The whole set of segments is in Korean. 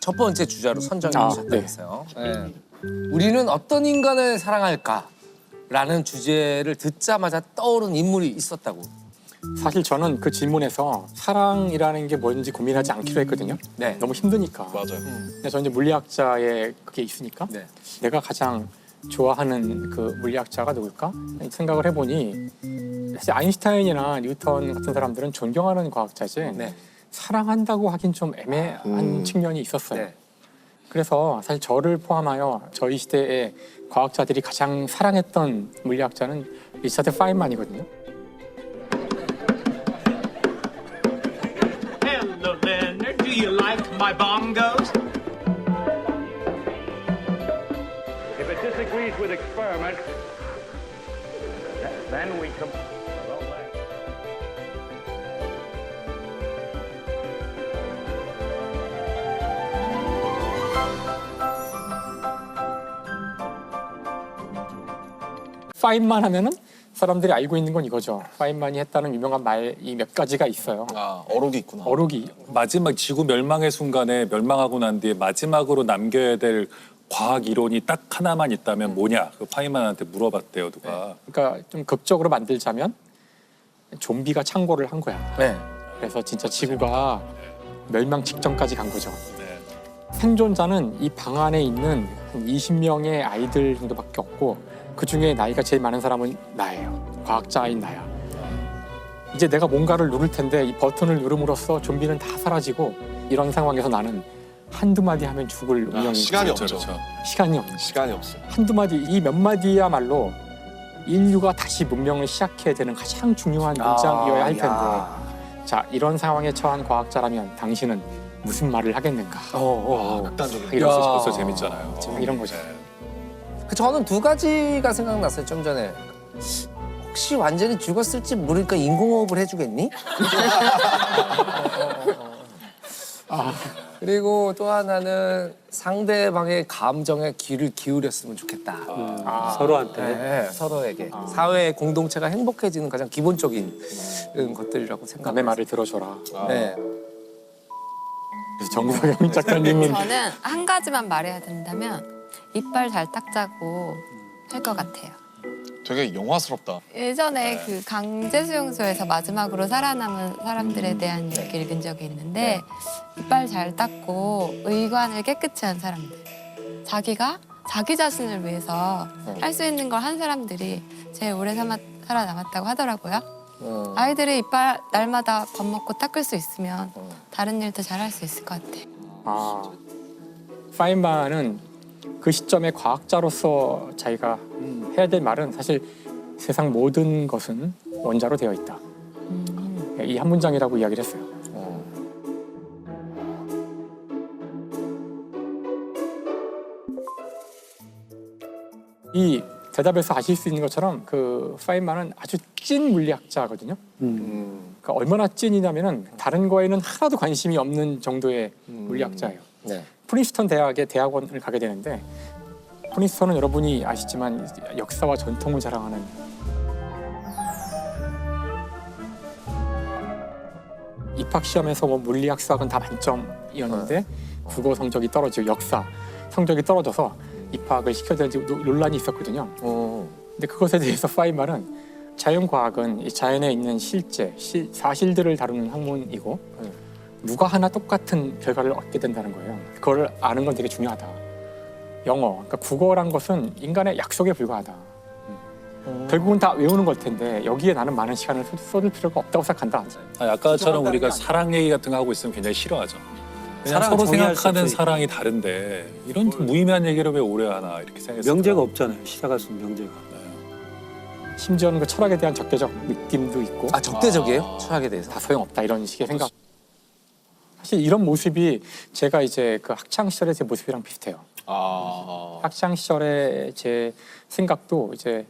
첫 번째 주자로 선정해 아, 주셨다면서요. 네. 우리는 어떤 인간을 사랑할까? 라는 주제를 듣자마자 떠오른 인물이 있었다고. 사실 저는 그 질문에서 사랑이라는 게 뭔지 고민하지 않기로 했거든요. 네. 너무 힘드니까. 맞아요. 근데 저는 이제 물리학자의 그게 있으니까 네. 내가 가장 좋아하는 그 물리학자가 누굴까 생각을 해보니 사실 아인슈타인이나 뉴턴 같은 사람들은 존경하는 과학자지 네. 사랑한다고 하긴 좀 애매한 측면이 있었어요. 네. 그래서 사실 저를 포함하여 저희 시대의 과학자들이 가장 사랑했던 물리학자는 리차드 파인만이거든요. Hello, Leonard. Do you like my bongos? If it disagrees with experiment, then we come. 파인만 하면은 사람들이 알고 있는 건 이거죠. 파인만이 했다는 유명한 말이 몇 가지가 있어요. 아, 어록이 있구나. 어록이 마지막 지구 멸망의 순간에 멸망하고 난 뒤에 마지막으로 남겨야 될 과학 이론이 딱 하나만 있다면 뭐냐? 그 파이만한테 물어봤대요, 누가. 그러니까 좀 극적으로 만들자면 좀비가 창궐을 한 거야. 네. 그래서 진짜 지구가 멸망 직전까지 간 거죠. 네. 생존자는 이 방 안에 있는 한 20명의 아이들 정도밖에 없고 그 중에 나이가 제일 많은 사람은 나예요. 과학자인 나야. 이제 내가 뭔가를 누를 텐데 이 버튼을 누름으로써 좀비는 다 사라지고 이런 상황에서 나는 한두 마디 하면 죽을 운명이 시간이 그렇죠, 없죠. 그렇죠. 시간이 없는 시간이 없어. 한두 마디 이 몇 마디야말로 인류가 다시 문명을 시작해야 되는 가장 중요한 문장이어야 할 텐데 자 이런 상황에 처한 과학자라면 당신은 무슨 말을 하겠는가 극단적인. 이런 야. 거죠. 벌써 재밌잖아요. 이런 거죠. 그 저는 두 가지가 생각났어요. 좀 전에. 혹시 완전히 죽었을지 모르니까 인공호흡을 해주겠니? 그리고 또 하나는 상대방의 감정에 귀를 기울였으면 좋겠다. 서로한테. 네, 서로에게. 사회 공동체가 행복해지는 가장 기본적인 것들이라고 생각합니다. 남의 말을 들어줘라. 네. 그래서 정석영 작가님은 저는 한 가지만 말해야 된다면 이빨 잘 닦자고 할 것 같아요. 되게 영화스럽다. 예전에 그 강제수용소에서 마지막으로 살아남은 사람들에 대한 얘기를 읽은 적이 있는데 이빨 잘 닦고 의관을 깨끗이 한 사람들. 자기가 자기 자신을 위해서 할 수 있는 걸 한 사람들이 제일 오래 살아남았다고 하더라고요. 아이들의 이빨 날마다 밥 먹고 닦을 수 있으면 다른 일도 잘 할 수 있을 것 같아요. 파인만은 그 시점에 과학자로서 자기가 해야 될 말은 사실 세상 모든 것은 원자로 되어 있다. 이 한 문장이라고 이야기를 했어요. 이 대답에서 아실 수 있는 것처럼 그 파인만은 아주 찐 물리학자거든요. 그러니까 얼마나 찐이냐면은 다른 거에는 하나도 관심이 없는 정도의 물리학자예요. 네. 프린스턴 대학의 대학원을 가게 되는데 프린스턴은 여러분이 아시지만 역사와 전통을 자랑하는 입학 시험에서 뭐 물리학 수학은 다 만점이었는데 국어 성적이 떨어지고 역사 성적이 떨어져서 입학을 시켜야 되는지 논란이 있었거든요. 근데 그것에 대해서 파인만은 자연과학은 이 자연에 있는 실제 사실들을 다루는 학문이고 누가 하나 똑같은 결과를 얻게 된다는 거예요. 그걸 아는 건 되게 중요하다. 영어, 그러니까 국어란 것은 인간의 약속에 불과하다. 결국은 다 외우는 걸 텐데 여기에 나는 많은 시간을 쏟을 필요가 없다고 생각한다. 아까처럼 우리가 사랑 얘기 같은 거 하고 있으면 굉장히 싫어하죠. 그냥 사랑은 서로 정의할 수 생각하는 없지. 사랑이 다른데 이런 무의미한 얘기를 왜 오래 하나 이렇게 생각했어요. 명제가 없잖아요. 시작할 수 있는 명제가. 심지어는 그 철학에 대한 적대적 느낌도 있고 아, 적대적이에요? 철학에 대해서? 다 소용없다 이런 식의 생각. 사실 이런 모습이 제가 이제 그 학창 시절의 제 모습이랑 비슷해요. 학창 시절의 제 생각도 이제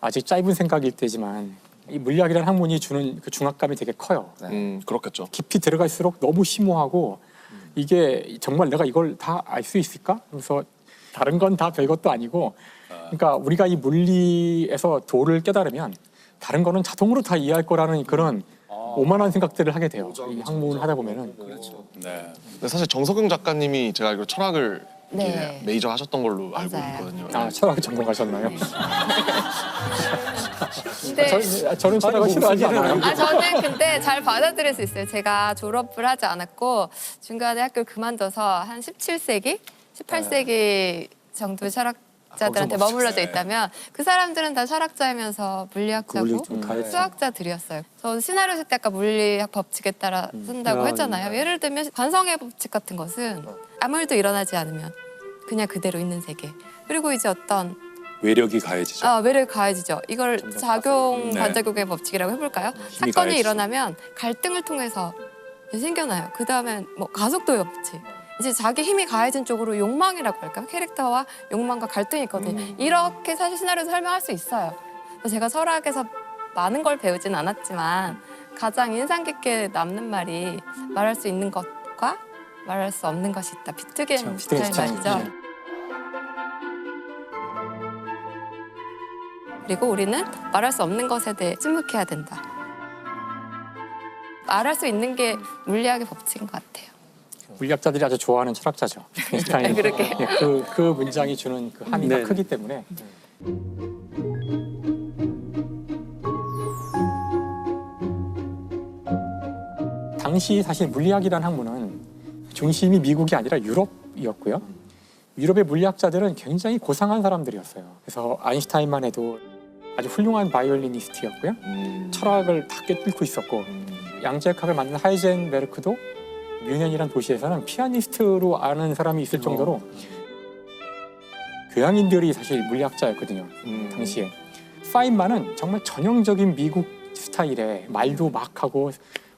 아직 짧은 생각일 때지만 이 물리학이라는 학문이 주는 그 중압감이 되게 커요. 그렇겠죠. 깊이 들어갈수록 너무 심오하고 이게 정말 내가 이걸 다 알 수 있을까? 그래서 다른 건 다 별것도 아니고 그러니까 우리가 이 물리에서 도를 깨달으면 다른 거는 자동으로 다 이해할 거라는 그런 오만한 생각들을 하게 돼요. 이 학문을 하다 보면은. 네. 근데 사실 정석영 작가님이 제가 알기로 철학을 네. 이제 메이저 하셨던 걸로 알고 맞아요. 있거든요. 아, 철학 전공하셨나요? 근데 저는 철학을 싫어하지 않아요. 저는 근데 잘 받아들일 수 있어요. 제가 졸업을 하지 않았고 중간에 학교를 그만둬서 한 17세기, 18세기 정도 철학자들한테 머물러져 있다면 그 사람들은 다 철학자이면서 물리학자고 수학자들이었어요. 저 시나리오 쓸 때 아까 물리학 법칙에 따라 쓴다고 했잖아요. 예를 들면 관성의 법칙 같은 것은 아무 일도 일어나지 않으면 그냥 그대로 있는 세계. 그리고 이제 어떤 외력이 가해지죠. 외력이 가해지죠. 이걸 작용 네. 반작용의 법칙이라고 해볼까요? 힘이 사건이 가해지죠. 일어나면 갈등을 통해서 생겨나요. 그 다음엔 뭐 가속도의 법칙. 이제 자기 힘이 가해진 쪽으로 욕망이라고 할까요? 캐릭터와 욕망과 갈등이 있거든요. 이렇게 사실 시나리오에서 설명할 수 있어요. 그래서 제가 철학에서 많은 걸 배우진 않았지만 가장 인상 깊게 남는 말이 말할 수 있는 것과 말할 수 없는 것이 있다. 비트겐슈타인 말이죠. 그리고 우리는 말할 수 없는 것에 대해 침묵해야 된다. 말할 수 있는 게 물리학의 법칙인 것 같아요. 물리학자들이 아주 좋아하는 철학자죠. 비트겐슈타인. 그러게. 그 문장이 주는 그 함의가 네. 크기 때문에. 당시 사실 물리학이라는 학문은 중심이 미국이 아니라 유럽이었고요. 유럽의 물리학자들은 굉장히 고상한 사람들이었어요. 그래서 아인슈타인만 해도 아주 훌륭한 바이올리니스트였고요. 철학을 다 꿰뚫고 있었고 양자역학을 만든 하이젠베르크도 뮌헨이라는 도시에서는 피아니스트로 아는 사람이 있을 정도로 교양인들이 사실 물리학자였거든요. 당시에. 파인만은 정말 전형적인 미국 스타일의 말도 막 하고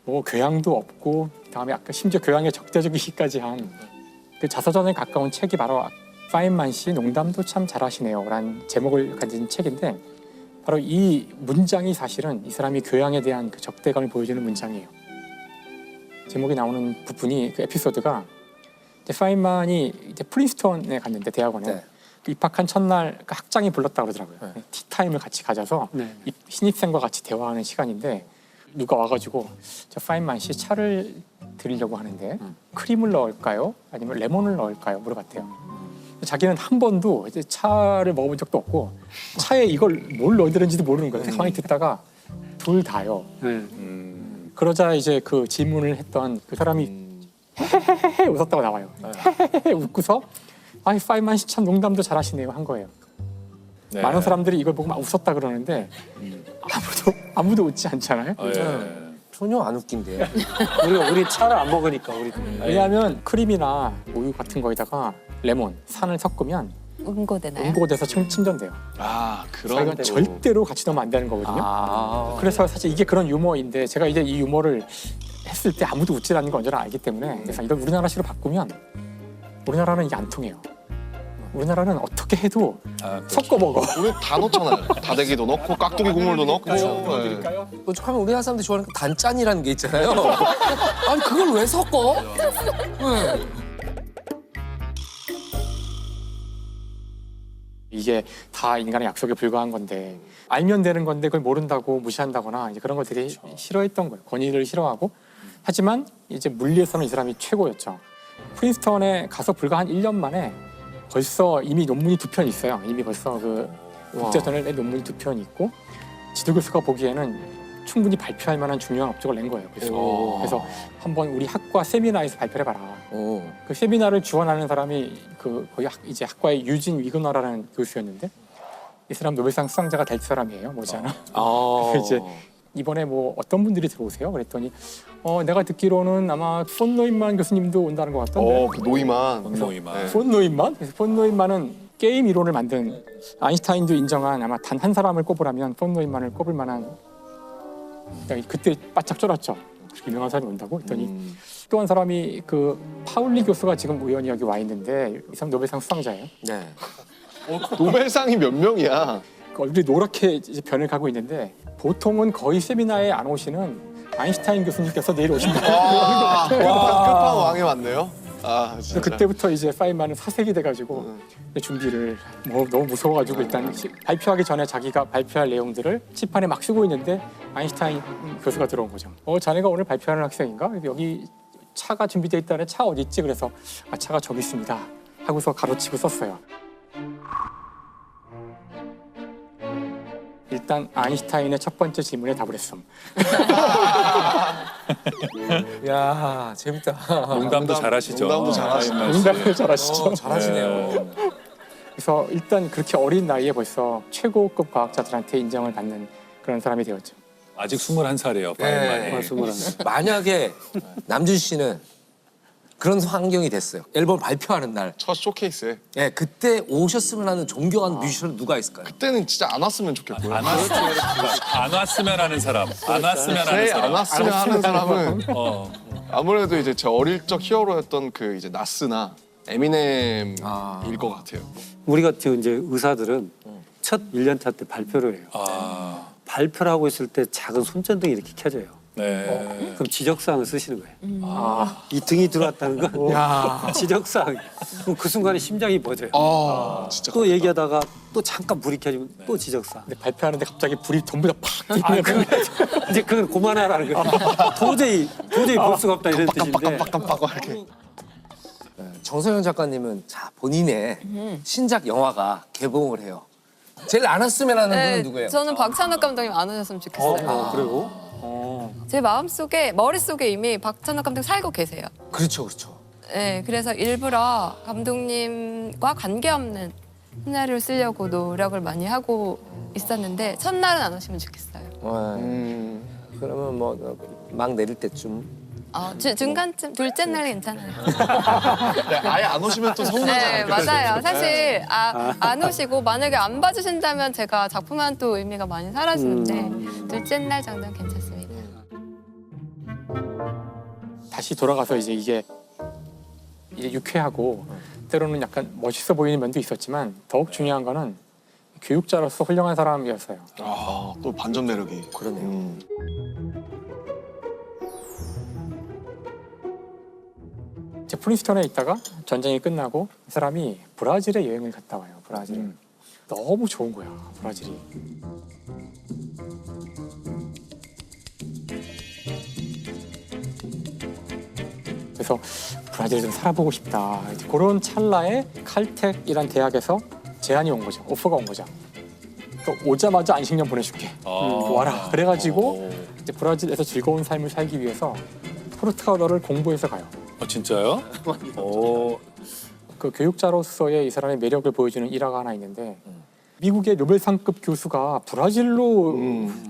뭐 교양도 없고 그다음에 아까 심지어 교양의 적대적이기까지 한 그 자서전에 가까운 책이 바로 파인만 씨 농담도 참 잘하시네요 라는 제목을 가진 책인데 바로 이 문장이 사실은 이 사람이 교양에 대한 그 적대감을 보여주는 문장이에요. 제목이 나오는 부분이 그 에피소드가 이제 파인만이 이제 프린스턴에 갔는데 대학원에 네. 입학한 첫날 그 학장이 불렀다 그러더라고요. 티타임을 같이 가져서 네. 이 신입생과 같이 대화하는 시간인데 누가 와가지고 저 파인만 씨 차를 드리려고 하는데 크림을 넣을까요? 아니면 레몬을 넣을까요? 물어봤대요. 자기는 한 번도 이제 차를 먹어본 적도 없고 차에 이걸 뭘 넣어드는지도 모르는 거예요. 가만히 듣다가 둘 다요. 네. 그러자 이제 그 질문을 했던 그 사람이 헤헤헤헤 웃었다고 나와요. 헤헤헤헤 웃고서 아이 파인만 씨 참 농담도 잘하시네요 한 거예요. 네. 많은 사람들이 이걸 보고 막 웃었다 그러는데 아무도 웃지 않잖아요. 예. 전혀 안 웃긴데. 우리 차를 안 먹으니까 우리도. 왜냐하면 크림이나 우유 같은 거에다가 레몬, 산을 섞으면 응고되나요? 응고돼서 침전돼요. 아 그러니까 그런 절대로 같이 넣으면 안 되는 거거든요. 아. 그래서 사실 이게 그런 유머인데 제가 이제 이 유머를 했을 때 아무도 웃지 않는 걸 언제나 알기 때문에 그래서 이걸 우리나라식으로 바꾸면 우리나라는 이게 안 통해요. 우리나라는 어떻게 해도 섞어 먹어. 우리 다 넣잖아요. 다대기도 넣고 깍두기 국물도 넣고. 네. 오죽하면 우리나라 사람들이 좋아하는 그 단짠이라는 게 있잖아요. 아니 그걸 왜 섞어? 네. 이게 다 인간의 약속에 불과한 건데 알면 되는 건데 그걸 모른다고 무시한다거나 이제 그런 것들이 싫어했던 거예요. 권위를 싫어하고 하지만 이제 물리에서는 이 사람이 최고였죠. 프린스턴에 가서 불과 한 1년 만에 벌써 이미 논문이 2편 있어요. 이미 벌써 그 국제전을 낸 논문이 2편이 있고 지도 교수가 보기에는 충분히 발표할 만한 중요한 업적을 낸 거예요. 그래서 한번 우리 학과 세미나에서 발표를 해봐라. 그 세미나를 주원하는 사람이 그 거기 이제 학과의 유진 위그너라는 교수였는데 이 사람 노벨상 수상자가 될 사람이에요. 머지않아. 이제 이번에 뭐 어떤 분들이 들어오세요? 그랬더니 내가 듣기로는 아마 폰 노임만 교수님도 온다는 것 같던데. 그 노이만. 노이만. 폰 노임만? 그래서 폰 노임만은 게임 이론을 만든 아인슈타인도 인정한 아마 단 한 사람을 꼽으라면 폰 노임만을 꼽을 만한 그때 바짝 쫄았죠. 유명한 사람이 온다고 했더니 또 한 사람이 그 파울리 교수가 지금 우연히 여기 와 있는데 이 사람 노벨상 수상자예요. 네. 노벨상이 몇 명이야? 그 얼굴이 노랗게 이제 변을 가고 있는데 보통은 거의 세미나에 안 오시는 아인슈타인 교수님께서 내일 오신다. 끝판왕이 왔네요. 아 그래서 진짜. 그때부터 이제 파인만은 사색이 돼가지고 준비를 너무 무서워가지고 일단 발표하기 전에 자기가 발표할 내용들을 칠판에 막 쓰고 있는데 아인슈타인 교수가 들어온 거죠. 자네가 오늘 발표하는 학생인가? 여기 차가 준비돼 있다네. 차 어디 있지? 그래서 차가 저기 있습니다 하고서 가로치고 썼어요. 일단 아인슈타인의 첫 번째 질문에 답을 했음. 야 재밌다. 농담도 잘하시죠. 농담도 잘하시네. 파인만 씨. 농담을 잘하시죠. 잘하시네요. 그래서 일단 그렇게 어린 나이에 벌써 최고급 과학자들한테 인정을 받는 그런 사람이 되었죠. 아직 21살이에요. 파인만이. 네. 만약에 남준 씨는 그런 환경이 됐어요. 앨범 발표하는 날. 첫 쇼케이스에 예, 그때 오셨으면 하는 존경하는 뮤지션 누가 있을까요? 그때는 진짜 안 왔으면 좋겠고요. 안 왔으면 하는 사람. 안 왔으면 하는 제일 안 사람. 왔으면 하는 사람은 어. 아무래도 이제 제 어릴 적 히어로였던 그 이제 나스나 에미넴일 것 같아요. 우리 같은 이제 의사들은 첫 1년차 때 발표를 해요. 아, 발표를 하고 있을 때 작은 손전등이 이렇게 켜져요. 네. 그럼 지적사항을 쓰시는 거예요. 이 등이 들어왔다는 건 지적사항. 그럼 그 순간에 심장이 멎어요. 진짜. 또 얘기하다가 또 잠깐 불이 켜지면 또 지적사항. 근데 발표하는데 갑자기 불이 전부 다팍 이제 그건 그만하라는 거예요. 도저히 볼 수가 없다 이런 뜻인데. 깜빡깜빡 이렇게. 정서영 작가님은 자 본인의 신작 영화가 개봉을 해요. 제일 안 왔으면 하는 분은 누구예요? 저는 박찬욱 감독님 안 오셨으면 좋겠어요. 그래요? 제 마음속에 머릿속에 이미 박찬욱 감독 살고 계세요. 그렇죠, 그렇죠. 네, 그래서 일부러 감독님과 관계없는 시나리오를 쓰려고 노력을 많이 하고 있었는데 첫날은 안 오시면 좋겠어요. 그러면 뭐 막 내릴 때쯤. 중간쯤 둘째 날 괜찮아요. 아예 안 오시면 또 서운하지 네, 않을까요? 맞아요. 사실 안 오시고 만약에 안 봐주신다면 제가 작품한 또 의미가 많이 사라지는데 둘째 날 정도는 괜찮습니다. 다시 돌아가서 이제 이게 유쾌하고 때로는 약간 멋있어 보이는 면도 있었지만 더욱 중요한 거는 교육자로서 훌륭한 사람이었어요. 또 반전 매력이. 그러네요. 이제 프린스턴에 있다가 전쟁이 끝나고 이 사람이 브라질에 여행을 갔다 와요. 브라질. 너무 좋은 거야, 브라질이. 그래서 브라질에 좀 살아보고 싶다. 이제 그런 찰나에 칼텍이란 대학에서 제안이 온 거죠. 오퍼가 온 거죠. 또 오자마자 안식년 보내줄게. 와라. 그래가지고 이제 브라질에서 즐거운 삶을 살기 위해서 포르투갈어를 공부해서 가요. 진짜요? 그 교육자로서의 이 사람의 매력을 보여주는 일화가 하나 있는데 미국의 노벨상급 교수가 브라질로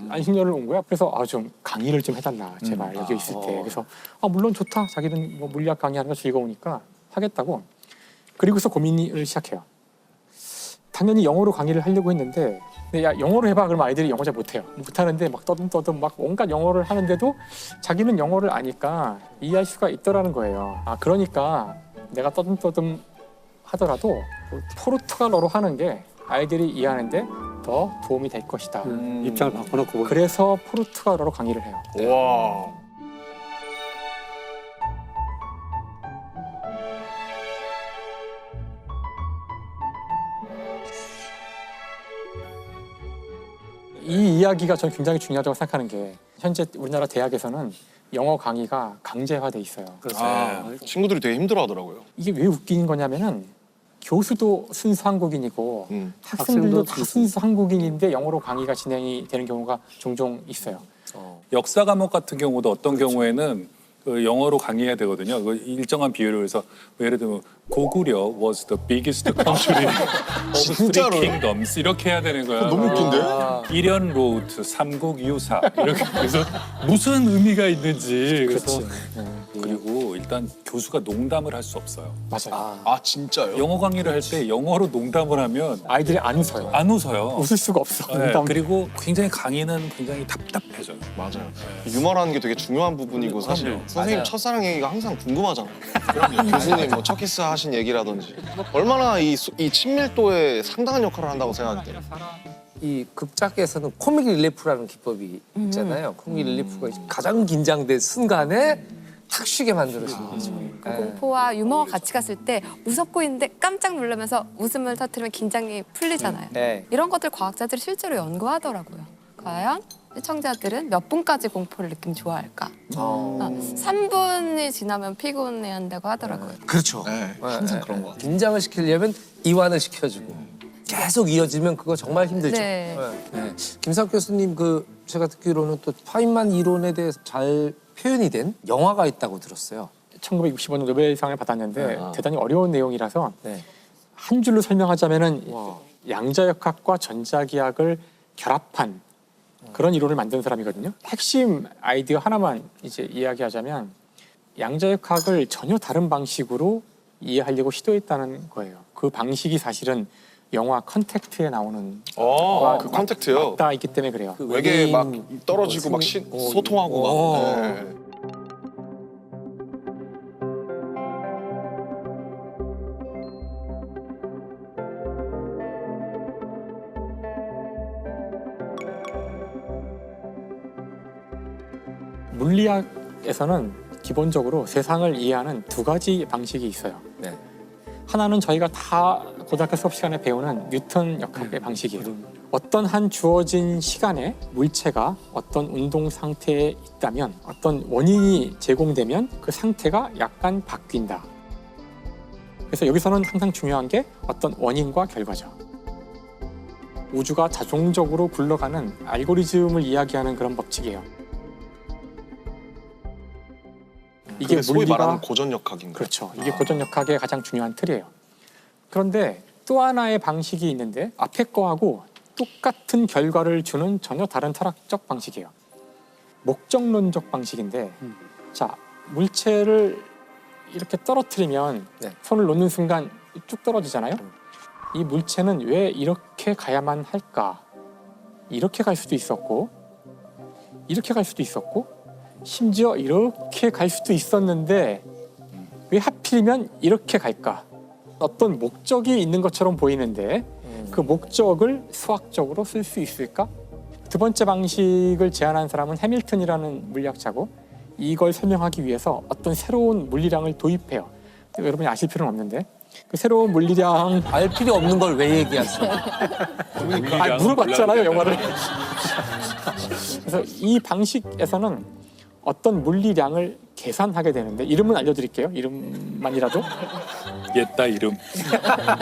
안식년을 온 거야. 그래서 좀 강의를 좀 해달라 제발 여기 있을 때. 그래서 물론 좋다. 자기는 뭐 물리학 강의하는 거 즐거우니까 하겠다고. 그리고서 고민을 시작해요. 당연히 영어로 강의를 하려고 했는데 근데 야 영어로 해봐. 그러면 아이들이 영어 잘 못해요. 못하는데 막 떠듬떠듬 막 온갖 영어를 하는데도 자기는 영어를 아니까 이해할 수가 있더라는 거예요. 그러니까 내가 떠듬떠듬 하더라도 포르투갈어로 하는 게 아이들이 이해하는데 더 도움이 될 것이다. 입장을 바꿔놓고 그래서 포르투갈어로 강의를 해요. 와. 이 이야기가 저는 굉장히 중요하다고 생각하는 게 현재 우리나라 대학에서는 영어 강의가 강제화돼 있어요. 친구들이 되게 힘들어하더라고요. 이게 왜 웃긴 거냐면은 교수도 순수 한국인이고 학생들도 다 순수 한국인인데 영어로 강의가 진행이 되는 경우가 종종 있어요. 역사 과목 같은 경우도 어떤 경우에는 그 영어로 강의해야 되거든요. 그 일정한 비율을 해서 예를 들면 고구려 was the biggest country of three kingdoms 이렇게 해야 되는 거야. 너무 웃긴데? 일연 로드 삼국 유사 이렇게 그래서 무슨 의미가 있는지 그래서 그리고 일단 교수가 농담을 할 수 없어요. 맞아요. 진짜요? 영어 강의를 할 때 영어로 농담을 하면 아이들이 안 웃어요. 안 웃어요. 웃을 수가 없어. 네, 농담. 그리고 굉장히 강의는 굉장히 답답해져요. 맞아요. 유머라는 게 되게 중요한 부분이고 사실 선생님 맞아요. 첫사랑 얘기가 항상 궁금하잖아요. 교수님 뭐 첫 키스 하신 얘기라든지 얼마나 이 친밀도에 상당한 역할을 한다고 생각해요. 이 극작에서는 코믹 릴리프라는 기법이 있잖아요. 코믹 릴리프가 가장 긴장된 순간에 탁 쉬게 만들어주는 거죠. 그 공포와 유머가 같이 갔을 때 무섭고 있는데 깜짝 놀라면서 웃음을 터뜨리면 긴장이 풀리잖아요. 네. 이런 것들 과학자들이 실제로 연구하더라고요. 과연 시청자들은 몇 분까지 공포를 느끼면 좋아할까? 3분이 지나면 피곤해한다고 하더라고요. 그렇죠. 네, 항상 그런 것 같아요. 긴장을 시키려면 이완을 시켜주고 계속 이어지면 그거 정말 힘들죠. 네. 네. 김사학 교수님 제가 듣기로는 또 파인만 이론에 대해서 잘 표현이 된 영화가 있다고 들었어요. 1965년 노벨상을 받았는데 대단히 어려운 내용이라서 네. 한 줄로 설명하자면은 양자역학과 전자기학을 결합한 그런 이론을 만든 사람이거든요. 핵심 아이디어 하나만 이제 이야기하자면 양자역학을 전혀 다른 방식으로 이해하려고 시도했다는 거예요. 그 방식이 사실은 영화 컨택트에 나오는 그 컨택트요. 맞닿아 있기 때문에 그래요. 그 외계에 막 외계인 떨어지고 막 소통하고 막. 네. 물리학에서는 기본적으로 세상을 이해하는 두 가지 방식이 있어요. 네. 하나는 저희가 다 고등학교 수업 시간에 배우는 뉴턴 역학의 방식이에요. 어떤 한 주어진 시간에 물체가 어떤 운동 상태에 있다면 어떤 원인이 제공되면 그 상태가 약간 바뀐다. 그래서 여기서는 항상 중요한 게 어떤 원인과 결과죠. 우주가 자동적으로 굴러가는 알고리즘을 이야기하는 그런 법칙이에요. 이게 소위 말하는 고전역학인가요? 그렇죠. 이게 고전역학의 가장 중요한 틀이에요. 그런데 또 하나의 방식이 있는데 앞에 거하고 똑같은 결과를 주는 전혀 다른 철학적 방식이에요. 목적론적 방식인데 자, 물체를 이렇게 떨어뜨리면 네. 손을 놓는 순간 쭉 떨어지잖아요. 이 물체는 왜 이렇게 가야만 할까? 이렇게 갈 수도 있었고 이렇게 갈 수도 있었고 심지어 이렇게 갈 수도 있었는데 왜 하필이면 이렇게 갈까? 어떤 목적이 있는 것처럼 보이는데 그 목적을 수학적으로 쓸 수 있을까? 두 번째 방식을 제안한 사람은 해밀턴이라는 물리학자고 이걸 설명하기 위해서 어떤 새로운 물리량을 도입해요. 여러분이 아실 필요는 없는데 그 새로운 물리량 알 필요 없는 걸 왜 얘기하세요? 물어봤잖아요, 영화를. 그래서 이 방식에서는 어떤 물리량을 계산하게 되는데 이름은 알려드릴게요. 이름만이라도. 옛다 이름.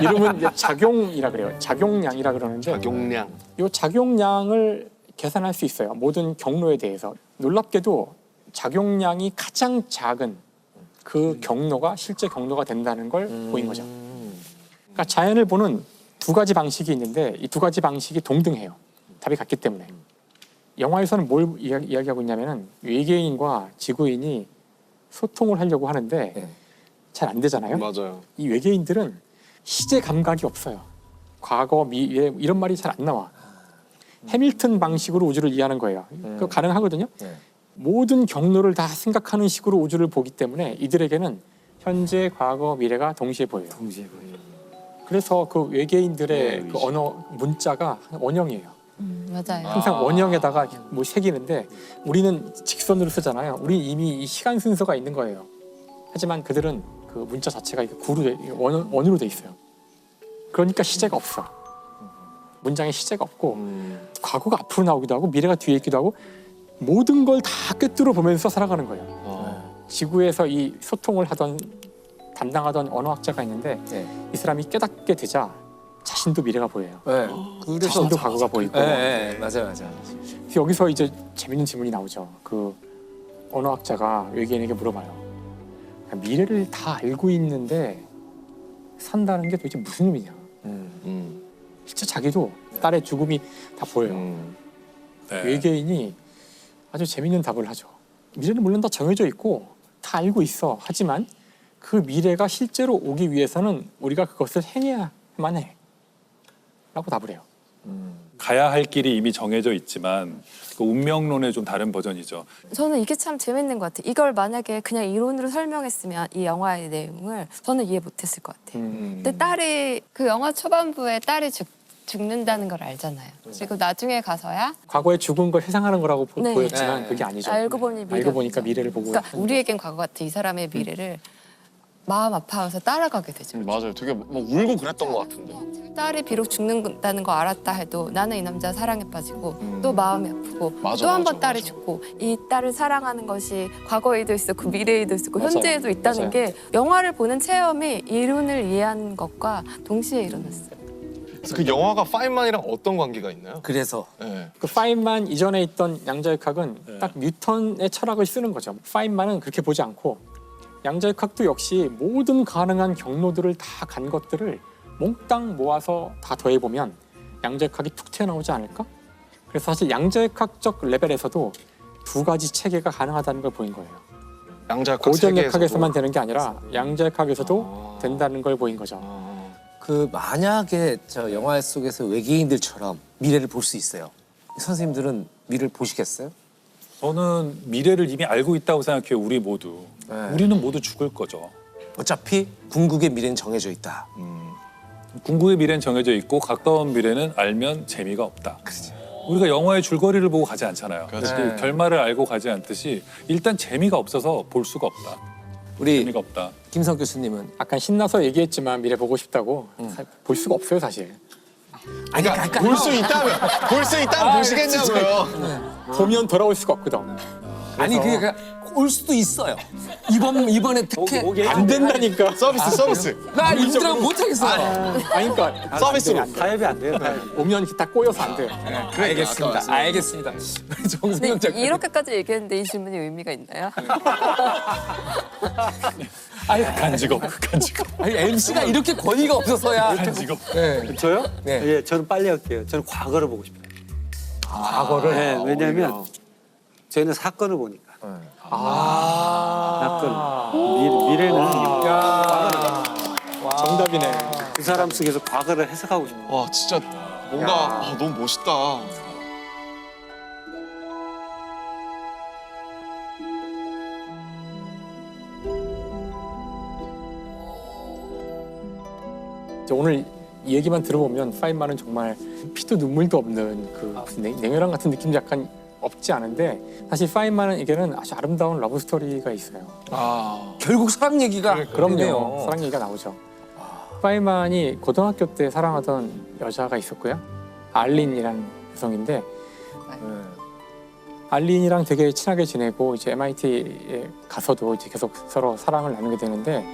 이름은 이제 작용이라 그래요. 작용량이라 그러는데 작용량. 이 작용량을 계산할 수 있어요. 모든 경로에 대해서. 놀랍게도 작용량이 가장 작은 그 경로가 실제 경로가 된다는 걸 보인 거죠. 그러니까 자연을 보는 두 가지 방식이 있는데 이 두 가지 방식이 동등해요. 답이 같기 때문에. 영화에서는 뭘 이야기하고 있냐면은 외계인과 지구인이 소통을 하려고 하는데 네. 잘 안 되잖아요. 맞아요. 이 외계인들은 시제 감각이 없어요. 과거, 미래 이런 말이 잘 안 나와. 해밀턴 방식으로 우주를 이해하는 거예요. 그거 가능하거든요. 네. 모든 경로를 다 생각하는 식으로 우주를 보기 때문에 이들에게는 현재, 과거, 미래가 동시에 보여요. 그래서 그 외계인들의 그 언어 문자가 원형이에요. 맞아요. 항상 원형에다가 뭐 새기는데 우리는 직선으로 쓰잖아요. 우리 이미 이 시간 순서가 있는 거예요. 하지만 그들은 그 문자 자체가 구로 원으로 돼 있어요. 그러니까 시제가 없어. 문장에 시제가 없고 과거가 앞으로 나오기도 하고 미래가 뒤에 있기도 하고 모든 걸 다 꿰뚫어 보면서 살아가는 거예요. 지구에서 이 소통을 담당하던 언어학자가 있는데 네. 이 사람이 깨닫게 되자 자신도 미래가 보여요. 네. 그래서 자신도 과거가 보이고. 네, 맞아요. 그래서 여기서 이제 재밌는 질문이 나오죠. 그 언어학자가 외계인에게 물어봐요. 미래를 다 알고 있는데 산다는 게 도대체 무슨 의미냐. 실제 자기도 딸의 죽음이 다 보여요. 네. 외계인이 아주 재밌는 답을 하죠. 미래는 물론 다 정해져 있고 다 알고 있어. 하지만 그 미래가 실제로 오기 위해서는 우리가 그것을 행해야만 해. 라고 답을 해요. 가야 할 길이 이미 정해져 있지만 그 운명론의 좀 다른 버전이죠. 저는 이게 참 재밌는 것 같아요. 이걸 만약에 그냥 이론으로 설명했으면 이 영화의 내용을 저는 이해 못했을 것 같아요. 근데 딸이 그 영화 초반부에 딸이 죽는다는 걸 알잖아요. 그리고 나중에 가서야 과거에 죽은 걸 회상하는 거라고 네. 보였지만 네. 그게 아니죠. 알고 보니 알고 보니까 미래를 보고. 그러니까 우리에겐 과거 같아. 이 사람의 미래를 마음 아파하면서 따라가게 되죠. 맞아요. 되게 막 울고 그랬던 것 같은데. 딸이 비록 죽는다는 거 알았다 해도 나는 이 남자 사랑에 빠지고 또 마음이 아프고 맞아, 또 한 번 맞아, 딸이 맞아. 죽고 이 딸을 사랑하는 것이 과거에도 있었고 미래에도 있었고 맞아요. 현재에도 있다는 맞아요. 게 영화를 보는 체험이 이론을 이해한 것과 동시에 일어났어요. 그래서 그 영화가 파인만이랑 어떤 관계가 있나요? 그래서 네. 그 파인만 이전에 있던 양자역학은 딱 뉴턴의 철학을 쓰는 거죠. 파인만은 그렇게 보지 않고 양자역학도 역시 모든 가능한 경로들을 다 간 것들을 몽땅 모아서 다 더해보면 양자역학이 툭 튀어나오지 않을까? 그래서 사실 양자역학적 레벨에서도 두 가지 체계가 가능하다는 걸 보인 거예요. 양자역학 고전역학에서만 되는 게 아니라 양자역학에서도 된다는 걸 보인 거죠. 그 만약에 저 영화 속에서 외계인들처럼 미래를 볼 수 있어요. 선생님들은 미래를 보시겠어요? 저는 미래를 이미 알고 있다고 생각해요. 우리 모두. 네. 우리는 모두 죽을 거죠. 어차피 궁극의 미래는 정해져 있다. 궁극의 미래는 정해져 있고 가까운 미래는 알면 재미가 없다. 우리가 영화의 줄거리를 보고 가지 않잖아요. 그렇죠. 그 결말을 알고 가지 않듯이 일단 재미가 없어서 볼 수가 없다. 우리 재미가 없다. 김성 교수님은 아까 신나서 얘기했지만 미래 보고 싶다고 볼 수가 없어요 사실. 그러니까 볼 수 있다면 보시겠냐고요. 보면 돌아올 수가 없거든. 아니 그러니까 올 수도 있어요. 이번에 특혜 안 된다니까. 서비스. 나 이분들하고 못 하겠어. 아니 그러니까 서비스로. 타협이 안 돼요. 타협. 오면 다 꼬여서 안 돼요. 알겠습니다. 알겠습니다. 우리 정승영 근데 작가. 이렇게까지 얘기했는데 이 질문이 의미가 있나요? 극한 직업, 극한 직업. 아니 MC가 이렇게 권위가 없어서야. 극한 직업. 네. 저요? 네. 예, 저는 빨리 할게요. 저는 과거를 보고 싶어요. 과거를. 네, 왜냐하면 저희는 사건을 보니까. 사건. 미래는 정답이네. 그 사람 속에서 과거를 해석하고 싶어요. 와 진짜 뭔가 너무 멋있다. 오늘 이 얘기만 들어보면 파인만은 정말 피도 눈물도 없는 그 무슨 냉혈한 같은 느낌이 약간 없지 않은데 사실 파인만은 에게는 아주 아름다운 러브 스토리가 있어요. 결국 사랑 얘기가 그럼요. 되네요. 사랑 얘기가 나오죠. 파인만이 고등학교 때 사랑하던 여자가 있었고요. 알린이라는 여성인데 알린이랑 되게 친하게 지내고 이제 MIT에 가서도 이제 계속 서로 사랑을 나누게 되는데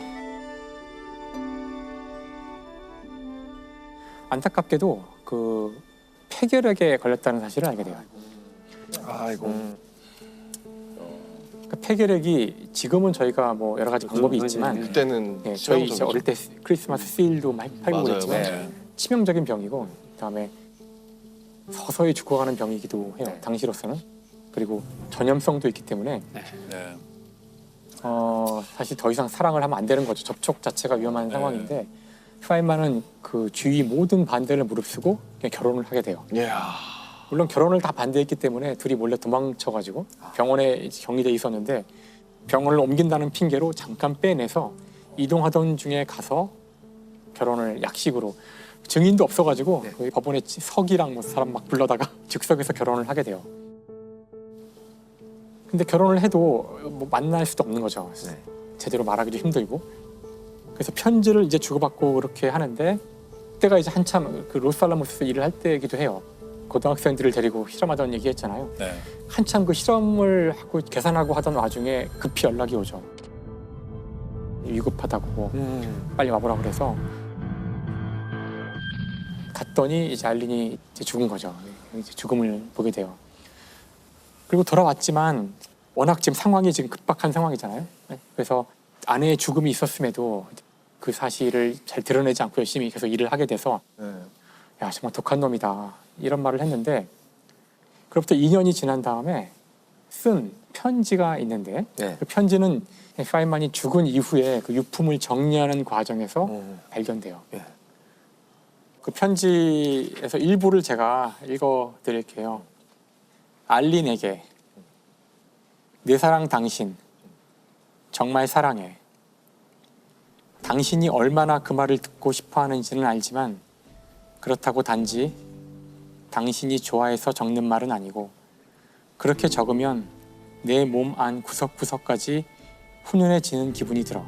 안타깝게도 그 폐결핵에 걸렸다는 사실을 알게 돼요. 아이고. 그 폐결핵이 지금은 저희가 뭐 여러 가지 방법이 있지만 그때는 예, 저희 이제 어릴 때 크리스마스 세일도 많이 팔고 맞아요, 그랬지만 맞아요. 치명적인 병이고 그다음에 서서히 죽어가는 병이기도 해요. 당시로서는. 그리고 전염성도 있기 때문에 네. 사실 더 이상 사랑을 하면 안 되는 거죠. 접촉 자체가 위험한 상황인데 파인만은 그 주위 모든 반대를 무릅쓰고 그냥 결혼을 하게 돼요. 물론 결혼을 다 반대했기 때문에 둘이 몰래 도망쳐가지고 병원에 격리돼 있었는데 병원을 옮긴다는 핑계로 잠깐 빼내서 이동하던 중에 가서 결혼을 약식으로 증인도 없어가지고 그 법원에 석이랑 뭐 사람 막 불러다가 즉석에서 결혼을 하게 돼요. 근데 결혼을 해도 뭐 만날 수도 없는 거죠. 제대로 말하기도 힘들고. 그래서 편지를 이제 주고받고 그렇게 하는데 그때가 이제 한참 그 로스알라모스에서 일을 할 때이기도 해요. 고등학생들을 데리고 실험하던 얘기했잖아요. 네. 한참 그 실험을 하고 계산하고 하던 와중에 급히 연락이 오죠. 위급하다고 빨리 와보라 그래서 갔더니 이제 알린이 이제 죽은 거죠. 이제 죽음을 보게 돼요. 그리고 돌아왔지만 워낙 지금 상황이 지금 급박한 상황이잖아요. 그래서 아내의 죽음이 있었음에도 그 사실을 잘 드러내지 않고 열심히 계속 일을 하게 돼서 야 정말 독한 놈이다 이런 말을 했는데 그로부터 2년이 지난 다음에 쓴 편지가 있는데 그 편지는 파인만이 죽은 이후에 그 유품을 정리하는 과정에서 발견돼요. 그 편지에서 일부를 제가 읽어드릴게요. 알린에게 내 사랑 당신 정말 사랑해. 당신이 얼마나 그 말을 듣고 싶어 하는지는 알지만 그렇다고 단지 당신이 좋아해서 적는 말은 아니고 그렇게 적으면 내 몸 안 구석구석까지 훈훈해지는 기분이 들어.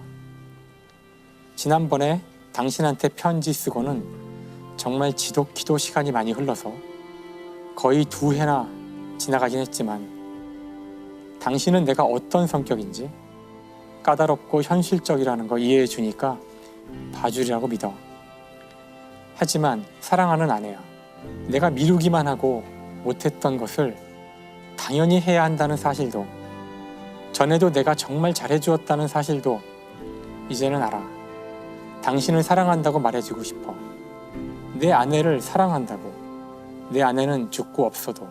지난번에 당신한테 편지 쓰고는 정말 지독히도 시간이 많이 흘러서 거의 2회나 지나가긴 했지만 당신은 내가 어떤 성격인지 까다롭고 현실적이라는 거 이해해 주니까 봐주리라고 믿어. 하지만 사랑하는 아내야, 내가 미루기만 하고 못했던 것을 당연히 해야 한다는 사실도, 전에도 내가 정말 잘해주었다는 사실도 이제는 알아. 당신을 사랑한다고 말해주고 싶어. 내 아내를 사랑한다고. 내 아내는 죽고 없어도.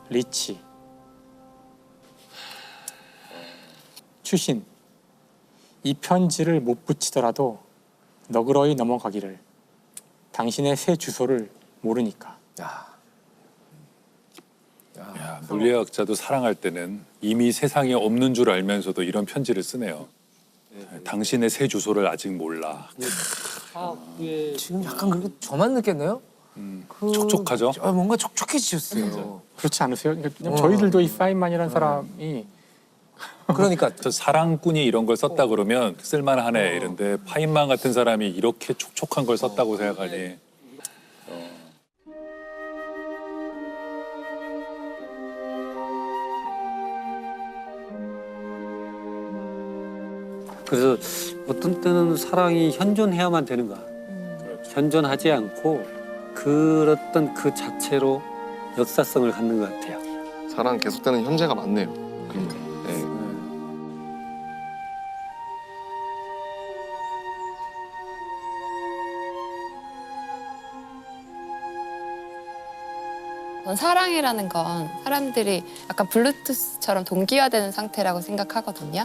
리치. 추신. 이 편지를 못 붙이더라도 너그러이 넘어가기를. 당신의 새 주소를 모르니까. 야, 물리학자도 사랑할 때는 이미 세상에 없는 줄 알면서도 이런 편지를 쓰네요. 당신의 새 주소를 아직 몰라. 지금 약간 그렇게 저만 느꼈나요? 촉촉하죠? 뭔가 촉촉해지셨어요. 그렇지 않으세요? 그러니까 저희들도 이 파인만이라는 사람이 그러니까 저 사랑꾼이 이런 걸 썼다 그러면 쓸만하네 이런데 파인만 같은 사람이 이렇게 촉촉한 걸 썼다고 생각하니 그래서 어떤 때는 사랑이 현존해야만 되는가? 현존하지 않고 그 어떤 그 자체로 역사성을 갖는 것 같아요. 사랑 계속되는 현재가 맞네요. 네. 전 사랑이라는 건 사람들이 약간 블루투스처럼 동기화되는 상태라고 생각하거든요.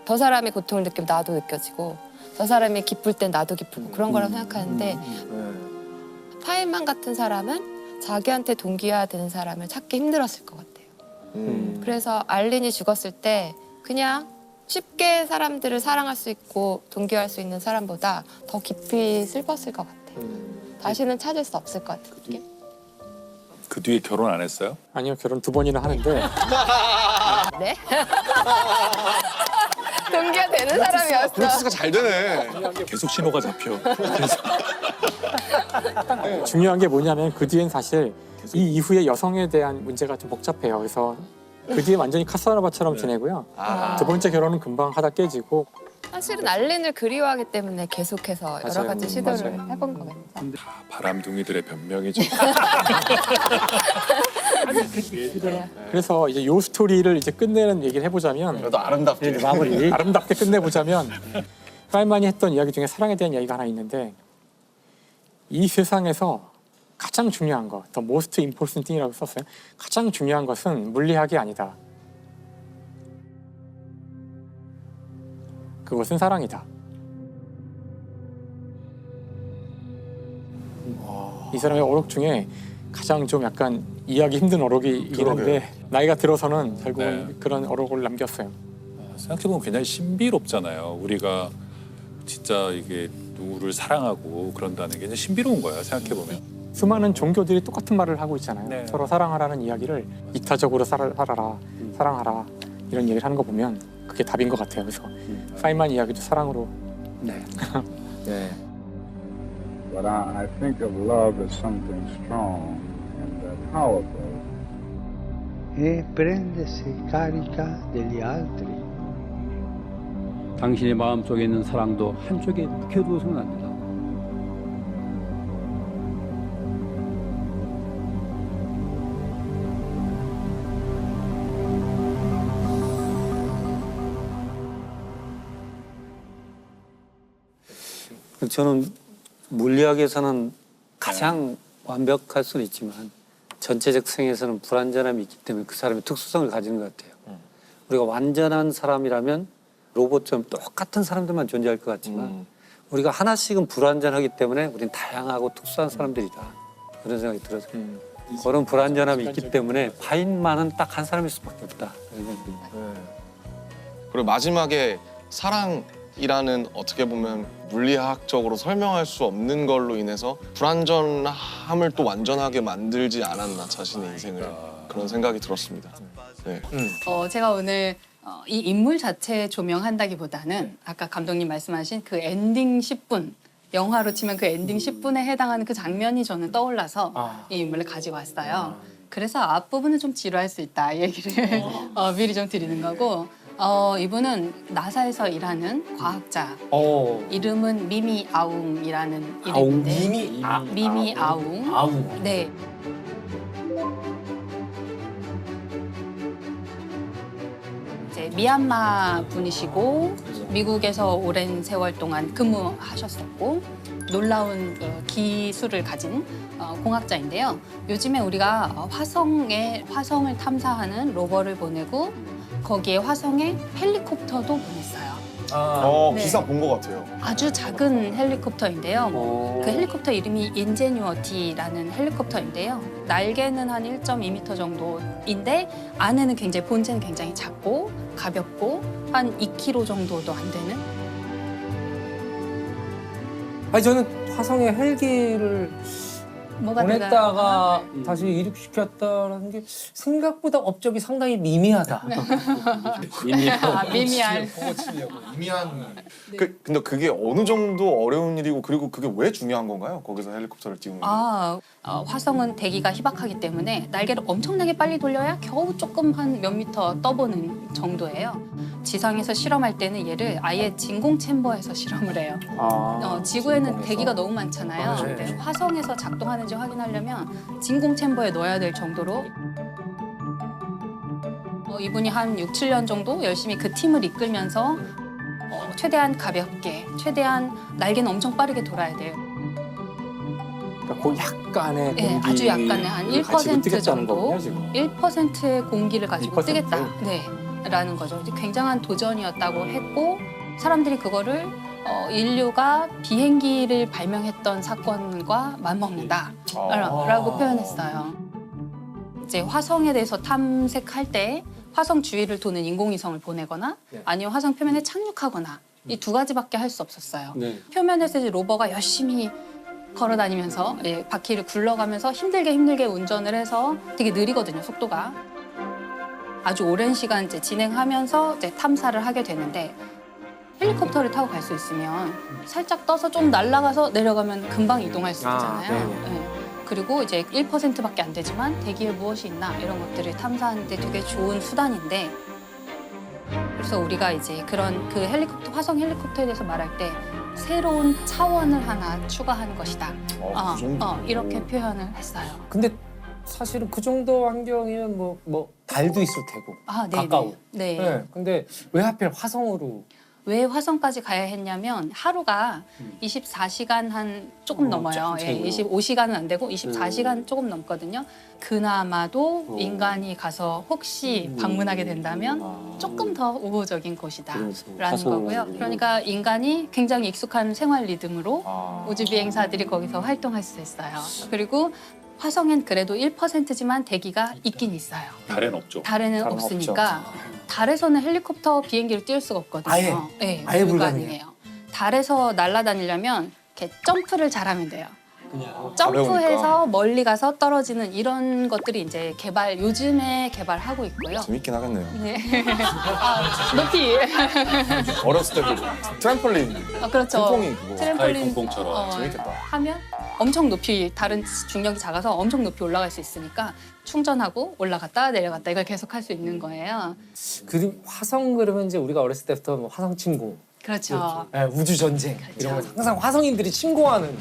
저 사람이 고통을 느끼면 나도 느껴지고 저 사람이 기쁠 땐 나도 기쁘고 그런 거라고 생각하는데 파인만 같은 사람은 자기한테 동기화되는 사람을 찾기 힘들었을 것 같아요. 그래서 알린이 죽었을 때 그냥 쉽게 사람들을 사랑할 수 있고 동기화할 수 있는 사람보다 더 깊이 슬펐을 것 같아요. 다시는 찾을 수 없을 것 같은 느낌? 그 뒤에 결혼 안 했어요? 아니요, 결혼 2번이나 하는데 네? 동기화되는 사람이었어. 블루투스가 잘 되네. 계속 신호가 잡혀. 중요한 게 뭐냐면 그 뒤엔 사실 이 이후에 여성에 대한 문제가 좀 복잡해요. 그래서 그 뒤에 완전히 카사노바처럼 지내고요. 2번째 결혼은 금방 하다 깨지고 사실은 알린을 그리워하기 때문에 계속해서 여러 가지 시도를 해본 거거든요. 바람둥이들의 변명이죠. 그래서 이제 요 스토리를 이제 끝내는 얘기를 해보자면 그래도 아름답게. 마무리. 아름답게 끝내보자면 파인만이 했던 이야기 중에 사랑에 대한 이야기가 하나 있는데 이 세상에서 가장 중요한 거, the most important thing이라고 썼어요. 가장 중요한 것은 물리학이 아니다. 그것은 사랑이다. 이 사람의 어록 중에 가장 좀 약간 이해하기 힘든 어록이긴 한데 나이가 들어서는 결국은 네. 그런 어록을 남겼어요. 생각해보면 굉장히 신비롭잖아요. 우리가 진짜 이게 누구를 사랑하고 그런다는 게 굉장히 신비로운 거예요. 생각해보면. 수많은 종교들이 똑같은 말을 하고 있잖아요. 네. 서로 사랑하라는 이야기를 이타적으로 살아라, 사랑하라 이런 얘기를 하는 거 보면 그게 답인 것 같아요. 그래서 파인만 이야기도 사랑으로. 네. 네. But I think of love as something strong and powerful. E prendersi carica degli altri. 당신의 마음속에 있는 사랑도 한쪽에 묵혀두어서는 안 된다. 저는 물리학에서는 가장 완벽할 수는 있지만 전체적 성에서는 불완전함이 있기 때문에 그 사람의 특수성을 가지는 것 같아요. 우리가 완전한 사람이라면 로봇처럼 똑같은 사람들만 존재할 것 같지만 우리가 하나씩은 불완전하기 때문에 우리는 다양하고 특수한 사람들이다. 그런 생각이 들어서 그런 불완전함이 있기 때문에 파인만은 딱 한 사람일 수밖에 없다. 그런 생각이 듭니다. 그리고 마지막에 사랑 화성이라는 어떻게 보면 물리학적으로 설명할 수 없는 걸로 인해서 불완전함을 또 완전하게 만들지 않았나 자신의 인생을 그런 생각이 들었습니다. 네. 제가 오늘 이 인물 자체 조명한다기보다는 아까 감독님 말씀하신 그 엔딩 10분 영화로 치면 그 엔딩 10분에 해당하는 그 장면이 저는 떠올라서 이 인물을 가지고 왔어요. 그래서 앞부분은 좀 지루할 수 있다 이 얘기를 미리 좀 드리는 거고 이분은 나사에서 일하는 과학자. 이름은 미미 아웅이라는 이름인데 미미 아웅. 네. 이제 미얀마 분이시고 미국에서 오랜 세월 동안 근무하셨었고 놀라운 기술을 가진 공학자인데요. 요즘에 우리가 화성을 탐사하는 로버를 보내고 거기에 화성에 헬리콥터도 보냈어요. 네. 기사 본 것 같아요. 아주 작은 헬리콥터인데요. 그 헬리콥터 이름이 인제뉴어티라는 헬리콥터인데요. 날개는 한 1.2m 정도인데 안에는 굉장히 본체는 굉장히 작고 가볍고 한 2kg 정도도 안 되는. 아니 저는 화성에 헬기를 보냈다가 다시 이륙시켰다는 게 생각보다 업적이 상당히 미미하다. 미미한. 미미한. 근데 그게 어느 정도 어려운 일이고 그리고 그게 왜 중요한 건가요? 거기서 헬리콥터를 띄우는 게? 화성은 대기가 희박하기 때문에 날개를 엄청나게 빨리 돌려야 겨우 조금 한 몇 미터 떠보는 정도예요. 지상에서 실험할 때는 얘를 아예 진공 챔버에서 실험을 해요. 지구에는 대기가 너무 많잖아요. 근데 화성에서 작동하는지 확인하려면 진공 챔버에 넣어야 될 정도로 이분이 한 6, 7년 정도 열심히 그 팀을 이끌면서 최대한 가볍게, 최대한 날개는 엄청 빠르게 돌아야 돼요. 그 약간의 공기 아주 약간의 한 1% 정도, 1%의 공기를 가지고 1%? 뜨겠다. 네, 라는 거죠. 굉장한 도전이었다고 했고 사람들이 그거를 인류가 비행기를 발명했던 사건과 맞먹는다라고 표현했어요. 이제 화성에 대해서 탐색할 때 화성 주위를 도는 인공위성을 보내거나 아니면 화성 표면에 착륙하거나 이 두 가지밖에 할 수 없었어요. 표면에서 이제 로버가 열심히 걸어다니면서 바퀴를 굴러가면서 힘들게 운전을 해서 되게 느리거든요, 속도가. 아주 오랜 시간 이제 진행하면서 이제 탐사를 하게 되는데 헬리콥터를 타고 갈 수 있으면 살짝 떠서 좀 날아가서 내려가면 금방 이동할 수 있잖아요. 그리고 이제 1%밖에 안 되지만 대기에 무엇이 있나 이런 것들을 탐사하는데 되게 좋은 수단인데 그래서 우리가 이제 그런 그 헬리콥터, 화성 헬리콥터에 대해서 말할 때 새로운 차원을 하나 추가한 것이다. 이렇게 표현을 했어요. 근데 사실은 그 정도 환경이면 뭐 달도 있을 테고 가까워. 네. 근데 왜 하필 화성으로? 왜 화성까지 가야 했냐면 하루가 24시간 한 조금 넘어요. 25시간은 안 되고 24시간 조금 넘거든요. 그나마도 인간이 가서 혹시 방문하게 된다면 조금 더 우호적인 곳이다라는 거고요. 그러니까 인간이 굉장히 익숙한 생활 리듬으로 우주 비행사들이 거기서 활동할 수 있어요. 그리고 화성엔 그래도 1%지만 대기가 있긴 있어요. 달에는 없죠. 달에는 없으니까 달에서는 헬리콥터 비행기를 띄울 수가 없거든요. 아예 불가능해요. 달에서 날아다니려면 이렇게 점프를 잘하면 돼요. 점프해서 멀리 가서 떨어지는 이런 것들이 이제 요즘에 개발하고 있고요. 재밌긴 하겠네요. 네. 높이. 어렸을 때 트램폴린. 그렇죠. 퐁퐁이 그거. 트램폴린 퐁퐁처럼. 재밌겠다. 하면 엄청 높이 다른 중력이 작아서 엄청 높이 올라갈 수 있으니까 충전하고 올라갔다 내려갔다 이걸 계속 할 수 있는 거예요. 그 화성 그러면 이제 우리가 어렸을 때부터 뭐 화성 침공, 그렇죠. 우주 전쟁 이런 거 항상 화성인들이 침공하는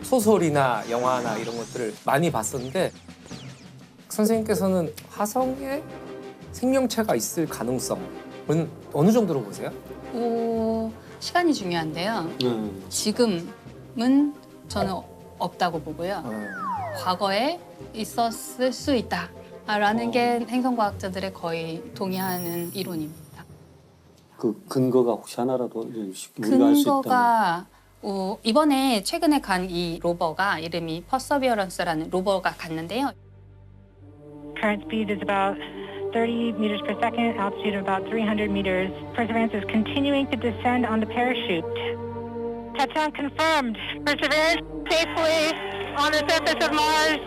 소설이나 영화나 이런 것들을 많이 봤었는데 선생님께서는 화성에 생명체가 있을 가능성은 어느 정도로 보세요? 시간이 중요한데요. 지금은 저는 없다고 보고요. 과거에 있었을 수 있다라는 게 행성과학자들의 거의 동의하는 이론입니다. 그 근거가 혹시 하나라도 우리가 알 수 있다면. 근거가 이번에 최근에 간 이 로버가 이름이 퍼서비어런스라는 로버가 갔는데요. Current speed is about 30 meters per second, altitude of about 300 meters. Perseverance is continuing to descend on the parachute. Touchdown confirmed. Perseverance safely on the surface of Mars.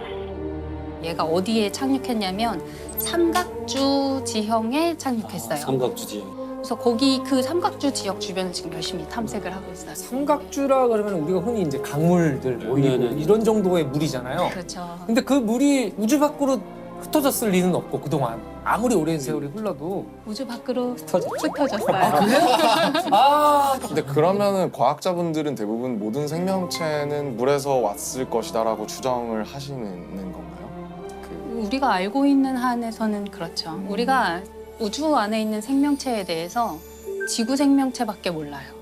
얘가 어디에 착륙했냐면 삼각주 지형에 착륙했어요. 삼각주 지형. 그래서 거기 그 삼각주 지역 주변을 지금 열심히 탐색을 하고 있어요. 삼각주라 그러면 우리가 흔히 이제 강물들 모이고 네네. 이런 정도의 물이잖아요. 그렇죠. 근데 그 물이 우주 밖으로 흩어졌을 리는 없고 그동안 아무리 오랜 세월이 흘러도 우주 밖으로 흩어졌어요. 근데 그러면은 과학자분들은 대부분 모든 생명체는 물에서 왔을 것이다라고 추정을 하시는 건가요? 우리가 알고 있는 한에서는 그렇죠. 우리가 우주 안에 있는 생명체에 대해서 지구 생명체밖에 몰라요.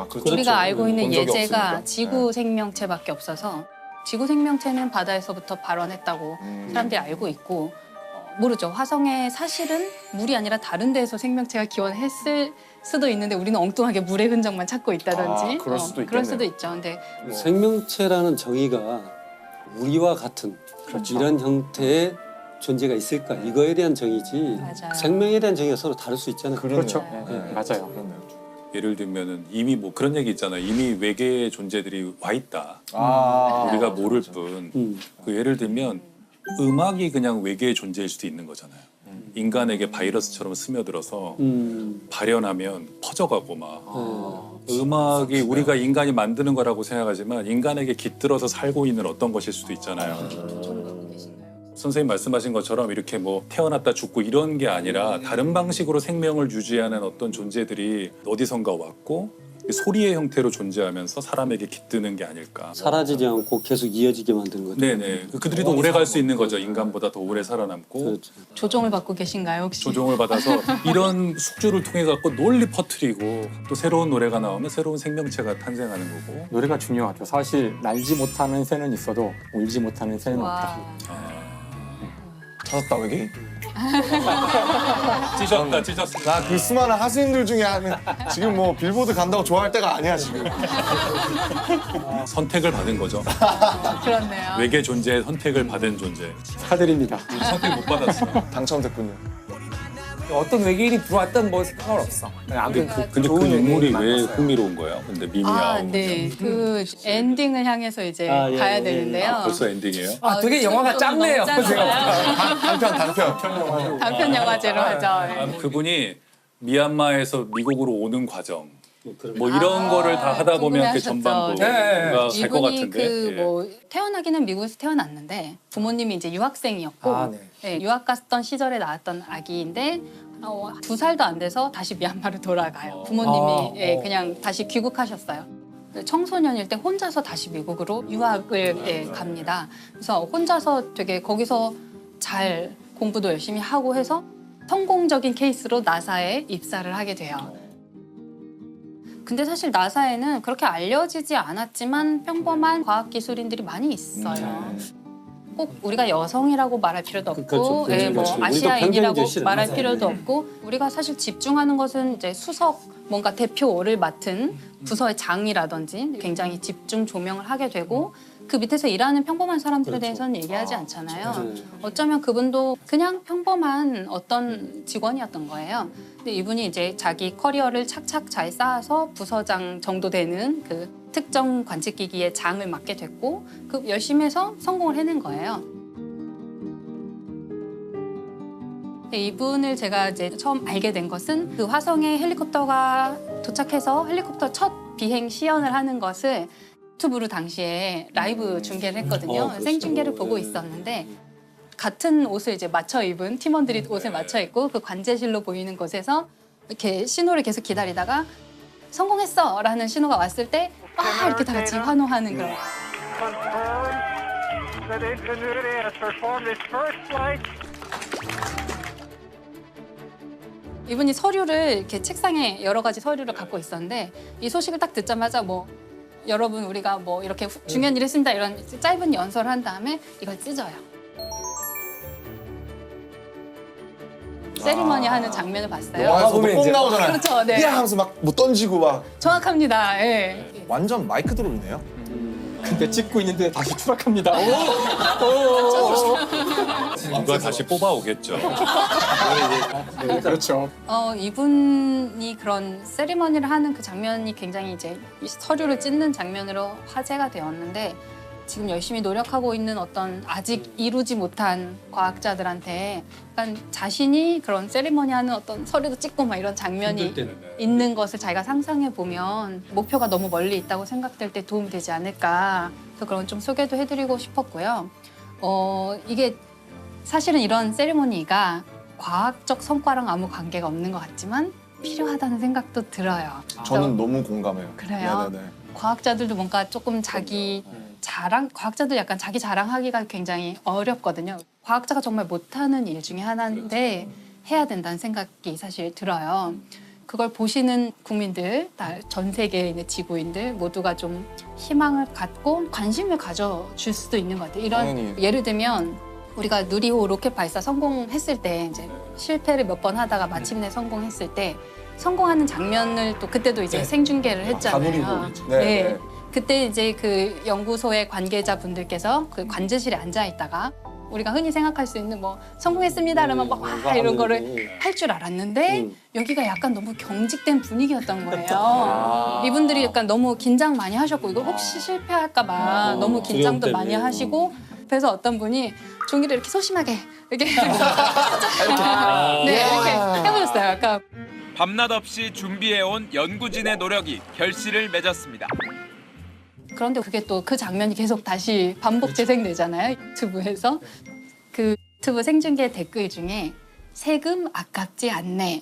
그렇죠. 우리가 알고 있는 본 적이 예제가 없으니까. 지구 생명체밖에 없어서 지구 생명체는 바다에서부터 발원했다고 사람들이 알고 있고 모르죠. 화성에 사실은 물이 아니라 다른 데에서 생명체가 기원했을 수도 있는데 우리는 엉뚱하게 물의 흔적만 찾고 있다든지 그럴 수도 그럴 수도 있겠네요. 있죠. 근데 생명체라는 정의가 우리와 같은 이런 형태의 존재가 있을까 이거에 대한 정의지 맞아요. 생명에 대한 정의가 서로 다를 수 있잖아요. 그렇죠. 네. 맞아요. 예를 들면은 이미 뭐 그런 얘기 있잖아요. 이미 외계의 존재들이 와 있다. 우리가 모를 뿐. 그 예를 들면 음악이 그냥 외계의 존재일 수도 있는 거잖아요. 인간에게 바이러스처럼 스며들어서 발현하면 퍼져가고 막 음악이 우리가 인간이 만드는 거라고 생각하지만 인간에게 깃들어서 살고 있는 어떤 것일 수도 있잖아요. 선생님 말씀하신 것처럼 이렇게 뭐 태어났다 죽고 이런 게 아니라 다른 방식으로 생명을 유지하는 어떤 존재들이 어디선가 왔고 소리의 형태로 존재하면서 사람에게 깃드는 게 아닐까. 사라지지 않고 계속 이어지게 만드는 거죠. 네네. 그들이 더 오래 갈 수 있는 거죠. 인간보다 더 오래 살아남고. 그렇죠. 조종을 받고 계신가요 혹시? 조종을 받아서 이런 숙주를 통해 갖고 널리 퍼뜨리고 또 새로운 노래가 나오면 새로운 생명체가 탄생하는 거고. 노래가 중요하죠. 사실 날지 못하는 새는 있어도 울지 못하는 새는 없다. 찾았다 외계인. 찢었어. 나 그 수많은 하수인들 중에 지금 뭐 빌보드 간다고 좋아할 때가 아니야 지금. 선택을 받은 거죠. 그렇네요. 외계 존재의 선택을 받은 존재. 축하드립니다. 선택 못 받았어. 당첨됐군요. 어떤 외계인이 들어왔던 뭐 상관없어. 아무튼 근데 그 인물이 왜 흥미로운 거야? 근데 미미하고. 네. 그 엔딩을 향해서 이제 가야 되는데요. 벌써 엔딩이에요? 되게 영화가 짧네요. 단편 영화제로 하죠. 그분이 미얀마에서 미국으로 오는 과정. 뭐 이런 거를 다 하다 보면 그 전반부가 갈 것 이분이 같은데. 뭐 태어나기는 미국에서 태어났는데 부모님이 이제 유학생이었고 유학 갔던 시절에 낳았던 아기인데 2살도 안 돼서 다시 미얀마로 돌아가요. 부모님이 그냥 다시 귀국하셨어요. 청소년일 때 혼자서 다시 미국으로 유학을 갑니다. 그래서 혼자서 되게 거기서 잘 공부도 열심히 하고 해서 성공적인 케이스로 나사에 입사를 하게 돼요. 근데 사실 나사에는 그렇게 알려지지 않았지만 평범한 과학기술인들이 많이 있어요. 꼭 우리가 여성이라고 말할 필요도 없고 뭐 아시아인이라고 말할 필요도 없고 우리가 사실 집중하는 것은 이제 수석 뭔가 대표를 맡은 부서의 장이라든지 굉장히 집중 조명을 하게 되고 그 밑에서 일하는 평범한 사람들에 대해서는 얘기하지 않잖아요. 어쩌면 그분도 그냥 평범한 어떤 직원이었던 거예요. 근데 이분이 이제 자기 커리어를 착착 잘 쌓아서 부서장 정도 되는 그 특정 관측기기의 장을 맡게 됐고 그 열심히 해서 성공을 해낸 거예요. 이분을 제가 이제 처음 알게 된 것은 그 화성에 헬리콥터가 도착해서 헬리콥터 첫 비행 시연을 하는 것을 유튜브로 당시에 라이브 중계를 했거든요. 생중계를 보고 있었는데 같은 옷을 이제 맞춰 입은 팀원들이 옷을 맞춰 입고 그 관제실로 보이는 곳에서 이렇게 신호를 계속 기다리다가 성공했어! 라는 신호가 왔을 때 이렇게 다 같이 환호하는 그런. 이분이 서류를 이렇게 책상에 여러 가지 서류를 갖고 있었는데 이 소식을 딱 듣자마자 뭐 여러분 우리가 뭐 이렇게 중요한 일을 했습니다 이런 짧은 연설을 한 다음에 이걸 찢어요. 세리머니 하는 장면을 봤어요. 영화에서도 꼭 나오잖아요. 그렇죠, 네. 야 하면서 막 뭐 던지고 막. 정확합니다. 예. 완전 마이크 드롭이네요. 근데 찍고 있는데 다시 추락합니다. 누가 다시 뽑아오겠죠. 네, 그렇죠. 이분이 그런 세리머니를 하는 그 장면이 굉장히 이제 이 서류를 찢는 장면으로 화제가 되었는데 지금 열심히 노력하고 있는 어떤 아직 이루지 못한 과학자들한테 약간 자신이 그런 세리머니하는 어떤 서류도 찍고 막 이런 장면이 있는 것을 자기가 상상해 보면 목표가 너무 멀리 있다고 생각될 때 도움이 되지 않을까. 그래서 그런 좀 소개도 해드리고 싶었고요. 이게 사실은 이런 세리머니가 과학적 성과랑 아무 관계가 없는 것 같지만 필요하다는 생각도 들어요. 저는 너무 공감해요. 그래요? 네네네. 과학자들도 뭔가 조금 자기 자랑, 과학자들 약간 자기 자랑하기가 굉장히 어렵거든요. 과학자가 정말 못하는 일 중에 하나인데 해야 된다는 생각이 사실 들어요. 그걸 보시는 국민들, 전 세계에 있는 지구인들 모두가 좀 희망을 갖고 관심을 가져줄 수도 있는 것 같아요. 이런 당연히. 예를 들면 우리가 누리호 로켓 발사 성공했을 때 이제 실패를 몇 번 하다가 마침내 성공했을 때 성공하는 장면을 또 그때도 이제 생중계를 했잖아요. 네. 그때 이제 그 연구소의 관계자분들께서 그 관제실에 앉아 있다가 우리가 흔히 생각할 수 있는 뭐 성공했습니다 그러면 막 와 이런 거를 할 줄 알았는데 여기가 약간 너무 경직된 분위기였던 거예요. 이분들이 약간 너무 긴장 많이 하셨고 이거 혹시 실패할까 봐 너무 긴장도 많이 하시고 그래서 어떤 분이 종이를 이렇게 소심하게 이렇게 네, 이렇게 해보셨어요. 약간 밤낮 없이 준비해온 연구진의 노력이 결실을 맺었습니다. 그런데 그게 또 그 장면이 계속 다시 반복 재생되잖아요. 유튜브에서. 그 유튜브 생중계 댓글 중에 세금 아깝지 않네.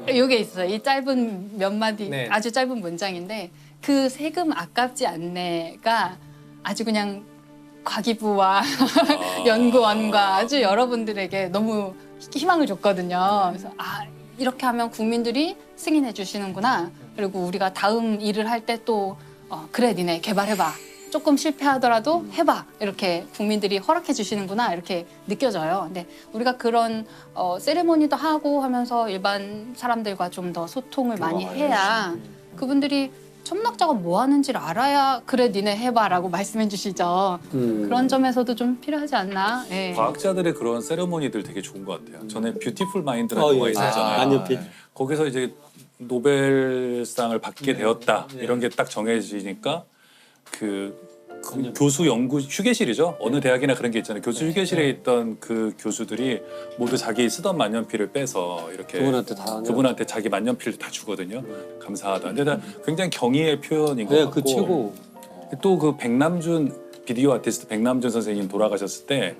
이게 있어요. 이 짧은 몇 마디 아주 짧은 문장인데 그 세금 아깝지 않네가 아주 그냥 과기부와 연구원과 아주 여러분들에게 너무 희망을 줬거든요. 그래서 이렇게 하면 국민들이 승인해 주시는구나. 그리고 우리가 다음 일을 할 때 또 그래 니네 개발해봐. 조금 실패하더라도 해봐. 이렇게 국민들이 허락해 주시는구나. 이렇게 느껴져요. 근데 우리가 그런 세레모니도 하고 하면서 일반 사람들과 좀 더 소통을 많이 해야 그분들이 천문학자가 뭐 하는지를 알아야 그래 니네 해봐라고 말씀해 주시죠. 그런 점에서도 좀 필요하지 않나. 네. 과학자들의 그런 세레모니들 되게 좋은 것 같아요. 전에 뷰티풀 마인드라는 영화 있었잖아요. 안연필. 거기서 이제 노벨상을 받게 되었다 이런 게 딱 정해지니까 그 교수 연구 휴게실이죠. 어느 대학이나 그런 게 있잖아요. 교수 휴게실에 있던 그 교수들이 모두 자기 쓰던 만년필을 빼서 이렇게 그분한테 자기 만년필을 다 주거든요. 감사하다. 근데 굉장히 경의의 표현인 것 같고. 그 최고. 또 그 백남준 비디오 아티스트 백남준 선생님 돌아가셨을 때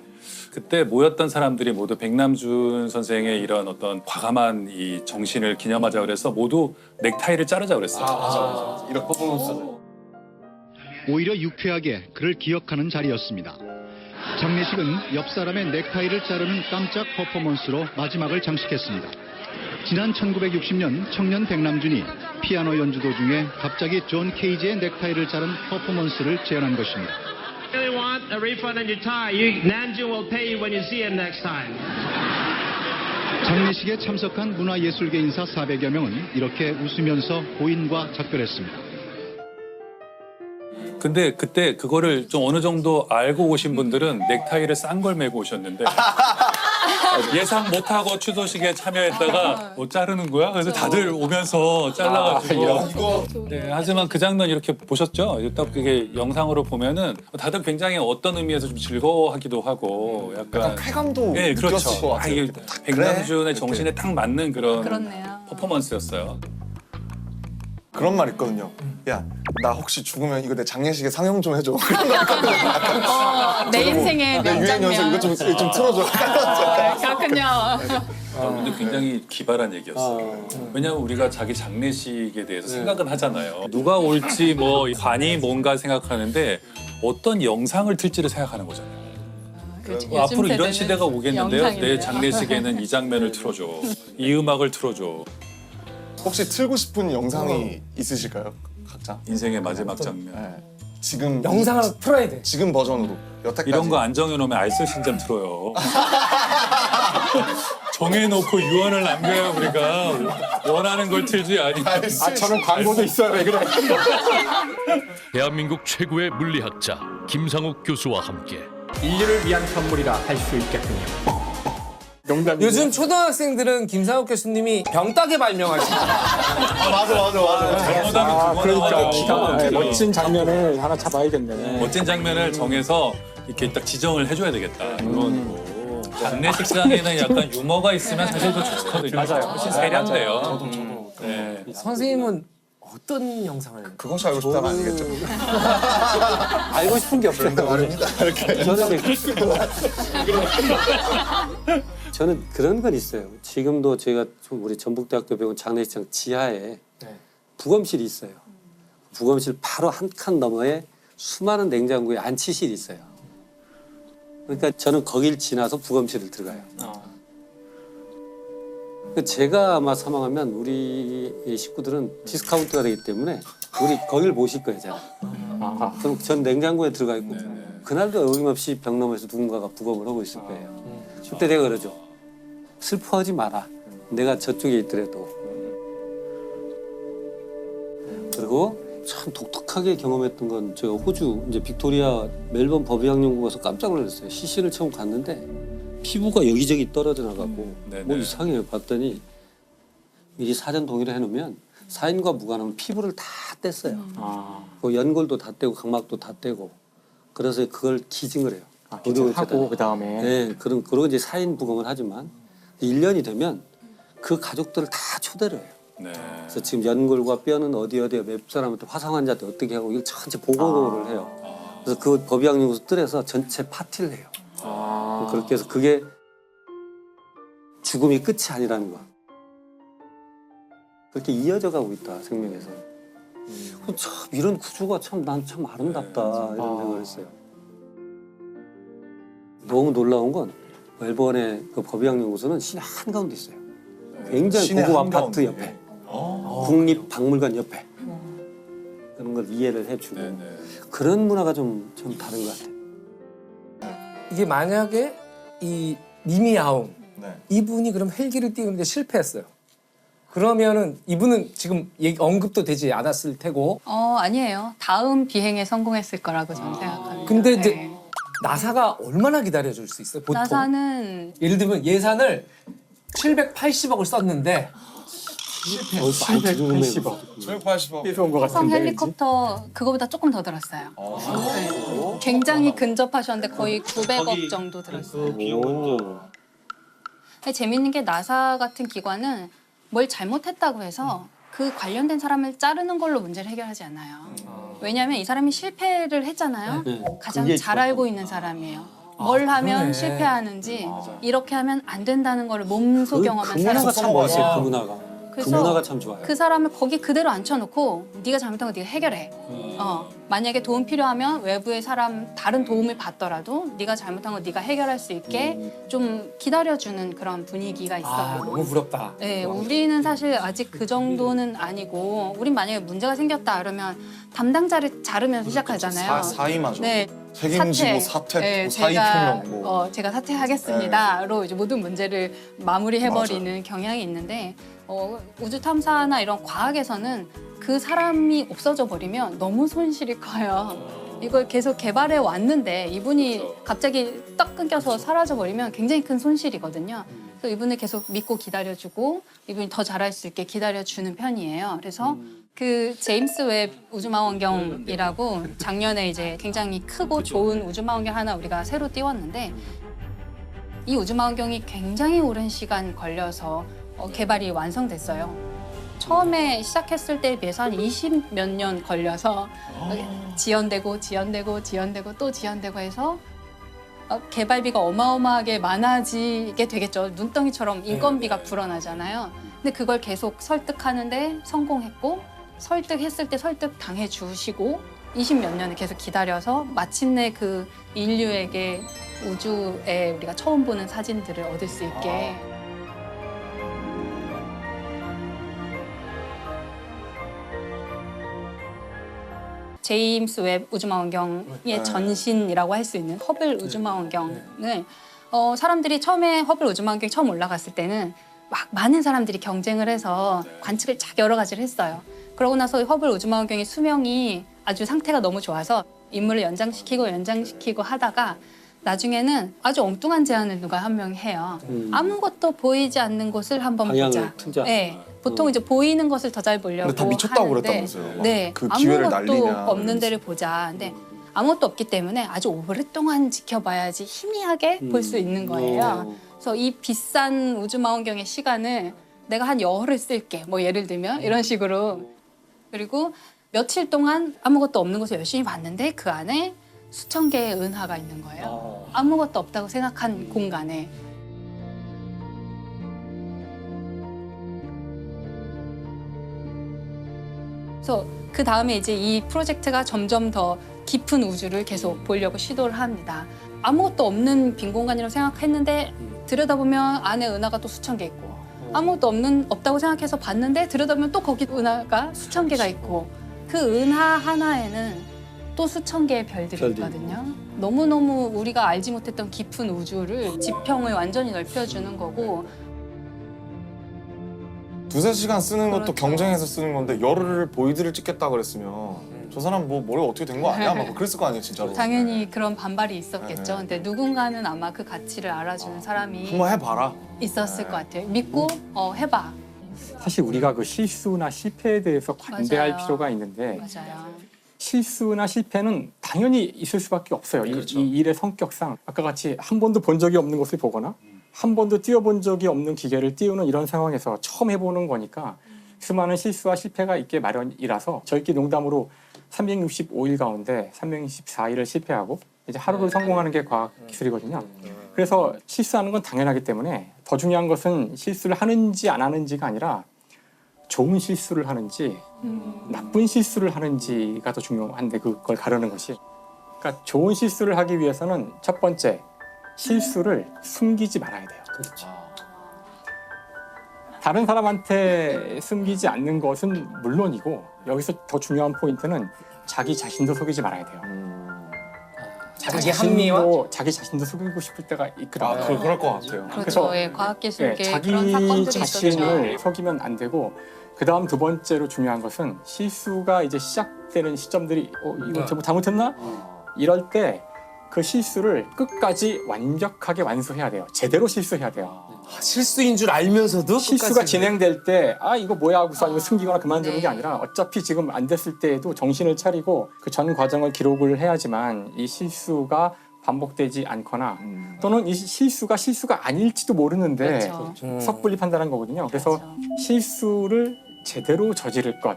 그때 모였던 사람들이 모두 백남준 선생의 이런 어떤 과감한 이 정신을 기념하자 그래서 모두 넥타이를 자르자 그랬어요. 맞아. 이런 퍼포먼스. 오히려 유쾌하게 그를 기억하는 자리였습니다. 장례식은 옆 사람의 넥타이를 자르는 깜짝 퍼포먼스로 마지막을 장식했습니다. 지난 1960년 청년 백남준이 피아노 연주 도중에 갑자기 존 케이지의 넥타이를 자른 퍼포먼스를 재현한 것입니다. Really want a refund on your tie? Namjoon will pay you when you see him next time. 장례식에 참석한 문화예술계 인사 400여 명은 이렇게 웃으면서 고인과 작별했습니다. 근데 그때 그거를 좀 어느 정도 알고 오신 분들은 넥타이를 싼 걸 메고 오셨는데 예상 못하고 추도식에 참여했다가 뭐 자르는 거야? 그래서 다들 오면서 잘라가지고 네, 하지만 그 장면 이렇게 보셨죠? 딱 그게 영상으로 보면은 다들 굉장히 어떤 의미에서 좀 즐거워하기도 하고 약간 쾌감도 네, 느꼈을 그렇죠. 것 같아요. 이게 백남준의 정신에 딱 맞는 그런 퍼포먼스였어요. 그런 말 있거든요. 야, 나 혹시 죽으면 이거 내 장례식에 상영 좀 해줘. 그런 거 있거든요. 내 인생의 명장면. 유엔 연설 이거 좀 틀어줘. 그렇군요. 근데 굉장히 기발한 얘기였어요. 왜냐하면 우리가 자기 장례식에 대해서 생각은 하잖아요. 누가 올지 뭐 관이 뭔가 생각하는데 어떤 영상을 틀지를 생각하는 거잖아요. 앞으로 이런 시대가 오겠는데요. 내 장례식에는 이 장면을 틀어줘. 이 음악을 틀어줘. 혹시 틀고 싶은 영상이 있으실까요? 각자? 인생의 마지막 장면. 네. 지금 영상을 풀어야 돼. 지금 버전으로 여태까지 이런 거 안 정해놓으면 알쓸신잡 틀어요. 정해놓고 유언을 남겨야 우리가 원하는 걸 틀지 아니. 저는 광고도 있어요. 왜 그래? 대한민국 최고의 물리학자 김상욱 교수와 함께 인류를 위한 선물이라 할 수 있겠군요. 농담이에요. 요즘 초등학생들은 김상욱 교수님이 병따개 발명하시죠. 잘못하면 그러니까 기가 막혀요. 멋진 장면을 하나 잡아야겠네. 멋진 장면을 정해서 이렇게 딱 지정을 해줘야 되겠다. 이건 장례식장에는 약간 유머가 있으면 사실 더 좋거든요. 맞아요. 훨씬 세련돼요. 저도. 네. 선생님은 어떤 영상을? 그것이 알고 싶다는 아니겠죠? 알고 싶은 게 없어요. 말입니다. 이렇게. 저는 그런 건 있어요. 지금도 제가 우리 전북대학교 병원 장례식장 지하에 부검실이 있어요. 부검실 바로 한 칸 너머에 수많은 냉장고에 안치실이 있어요. 그러니까 저는 거길 지나서 부검실을 들어가요. 제가 아마 사망하면 우리 식구들은 디스카운트가 되기 때문에 우리 거길 모실 거예요, 제가. 그럼 전 냉장고에 들어가 있고 그날도 어김없이 벽 너머에서 누군가가 부검을 하고 있을 거예요. 그때 내가 그러죠. 슬퍼하지 마라. 내가 저쪽에 있더라도. 그리고 참 독특하게 경험했던 건 제가 호주 이제 빅토리아 멜번 법의학연구원 가서 깜짝 놀랐어요. 시신을 처음 갔는데 피부가 여기저기 떨어져 나가고 뭐 이상해요. 봤더니 미리 사전 동의를 해놓으면 사인과 무관하면 피부를 다 뗐어요. 그 연골도 다 떼고 각막도 다 떼고 그래서 그걸 기증을 해요. 하고 그다음에 네, 그러고 이제 사인 부검을 하지만 1년이 되면 그 가족들을 다 초대를 해요. 그래서 지금 연골과 뼈는 어디에 몇 사람한테 화상 환자한테 어떻게 하고 이걸 전체 보고를 해요. 그래서 그 법의학연구소 뜰에서 전체 파티를 해요. 그렇게 해서 그게 죽음이 끝이 아니라는 거. 그렇게 이어져 가고 있다 생명에서. 참 이런 구조가 참 난 참 아름답다 이런 생각을 했어요. 너무 놀라운 건 멜번의 그 법의학연구소는 시내 한가운데 있어요. 굉장히 고급 아파트 옆에, 국립박물관 옆에 그런 걸 이해를 해주고 그런 문화가 좀 다른 것 같아요. 이게 만약에 이 미미 아웅 이분이 그럼 헬기를 띄우는데 실패했어요. 그러면은 이분은 지금 언급도 되지 않았을 테고. 아니에요. 다음 비행에 성공했을 거라고 저는 생각합니다. 근데 이제 나사가 얼마나 기다려줄 수 있어요? 보통 나사는 예를 들면 예산을 780억을 썼는데 780억. 780억. 화성 헬리콥터 그거보다 조금 더 들었어요. 네. 굉장히 근접하셨는데 거의 900억 정도 들었어요. 근데 재밌는 게 나사 같은 기관은 뭘 잘못했다고 해서 그 관련된 사람을 자르는 걸로 문제를 해결하지 않아요. 왜냐하면 이 사람이 실패를 했잖아요. 가장 잘 알고 있는 사람이에요. 뭘 하면 그러네. 실패하는지 이렇게 하면 안 된다는 걸 몸소 경험한 그 문화가 사람. 참 멋있어요. 그 문화가. 그 그래서 문화가 참 좋아요. 그 사람을 거기 그대로 앉혀놓고 네가 잘못한 거 네가 해결해. 만약에 도움 필요하면 외부의 사람 다른 도움을 받더라도 네가 잘못한 거 네가 해결할 수 있게 좀 기다려주는 그런 분위기가 있어요. 너무 부럽다. 네, 우리는 사실 아직 그 정도는 아니고 우린 만약에 문제가 생겼다 그러면 담당자를 자르면서 시작하잖아요. 사임하죠. 네. 책임지고 사퇴, 사의 표명. 제가 사퇴하겠습니다로 이제 모든 문제를 마무리해버리는 경향이 있는데 우주 탐사나 이런 과학에서는 그 사람이 없어져 버리면 너무 손실이 커요. 이걸 계속 개발해 왔는데 이분이 갑자기 딱 끊겨서 사라져 버리면 굉장히 큰 손실이거든요. 그래서 이분을 계속 믿고 기다려주고 이분이 더 잘할 수 있게 기다려주는 편이에요. 그래서 그 제임스 웹 우주망원경이라고 작년에 이제 굉장히 크고 좋은 우주망원경 하나 우리가 새로 띄웠는데 이 우주망원경이 굉장히 오랜 시간 걸려서 개발이 완성됐어요. 처음에 시작했을 때에 비해서 한 20몇 년 걸려서 지연되고 또 지연되고 해서 개발비가 어마어마하게 많아지게 되겠죠. 눈덩이처럼 인건비가 불어나잖아요. 근데 그걸 계속 설득하는데 성공했고 설득했을 때 설득 당해주시고 20몇 년을 계속 기다려서 마침내 그 인류에게 우주에 우리가 처음 보는 사진들을 얻을 수 있게 제임스 웹 우주망원경의 전신이라고 할 수 있는 허블 우주망원경을 사람들이 처음에 허블 우주망원경 처음 올라갔을 때는 막 많은 사람들이 경쟁을 해서 관측을 쫙 여러 가지를 했어요. 그러고 나서 허블 우주망원경의 수명이 아주 상태가 너무 좋아서 임무를 연장시키고 하다가 나중에는 아주 엉뚱한 제안을 누가 한 명이 해요. 아무것도 보이지 않는 곳을 한번 보자. 틀자. 네, 보통 이제 보이는 것을 더 잘 보려고 근데 다 미쳤다고 하는데, 그랬다면서요. 네, 그 기회를 아무것도 날리냐. 없는 데를 보자. 근데 아무것도 없기 때문에 아주 오랫동안 지켜봐야지 희미하게 볼 수 있는 거예요. 그래서 이 비싼 우주망원경의 시간을 내가 한 열흘을 쓸게. 뭐 예를 들면 이런 식으로. 그리고 며칠 동안 아무것도 없는 곳을 열심히 봤는데 그 안에 수천 개의 은하가 있는 거예요. 아무것도 없다고 생각한 공간에. 그래서 그 다음에 이제 이 프로젝트가 점점 더 깊은 우주를 계속 보려고 시도를 합니다. 아무것도 없는 빈 공간이라고 생각했는데 들여다보면 안에 은하가 또 수천 개 있고 아무것도 없다고 생각해서 봤는데 들여다보면 또 거기 은하가 수천 개가 있고 그 은하 하나에는 또 수천 개의 별들이 있거든요. 너무너무 우리가 알지 못했던 깊은 우주를 지평을 완전히 넓혀주는 거고 두세 시간 쓰는 것도 그렇죠. 경쟁해서 쓰는 건데 열흘을 보이드를 찍겠다 그랬으면 저 사람 뭐 머리가 어떻게 된 거 아니야? 막 그랬을 거 아니에요 진짜로. 당연히 그런 반발이 있었겠죠. 근데 누군가는 아마 그 가치를 알아주는 사람이 한번 해봐라. 있었을 것 같아요. 믿고 해봐. 사실 우리가 그 실수나 실패에 대해서 관대할 맞아요. 필요가 있는데 맞아요. 실수나 실패는 당연히 있을 수밖에 없어요. 그렇죠. 이 일의 성격상 아까 같이 한 번도 본 적이 없는 것을 보거나 한 번도 띄워본 적이 없는 기계를 띄우는 이런 상황에서 처음 해보는 거니까 수많은 실수와 실패가 있게 마련이라서 저희끼리 농담으로 365일 가운데 364일을 실패하고 이제 하루를 성공하는 게 과학 기술이거든요. 그래서 실수하는 건 당연하기 때문에 더 중요한 것은 실수를 하는지 안 하는지가 아니라 좋은 실수를 하는지 나쁜 실수를 하는지가 더 중요한데 그걸 가르는 것이. 그러니까 좋은 실수를 하기 위해서는 첫 번째 실수를 숨기지 말아야 돼요. 그렇죠. 다른 사람한테 숨기지 않는 것은 물론이고 여기서 더 중요한 포인트는 자기 자신도 속이지 말아야 돼요. 자기 합리화? 자기 자신도 속이고 싶을 때가 있거든요. 그럴 것 같아요. 그렇죠. 예, 과학기술계 그런 자기 사건들이 자신을 있었죠. 속이면 안 되고 그다음 두 번째로 중요한 것은 실수가 이제 시작되는 시점들이 이거 좀 잘못했나? 이럴 때 그 실수를 끝까지 완벽하게 완수해야 돼요. 제대로 실수해야 돼요. 실수인 줄 알면서도 실수가 끝까지 진행될 때 이거 뭐야 하고서 이거 숨기거나 그만두는 게 아니라 어차피 지금 안 됐을 때에도 정신을 차리고 그 전 과정을 기록을 해야지만 이 실수가 반복되지 않거나 또는 이 실수가 아닐지도 모르는데 그렇죠. 섣불리 판단한 거거든요. 그래서 실수를 제대로 저지를 것.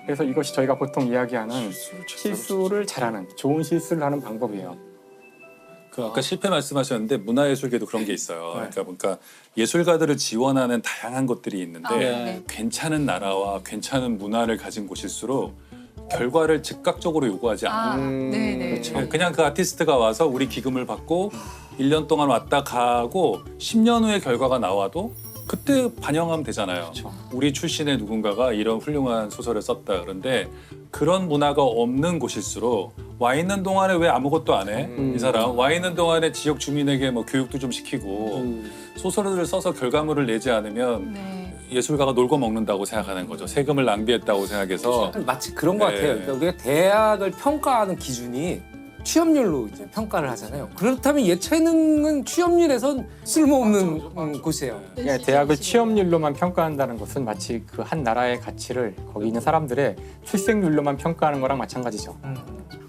그래서 이것이 저희가 보통 이야기하는 실수를 잘하는 좋은 실수를 하는 방법이에요. 그 아까 실패 말씀하셨는데 문화예술계도 그런 게 있어요. 그러니까 예술가들을 지원하는 다양한 것들이 있는데 네. 괜찮은 나라와 괜찮은 문화를 가진 곳일수록 결과를 즉각적으로 요구하지 않아요. 네네. 그냥 그 아티스트가 와서 우리 기금을 받고 1년 동안 왔다 가고 10년 후에 결과가 나와도 그때 반영하면 되잖아요. 우리 출신의 누군가가 이런 훌륭한 소설을 썼다. 그런데 그런 문화가 없는 곳일수록 와 있는 동안에 왜 아무것도 안 해? 이 사람 와 있는 동안에 지역 주민에게 뭐 교육도 좀 시키고 소설을 써서 결과물을 내지 않으면 예술가가 놀고 먹는다고 생각하는 거죠. 세금을 낭비했다고 생각해서 마치 그런 것 같아요. 그러니까 우리가 대학을 평가하는 기준이 취업률로 이제 평가를 하잖아요. 그렇다면 예체능은 취업률에선 쓸모없는 곳이에요. 예, 대학을 취업률로만 평가한다는 것은 마치 그 한 나라의 가치를 거기 있는 사람들의 출생률로만 평가하는 거랑 마찬가지죠.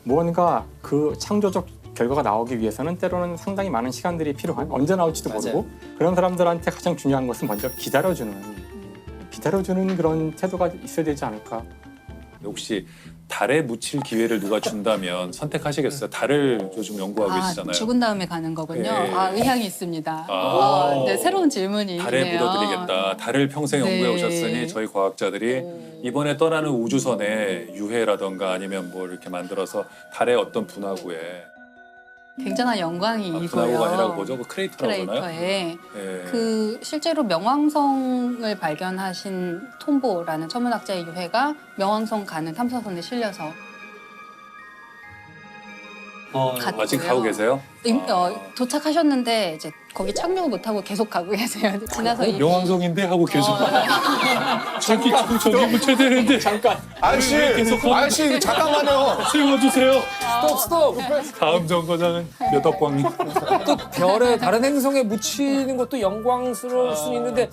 무언가 그 창조적 결과가 나오기 위해서는 때로는 상당히 많은 시간들이 필요한 언제 나올지도 모르고 그런 사람들한테 가장 중요한 것은 먼저 기다려주는 그런 태도가 있어야 되지 않을까. 혹시 달에 묻힐 기회를 누가 준다면 선택하시겠어요? 달을 요즘 연구하고 계시잖아요. 죽은 다음에 가는 거군요. 네. 의향이 있습니다. 아. 네, 새로운 질문이네요. 달에 묻어드리겠다. 달을 평생 연구해 오셨으니 저희 과학자들이 이번에 떠나는 우주선에 유해라던가 아니면 뭐 이렇게 만들어서 달의 어떤 분화구에 굉장한 영광이고요. 분화구가 아니라고 보죠? 그 크레이터라고 하나요? 크레이터에 네. 그 실제로 명왕성을 발견하신 톰보라는 천문학자의 유해가 명왕성 가는 탐사선에 실려서 갔고요. 아직 가고 계세요? 도착하셨는데 이제 거기 착륙을 못하고 계속 가고 계세요. 지나서 이 명왕성인데 하고 계속. 저기 붙여야 되는데. 잠깐. 아저씨 잠깐만요. 세워주세요. 스톱. 다음 정거장은 몇 억광. 또 별에 다른 행성에 묻히는 것도 영광스러울 수는 있는데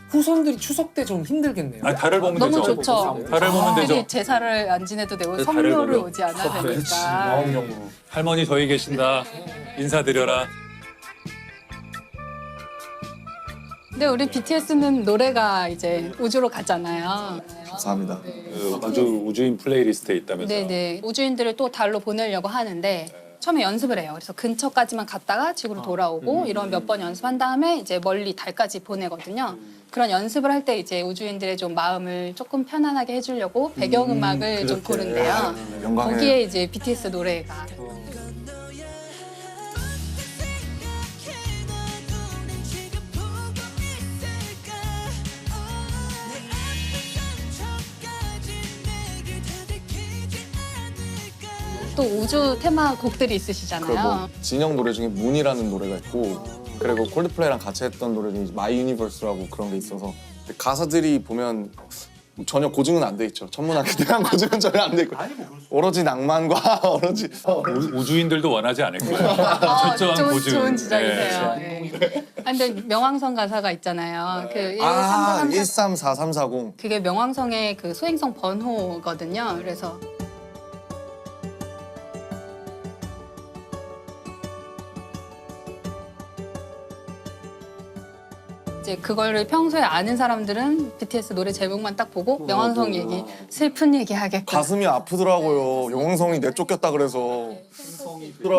후손들이 추석 때 좀 힘들겠네요. 아니, 달을 보면 너무 되죠. 좋죠. 달을 보면 되죠. 특히 제사를 안 지내도 되고 달을 성묘를 보면. 오지 않아야 되니까. 할머니 저희 계신다. 인사드려라. 근데 우리 BTS는 노래가 이제 우주로 갔잖아요. 감사합니다. 아주 우주인 플레이리스트에 있다면서요. 네네. 우주인들을 또 달로 보내려고 하는데 처음에 연습을 해요. 그래서 근처까지만 갔다가 지구로 돌아오고 이런 몇 번 연습한 다음에 이제 멀리 달까지 보내거든요. 그런 연습을 할 때 이제 우주인들의 좀 마음을 조금 편안하게 해주려고 배경음악을 좀 고른대요. 영광의 거기에 이제 BTS 노래가. 또 우주 테마 곡들이 있으시잖아요. 진영 노래 중에 문이라는 노래가 있고 그리고 콜드플레이랑 같이 했던 노래 중에 마이 유니버스라고 그런 게 있어서 가사들이 보면 전혀 고증은 안 돼 있죠. 천문학에 대한 고증은 전혀 안 돼 있고 오로지 낭만과 오로지 우주인들도 원하지 않을 거예요. 철저한 고증. 좋은 지적이세요. 네. 근데 명왕성 가사가 있잖아요. 그 134340 그게 명왕성의 그 소행성 번호거든요. 그래서 이제 그거를 평소에 아는 사람들은 BTS 노래 제목만 딱 보고 명왕성 얘기, 슬픈 얘기 하겠구나. 가슴이 아프더라고요. 영웅성이 내쫓겼다 그래서.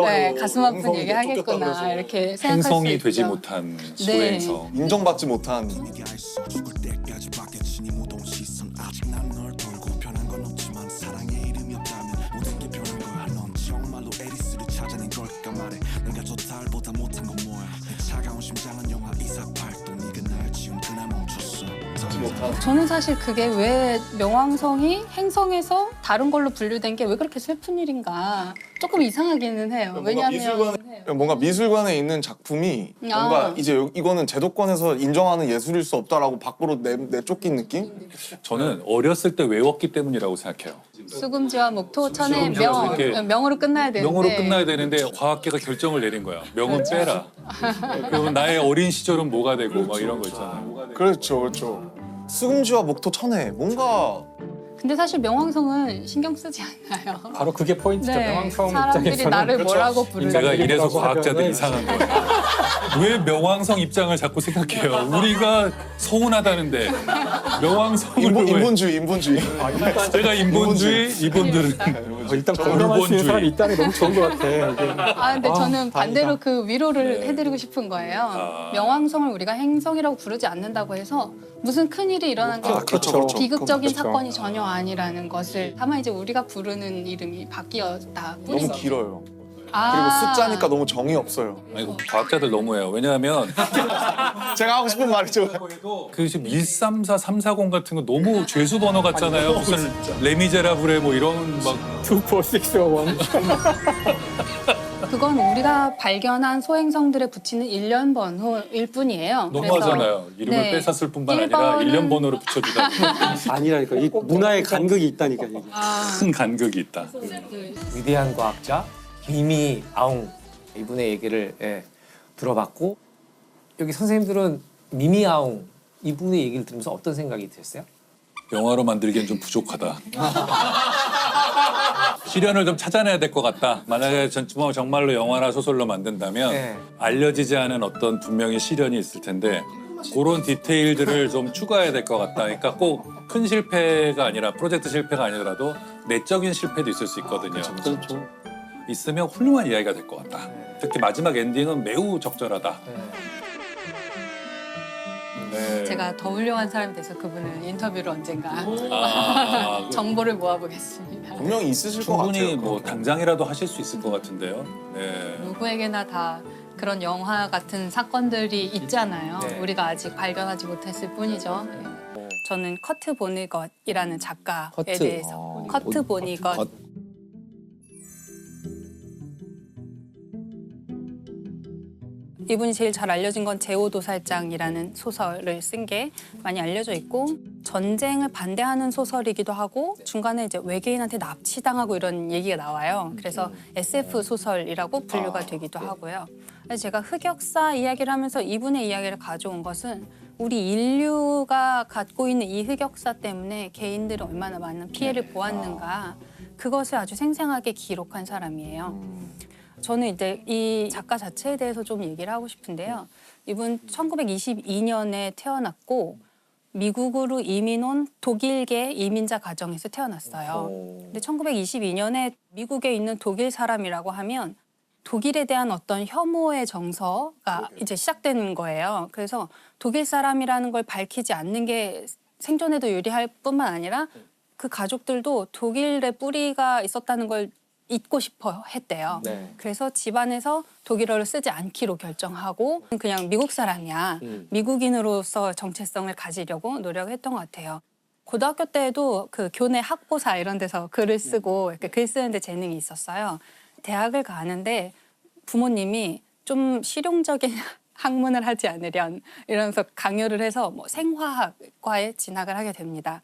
네, 가슴 아픈 얘기 하겠구나 이렇게 생각할 수 행성이 있죠. 되지 못한 네. 소행성. 인정받지 못한. 저는 사실 그게 왜 명왕성이 행성에서 다른 걸로 분류된 게 왜 그렇게 슬픈 일인가 조금 이상하기는 해요. 왜냐하면 뭔가 미술관에 있는 작품이 뭔가 이제 이거는 제도권에서 인정하는 예술일 수 없다라고 밖으로 내쫓긴 느낌? 저는 어렸을 때 외웠기 때문이라고 생각해요. 수금지와 목토, 천의 수금지와 이렇게 명으로 끝나야 되는데 명으로 끝나야 되는데 과학계가 결정을 내린 거야. 명은 빼라. 그러면 나의 어린 시절은 뭐가 되고 막 이런 거 있잖아요. 그렇죠. 수금지와 목토 천혜 뭔가 근데 사실 명왕성은 신경 쓰지 않아요. 바로 그게 포인트죠. 네, 명왕성 사람들이 입장에서는 나를 그렇죠. 뭐라고 부르는지. 제가 이래서 과학자들 하면은 이상한 거예요. 왜 명왕성 입장을 자꾸 생각해요? 우리가 서운하다는데 명왕성을 왜? 인본주의. 제가 인본주의, 이분들은 일단 공감할 수 있는 사람이 있다는 게 너무 좋은 것 같아. 근데 저는 반대로 다행이다. 그 위로를 해드리고 싶은 거예요. 명왕성을 우리가 행성이라고 부르지 않는다고 해서 무슨 큰일이 일어난 게 그렇죠. 비극적인 그렇죠. 사건이 전혀 아니라는 것을 다만 이제 우리가 부르는 이름이 바뀌었다 너무 뿐이죠. 길어요. 그리고 숫자니까 너무 정이 없어요. 아니, 과학자들 너무해요. 왜냐하면 제가 하고 싶은 말이죠. 그 지금 134, 340 같은 거 너무 죄수 번호 같잖아요. 무슨 레미제라블의 뭐 이런 막 24601. 그건 우리가 발견한 소행성들에 붙이는 일련 번호일 뿐이에요. 너무하잖아요. 이름을 네. 뺏었을 뿐만 아니라 1번은 일련 번호로 붙여주다. 아니라니까. 이 문화의 간극이 있다니까 이게. 큰 간극이 있다. 위대한 과학자 미미 아웅 이분의 얘기를 들어봤고 여기 선생님들은 미미 아웅 이분의 얘기를 들으면서 어떤 생각이 드셨어요? 영화로 만들기엔 좀 부족하다. 시련을 좀 찾아내야 될 것 같다. 만약에 정말로 영화나 소설로 만든다면 알려지지 않은 어떤 분명히 시련이 있을 텐데 그런 디테일들을 좀 추가해야 될 것 같다. 그러니까 꼭 큰 실패가 아니라 프로젝트 실패가 아니더라도 내적인 실패도 있을 수 있거든요. 그렇죠. 있으면 훌륭한 이야기가 될 것 같다. 특히 마지막 엔딩은 매우 적절하다. 네. 제가 더 훌륭한 사람이 돼서 그분을 인터뷰를 언젠가 정보를 모아보겠습니다. 분명히 있으실 것 같아요. 충분히 뭐 당장이라도 하실 수 있을 것 같은데요. 네. 누구에게나 다 그런 영화 같은 사건들이 있잖아요. 네. 우리가 아직 발견하지 못했을 뿐이죠. 저는 커트 보니것이라는 작가에 대해서 커트 보니것 이분이 제일 잘 알려진 건 제오도살장이라는 소설을 쓴 게 많이 알려져 있고 전쟁을 반대하는 소설이기도 하고 중간에 이제 외계인한테 납치당하고 이런 얘기가 나와요. 그래서 SF 소설이라고 분류가 되기도 하고요. 그래서 제가 흑역사 이야기를 하면서 이분의 이야기를 가져온 것은 우리 인류가 갖고 있는 이 흑역사 때문에 개인들이 얼마나 많은 피해를 보았는가 그것을 아주 생생하게 기록한 사람이에요. 저는 이제 이 작가 자체에 대해서 좀 얘기를 하고 싶은데요. 이분 1922년에 태어났고 미국으로 이민 온 독일계 이민자 가정에서 태어났어요. 근데 1922년에 미국에 있는 독일 사람이라고 하면 독일에 대한 어떤 혐오의 정서가 이제 시작된 거예요. 그래서 독일 사람이라는 걸 밝히지 않는 게 생존에도 유리할 뿐만 아니라 그 가족들도 독일의 뿌리가 있었다는 걸 잊고 싶어 했대요. 네. 그래서 집안에서 독일어를 쓰지 않기로 결정하고 그냥 미국 사람이야. 미국인으로서 정체성을 가지려고 노력했던 것 같아요. 고등학교 때에도 그 교내 학보사 이런 데서 글을 쓰고 이렇게 글 쓰는데 재능이 있었어요. 대학을 가는데 부모님이 좀 실용적인 학문을 하지 않으련 이러면서 강요를 해서 뭐 생화학과에 진학을 하게 됩니다.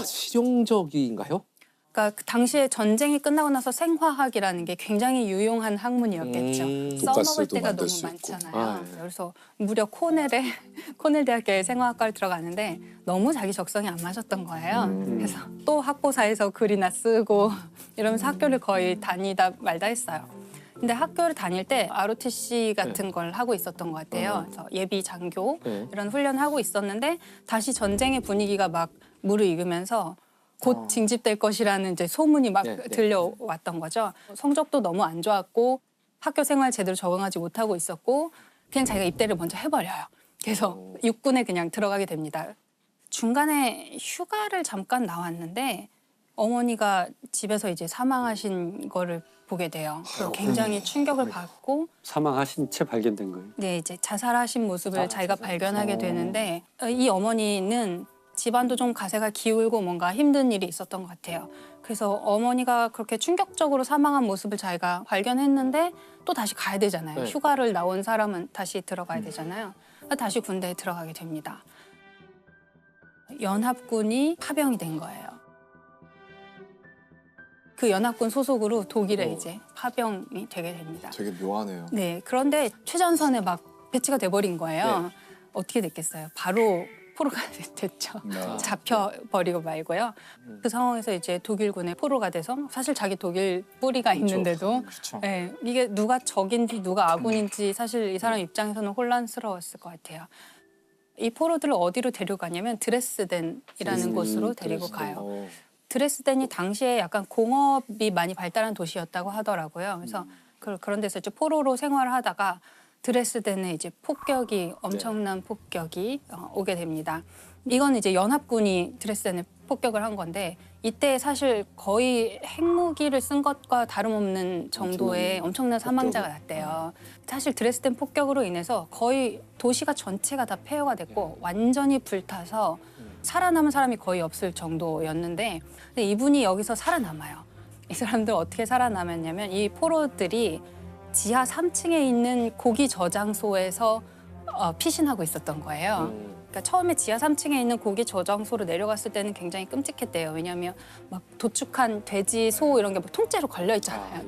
실용적인가요? 그러니까 그 당시에 전쟁이 끝나고 나서 생화학이라는 게 굉장히 유용한 학문이었겠죠. 써먹을 때가 너무 많잖아요. 그래서 무려 코넬 대학교에 생화학과를 들어가는데 너무 자기 적성이 안 맞았던 거예요. 그래서 또 학보사에서 글이나 쓰고 이러면서 학교를 거의 다니다 말다 했어요. 근데 학교를 다닐 때 ROTC 같은 걸 하고 있었던 것 같아요. 그래서 예비 장교 이런 훈련을 하고 있었는데 다시 전쟁의 분위기가 막 무르익으면서 곧 징집될 것이라는 이제 소문이 막 들려왔던 거죠. 성적도 너무 안 좋았고 학교 생활 제대로 적응하지 못하고 있었고 그냥 자기가 입대를 먼저 해버려요. 그래서 육군에 그냥 들어가게 됩니다. 중간에 휴가를 잠깐 나왔는데 어머니가 집에서 이제 사망하신 거를 보게 돼요. 그래서 굉장히 충격을 받고 사망하신 채 발견된 거예요. 네, 이제 자살하신 모습을 자기가 발견하게 되는데 이 어머니는 집안도 좀 가세가 기울고 뭔가 힘든 일이 있었던 것 같아요. 그래서 어머니가 그렇게 충격적으로 사망한 모습을 자기가 발견했는데 또 다시 가야 되잖아요. 휴가를 나온 사람은 다시 들어가야 되잖아요. 다시 군대에 들어가게 됩니다. 연합군이 파병이 된 거예요. 그 연합군 소속으로 독일에 이제 파병이 되게 됩니다. 되게 묘하네요. 네, 그런데 최전선에 막 배치가 돼버린 거예요. 어떻게 됐겠어요? 바로 포로가 됐죠. 잡혀버리고 말고요. 그 상황에서 이제 독일군에 포로가 돼서 사실 자기 독일 뿌리가 있는데도 네, 이게 누가 적인지 누가 아군인지 사실 이 사람 입장에서는 혼란스러웠을 것 같아요. 이 포로들을 어디로 데려가냐면 드레스덴이라는 곳으로 데리고 가요. 드레스덴이 당시에 약간 공업이 많이 발달한 도시였다고 하더라고요. 그래서 그런 데서 이제 포로로 생활을 하다가 드레스덴에 이제 폭격이 엄청난 폭격이 오게 됩니다. 이건 이제 연합군이 드레스덴에 폭격을 한 건데 이때 사실 거의 핵무기를 쓴 것과 다름없는 정도의 엄청난 사망자가 났대요. 사실 드레스덴 폭격으로 인해서 거의 도시가 전체가 다 폐허가 됐고 완전히 불타서 살아남은 사람이 거의 없을 정도였는데 근데 이분이 여기서 살아남아요. 이 사람들 어떻게 살아남았냐면 이 포로들이 지하 3층에 있는 고기 저장소에서 피신하고 있었던 거예요. 그러니까 처음에 지하 3층에 있는 고기 저장소로 내려갔을 때는 굉장히 끔찍했대요. 왜냐하면 막 도축한 돼지, 소 이런 게 막 통째로 걸려 있잖아요.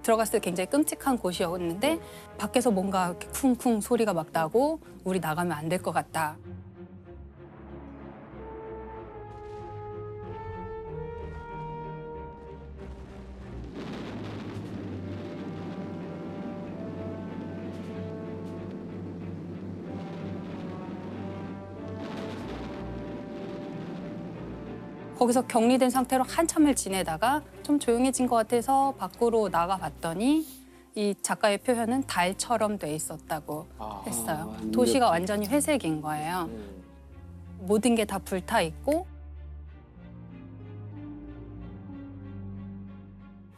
들어갔을 때 굉장히 끔찍한 곳이었는데 밖에서 뭔가 이렇게 쿵쿵 소리가 막 나고 우리 나가면 안 될 것 같다. 거기서 격리된 상태로 한참을 지내다가 좀 조용해진 것 같아서 밖으로 나가봤더니 이 작가의 표현은 달처럼 돼 있었다고 했어요. 도시가 완전히 회색인 거예요. 모든 게 다 불타 있고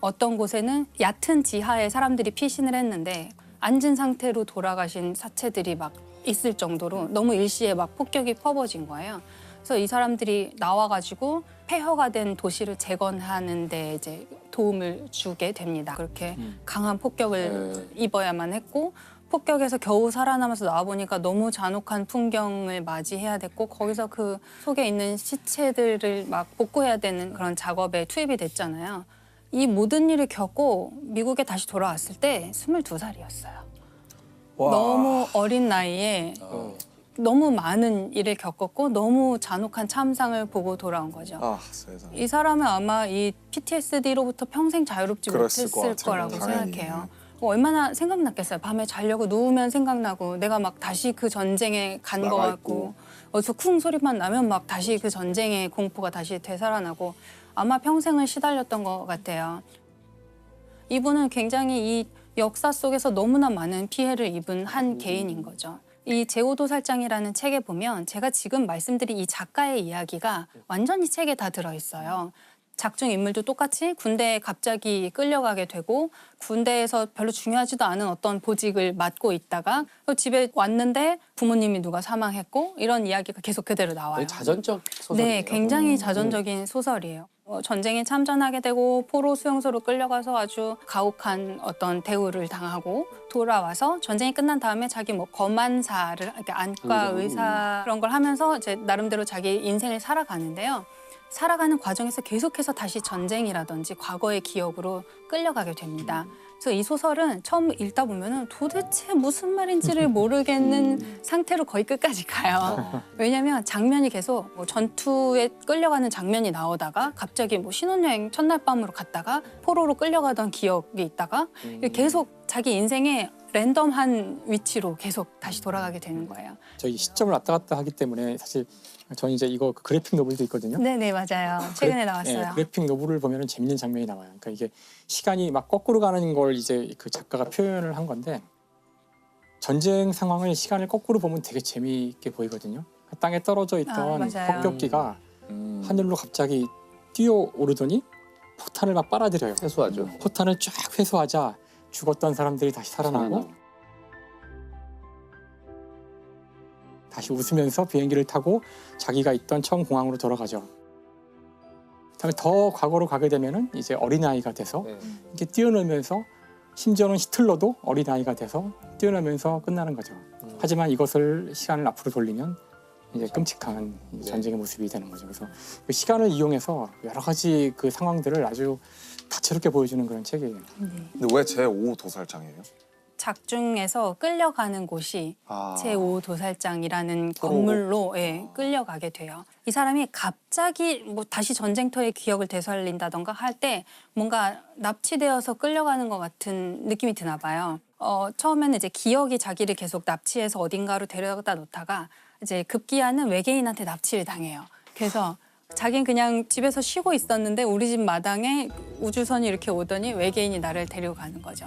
어떤 곳에는 얕은 지하에 사람들이 피신을 했는데 앉은 상태로 돌아가신 사체들이 막 있을 정도로 너무 일시에 막 폭격이 퍼부어진 거예요. 그래서 이 사람들이 나와가지고 폐허가 된 도시를 재건하는 데 이제 도움을 주게 됩니다. 그렇게 강한 폭격을 입어야만 했고 폭격에서 겨우 살아남아서 나와보니까 너무 잔혹한 풍경을 맞이해야 됐고 거기서 그 속에 있는 시체들을 막 복구해야 되는 그런 작업에 투입이 됐잖아요. 이 모든 일을 겪고 미국에 다시 돌아왔을 때 22살이었어요. 너무 어린 나이에 너무 많은 일을 겪었고 너무 잔혹한 참상을 보고 돌아온 거죠. 세상에. 이 사람은 아마 이 PTSD로부터 평생 자유롭지 그랬을 못했을 것 같아요. 거라고 당연히. 생각해요. 얼마나 생각났겠어요. 밤에 자려고 누우면 생각나고 내가 막 다시 그 전쟁에 간 거 나가 같고 어디서 쿵 소리만 나면 막 다시 그 전쟁의 공포가 다시 되살아나고 아마 평생을 시달렸던 것 같아요. 이분은 굉장히 이 역사 속에서 너무나 많은 피해를 입은 한 개인인 거죠. 이 제5도살장이라는 책에 보면 제가 지금 말씀드린 이 작가의 이야기가 완전히 책에 다 들어있어요. 작중 인물도 똑같이 군대에 갑자기 끌려가게 되고 군대에서 별로 중요하지도 않은 어떤 보직을 맡고 있다가 또 집에 왔는데 부모님이 누가 사망했고 이런 이야기가 계속 그대로 나와요. 자전적 소설이에요. 네, 굉장히 자전적인 소설이에요. 전쟁에 참전하게 되고 포로 수용소로 끌려가서 아주 가혹한 어떤 대우를 당하고 돌아와서 전쟁이 끝난 다음에 자기 뭐 검안사를 이렇게 안과 의사 그런 걸 하면서 이제 나름대로 자기 인생을 살아가는데요. 살아가는 과정에서 계속해서 다시 전쟁이라든지 과거의 기억으로 끌려가게 됩니다. 그래서 이 소설은 처음 읽다 보면은 도대체 무슨 말인지를 모르겠는 상태로 거의 끝까지 가요. 왜냐하면 장면이 계속 뭐 전투에 끌려가는 장면이 나오다가 갑자기 뭐 신혼여행 첫날 밤으로 갔다가 포로로 끌려가던 기억이 있다가 계속 자기 인생의 랜덤한 위치로 계속 다시 돌아가게 되는 거예요. 저희 시점을 왔다 갔다 하기 때문에 사실 저는 이제 이거 그래픽 노블도 있거든요. 네네 맞아요. 최근에 나왔어요. 네, 그래픽 노블을 보면은 재밌는 장면이 나와요. 그러니까 이게 시간이 막 거꾸로 가는 걸 이제 그 작가가 표현을 한 건데 전쟁 상황을 시간을 거꾸로 보면 되게 재미있게 보이거든요. 땅에 떨어져 있던 맞아요. 폭격기가 하늘로 갑자기 뛰어오르더니 포탄을 막 빨아들여요. 회수하죠. 포탄을 쫙 회수하자 죽었던 사람들이 다시 살아나고 다시 웃으면서 비행기를 타고 자기가 있던 처음 공항으로 돌아가죠. 그다음에 더 과거로 가게 되면은 이제 어린아이가 돼서 이렇게 뛰어놀면서 심지어는 히틀러도 어린아이가 돼서 뛰어놀면서 끝나는 거죠. 하지만 이것을 시간을 앞으로 돌리면 이제 끔찍한 전쟁의 모습이 되는 거죠. 그래서 그 시간을 이용해서 여러 가지 그 상황들을 아주 다채롭게 보여주는 그런 책이에요. 근데 왜 제5도살장이에요? 작중에서 끌려가는 곳이 제5도살장이라는 건물로 끌려가게 돼요. 이 사람이 갑자기 뭐 다시 전쟁터의 기억을 되살린다던가 할 때 뭔가 납치되어서 끌려가는 것 같은 느낌이 드나 봐요. 처음에는 이제 기억이 자기를 계속 납치해서 어딘가로 데려다 놓다가 이제 급기야는 외계인한테 납치를 당해요. 그래서 자기는 그냥 집에서 쉬고 있었는데 우리 집 마당에 우주선이 이렇게 오더니 외계인이 나를 데리고 가는 거죠.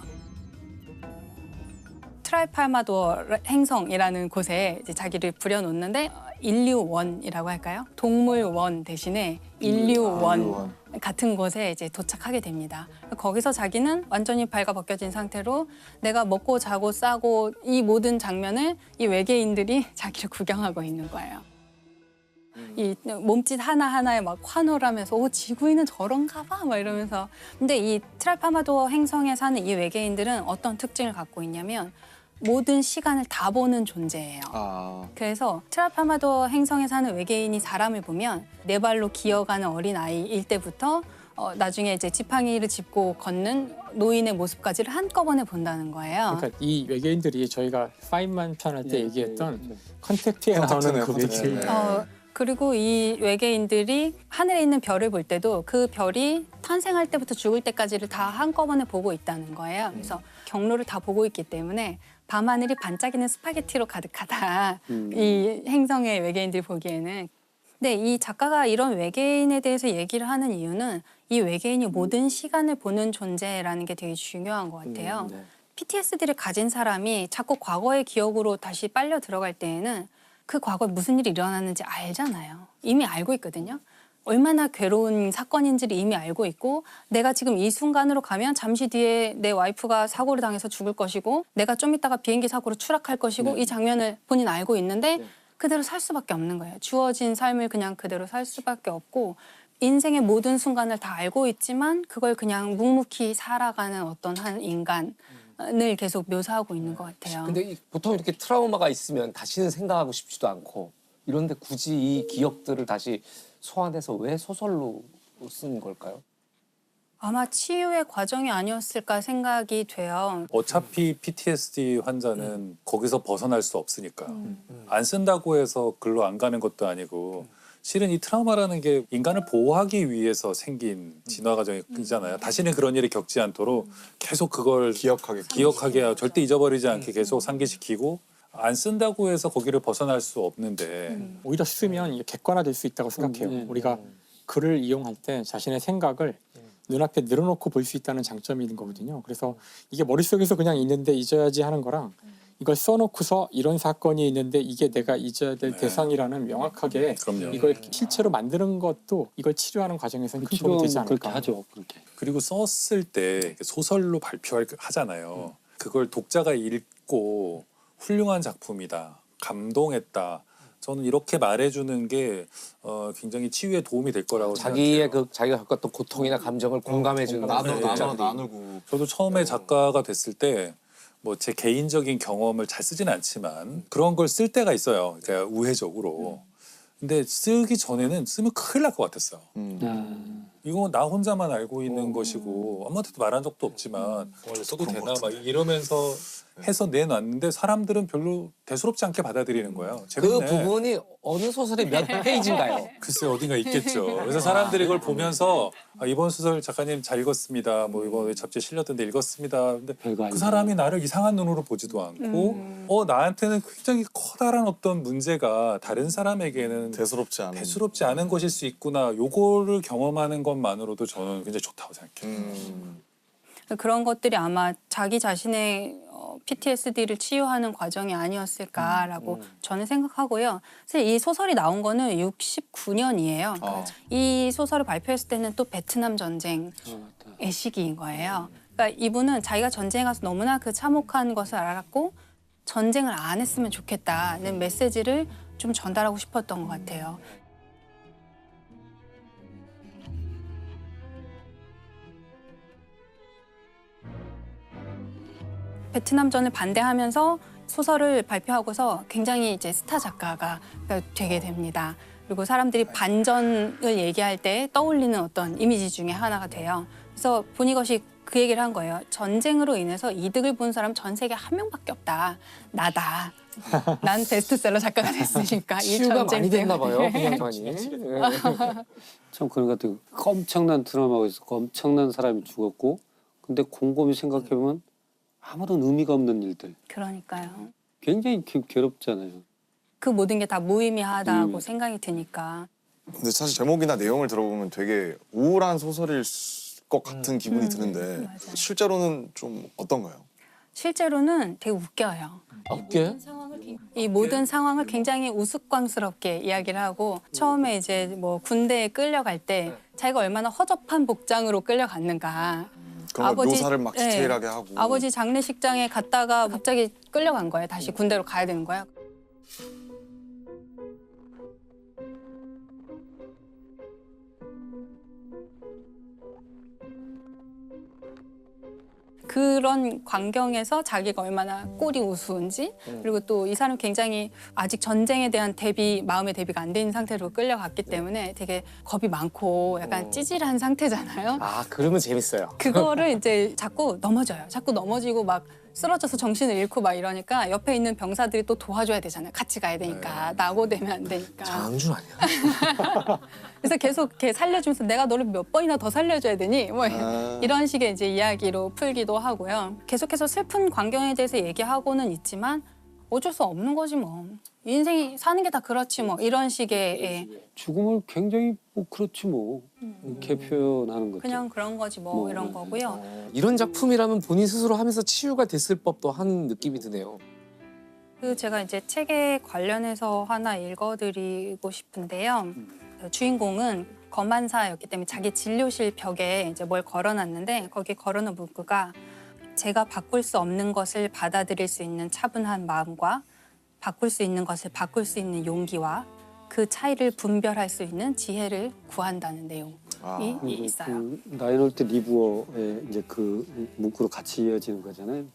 트라이팔마도어 행성이라는 곳에 이제 자기를 부려놓는데 인류원이라고 할까요? 동물원 대신에 인류원 같은 곳에 이제 도착하게 됩니다. 거기서 자기는 완전히 발가벗겨진 상태로 내가 먹고 자고 싸고 이 모든 장면을 이 외계인들이 자기를 구경하고 있는 거예요. 이 몸짓 하나하나에 막 환호하면서 오 지구인은 저런가 봐 막 이러면서 근데 이 트라이팔마도어 행성에 사는 이 외계인들은 어떤 특징을 갖고 있냐면 모든 시간을 다 보는 존재예요. 그래서 트라이팔마도어 행성에 사는 외계인이 사람을 보면 네 발로 기어가는 어린 아이일 때부터 나중에 이제 지팡이를 짚고 걷는 노인의 모습까지를 한꺼번에 본다는 거예요. 그러니까 이 외계인들이 저희가 파인만 편할 때 얘기했던 컨택트에 나오는 그 외계인. 그리고 이 외계인들이 하늘에 있는 별을 볼 때도 그 별이 탄생할 때부터 죽을 때까지를 다 한꺼번에 보고 있다는 거예요. 그래서 경로를 다 보고 있기 때문에 밤하늘이 반짝이는 스파게티로 가득하다. 이 행성의 외계인들이 보기에는. 근데 이 작가가 이런 외계인에 대해서 얘기를 하는 이유는 이 외계인이 모든 시간을 보는 존재라는 게 되게 중요한 것 같아요. PTSD를 가진 사람이 자꾸 과거의 기억으로 다시 빨려 들어갈 때에는 그 과거에 무슨 일이 일어났는지 알잖아요. 이미 알고 있거든요. 얼마나 괴로운 사건인지를 이미 알고 있고 내가 지금 이 순간으로 가면 잠시 뒤에 내 와이프가 사고를 당해서 죽을 것이고 내가 좀 있다가 비행기 사고로 추락할 것이고 이 장면을 본인 알고 있는데 그대로 살 수밖에 없는 거예요. 주어진 삶을 그냥 그대로 살 수밖에 없고 인생의 모든 순간을 다 알고 있지만 그걸 그냥 묵묵히 살아가는 어떤 한 인간 을 계속 묘사하고 있는 것 같아요. 근데 보통 이렇게 트라우마가 있으면 다시는 생각하고 싶지도 않고 이런데 굳이 이 기억들을 다시 소환해서 왜 소설로 쓴 걸까요? 아마 치유의 과정이 아니었을까 생각이 돼요. 어차피 PTSD 환자는 거기서 벗어날 수 없으니까 안 쓴다고 해서 글로 안 가는 것도 아니고 실은 이 트라우마라는 게 인간을 보호하기 위해서 생긴 진화 과정이잖아요. 다시는 그런 일이 겪지 않도록 계속 그걸 기억하게 절대 잊어버리지 않게 계속 상기시키고 안 쓴다고 해서 거기를 벗어날 수 없는데 오히려 쓰면 이게 객관화될 수 있다고 생각해요. 우리가 글을 이용할 때 자신의 생각을 눈앞에 늘어놓고 볼 수 있다는 장점이 있는 거거든요. 그래서 이게 머릿속에서 그냥 있는데 잊어야지 하는 거랑 이걸 써놓고서 이런 사건이 있는데 이게 내가 잊어야 될 대상이라는 명확하게 이걸 실체로 만드는 것도 이걸 치료하는 과정에서는 큰 도움이 되지 않을까. 그렇게 하죠. 그렇게. 그리고 썼을 때 소설로 발표하잖아요. 그걸 독자가 읽고 훌륭한 작품이다, 감동했다. 저는 이렇게 말해주는 게 굉장히 치유에 도움이 될 거라고 자기의 자기가 겪었던 고통이나 감정을 공감해주는 나누고. 저도 처음에 작가가 됐을 때 뭐 제 개인적인 경험을 잘 쓰진 않지만 그런 걸 쓸 때가 있어요. 그러니까 우회적으로. 근데 쓰기 전에는 쓰면 큰일 날 것 같았어요. 이거 나 혼자만 알고 있는 것이고 아무한테도 말한 적도 없지만 써도 되나 막 이러면서 해서 내놨는데 사람들은 별로 대수롭지 않게 받아들이는 거예요. 재밌네. 그 부분이 어느 소설의 몇 페이지인가요? 글쎄 어딘가 있겠죠. 그래서 사람들이 이걸 보면서 이번 소설 작가님 잘 읽었습니다. 뭐 이번 잡지에 실렸던데 읽었습니다. 근데 그 사람이 나를 이상한 눈으로 보지도 않고 나한테는 굉장히 커다란 어떤 문제가 다른 사람에게는 대수롭지 않은 것일 수 있구나. 요거를 경험하는 것만으로도 저는 굉장히 좋다고 생각해요. 그런 것들이 아마 자기 자신의 PTSD를 치유하는 과정이 아니었을까라고 저는 생각하고요. 사실 이 소설이 나온 거는 69년이에요. 이 소설을 발표했을 때는 또 베트남 전쟁의 시기인 거예요. 그러니까 이분은 자기가 전쟁에 가서 너무나 그 참혹한 것을 알았고 전쟁을 안 했으면 좋겠다는 메시지를 좀 전달하고 싶었던 것 같아요. 베트남전을 반대하면서 소설을 발표하고서 굉장히 이제 스타 작가가 되게 됩니다. 그리고 사람들이 반전을 얘기할 때 떠올리는 어떤 이미지 중에 하나가 돼요. 그래서 보니것이 그 얘기를 한 거예요. 전쟁으로 인해서 이득을 본 사람 전 세계 한 명밖에 없다. 나다. 난 베스트셀러 작가가 됐으니까 이 치유가 전쟁 많이 됐나 봐요. 그 때문에. 양반이. 참 그런 것 같아요. 엄청난 드라마가 있었고 엄청난 사람이 죽었고 근데 곰곰이 생각해보면 아무런 의미가 없는 일들. 그러니까요. 굉장히 괴롭잖아요. 그 모든 게 다 무의미하다고 생각이 드니까. 근데 사실 제목이나 내용을 들어보면 되게 우울한 소설일 것 같은 기분이 드는데 실제로는 좀 어떤가요? 실제로는 되게 웃겨요. 웃겨요? 이 모든 상황을 굉장히 우스꽝스럽게 이야기를 하고 처음에 이제 뭐 군대에 끌려갈 때 자기가 얼마나 허접한 복장으로 끌려갔는가. 그런 걸 묘사를 막 디테일하게 하고. 아버지 장례식장에 갔다가 갑자기 끌려간 거예요. 다시 군대로 가야 되는 거예요. 그런 광경에서 자기가 얼마나 꼴이 우스운지 그리고 또 이 사람 굉장히 아직 전쟁에 대한 마음의 대비가 안 돼 있는 상태로 끌려갔기 때문에 되게 겁이 많고 약간 찌질한 상태잖아요. 아, 그러면 재밌어요. 그거를 이제 자꾸 넘어져요. 자꾸 넘어지고 막 쓰러져서 정신을 잃고 막 이러니까 옆에 있는 병사들이 또 도와줘야 되잖아요. 같이 가야 되니까. 낙오되면 안 되니까. 장준 아니야? 그래서 계속 이렇게 살려주면서 내가 너를 몇 번이나 더 살려줘야 되니? 뭐 이런 식의 이제 이야기로 풀기도 하고요. 계속해서 슬픈 광경에 대해서 얘기하고는 있지만 어쩔 수 없는 거지 뭐. 인생이 사는 게 다 그렇지 뭐 이런 식의 죽음을 굉장히 뭐 그렇지 뭐 이렇게 표현하는 거죠. 그냥 그런 거지 뭐 이런 거고요. 이런 작품이라면 본인 스스로 하면서 치유가 됐을 법도 한 느낌이 드네요. 그 제가 이제 책에 관련해서 하나 읽어드리고 싶은데요. 주인공은 검안사였기 때문에 자기 진료실 벽에 이제 뭘 걸어놨는데 거기 걸어놓은 문구가 제가 바꿀 수 없는 것을 받아들일 수 있는 차분한 마음과 바꿀 수 있는 것을 바꿀 수 있는 용기와 그 차이를 분별할 수 있는 지혜를 구한다는 내용이 있어요. 그 나이놀트 리브어의 이제 그 문구로 같이 이어지는 거잖아요.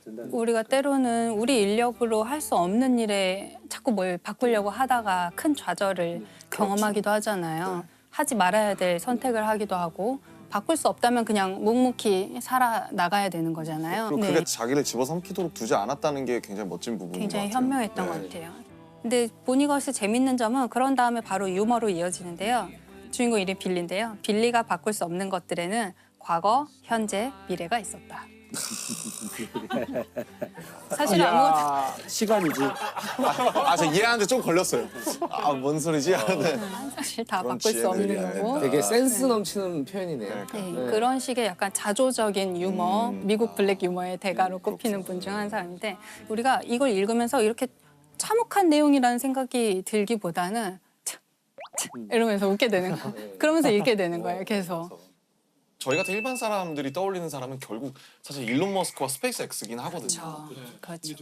우리가 때로는 우리 인력으로 할 수 없는 일에 자꾸 뭘 바꾸려고 하다가 큰 좌절을 경험하기도 하잖아요. 하지 말아야 될 선택을 하기도 하고 바꿀 수 없다면 그냥 묵묵히 살아나가야 되는 거잖아요. 그리고 그게 자기를 집어삼키도록 두지 않았다는 게 굉장히 멋진 부분인 것 굉장히 같아요. 현명했던 것 같아요. 근데 보니것의 재밌는 점은 그런 다음에 바로 유머로 이어지는데요. 주인공 이름이 빌리인데요. 빌리가 바꿀 수 없는 것들에는 과거, 현재, 미래가 있었다. 사실 아무것도 시간이지. 저 이해하는데 좀 걸렸어요. 뭔 소리지? 사실 다 그런 바꿀 수 없는 지혜들이 거고. 되게 센스 넘치는 표현이네요. 네, 그런 식의 약간 자조적인 유머, 미국 블랙 유머의 대가로 꼽히는 분 중 한 사람인데 우리가 이걸 읽으면서 이렇게 참혹한 내용이라는 생각이 들기보다는 이러면서 웃게 되는 거. 그러면서 읽게 되는 거예요, 계속. 저희 같은 일반 사람들이 떠올리는 사람은 결국 사실 일론 머스크와 스페이스 X긴 하거든요. 그렇죠.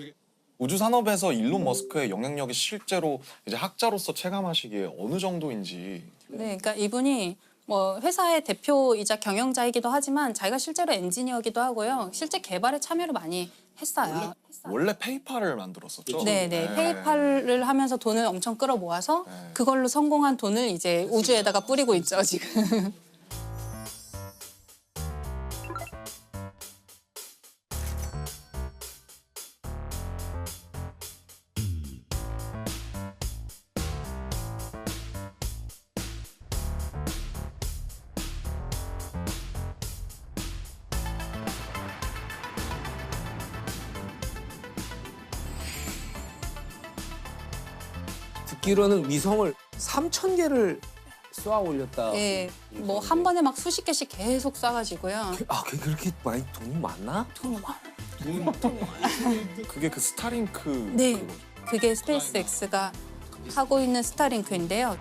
우주 산업에서 일론 머스크의 영향력이 실제로 이제 학자로서 체감하시기에 어느 정도인지. 네, 그러니까 이분이 뭐 회사의 대표이자 경영자이기도 하지만 자기가 실제로 엔지니어기도 하고요. 실제 개발에 참여를 많이 했어요. 원래 페이팔을 만들었었죠. 네. 페이팔을 하면서 돈을 엄청 끌어모아서 그걸로 성공한 돈을 이제 우주에다가 뿌리고 있죠, 지금. 듣기로는 위성을 3,000개를 쏘아 올렸다. 네, 뭐 한 번에 막 수십 개씩 계속 쏴가지고요. 그렇게 많이 돈이 많나? 돈이 많아. 그게 그 스타링크. 네, 그게 스페이스 X가 하고 있는 스타링크인데요.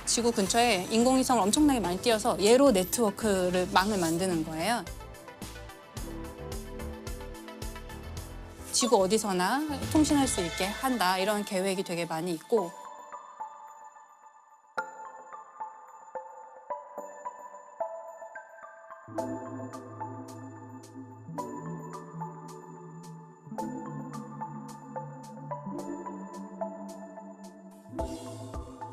지구 근처에 인공위성을 엄청나게 많이 띄워서 얘로 네트워크를 망을 만드는 거예요. 지구 어디서나 통신할 수 있게 한다 이런 계획이 되게 많이 있고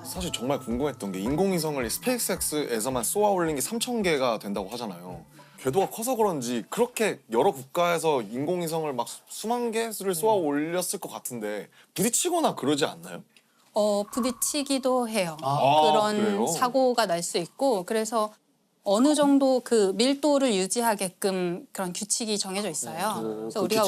사실 정말 궁금했던 게 인공위성을 스페이스X에서만 쏘아 올린 게 3,000개가 된다고 하잖아요. 궤도가 커서 그런지 그렇게 여러 국가에서 인공위성을 막 수만 개를 쏘아 올렸을 것 같은데 부딪히거나 그러지 않나요? 부딪히기도 해요. 그래요? 그런 사고가 날 수 있고 그래서 어느 정도 그 밀도를 유지하게끔 그런 규칙이 정해져 있어요. 그래서 우리가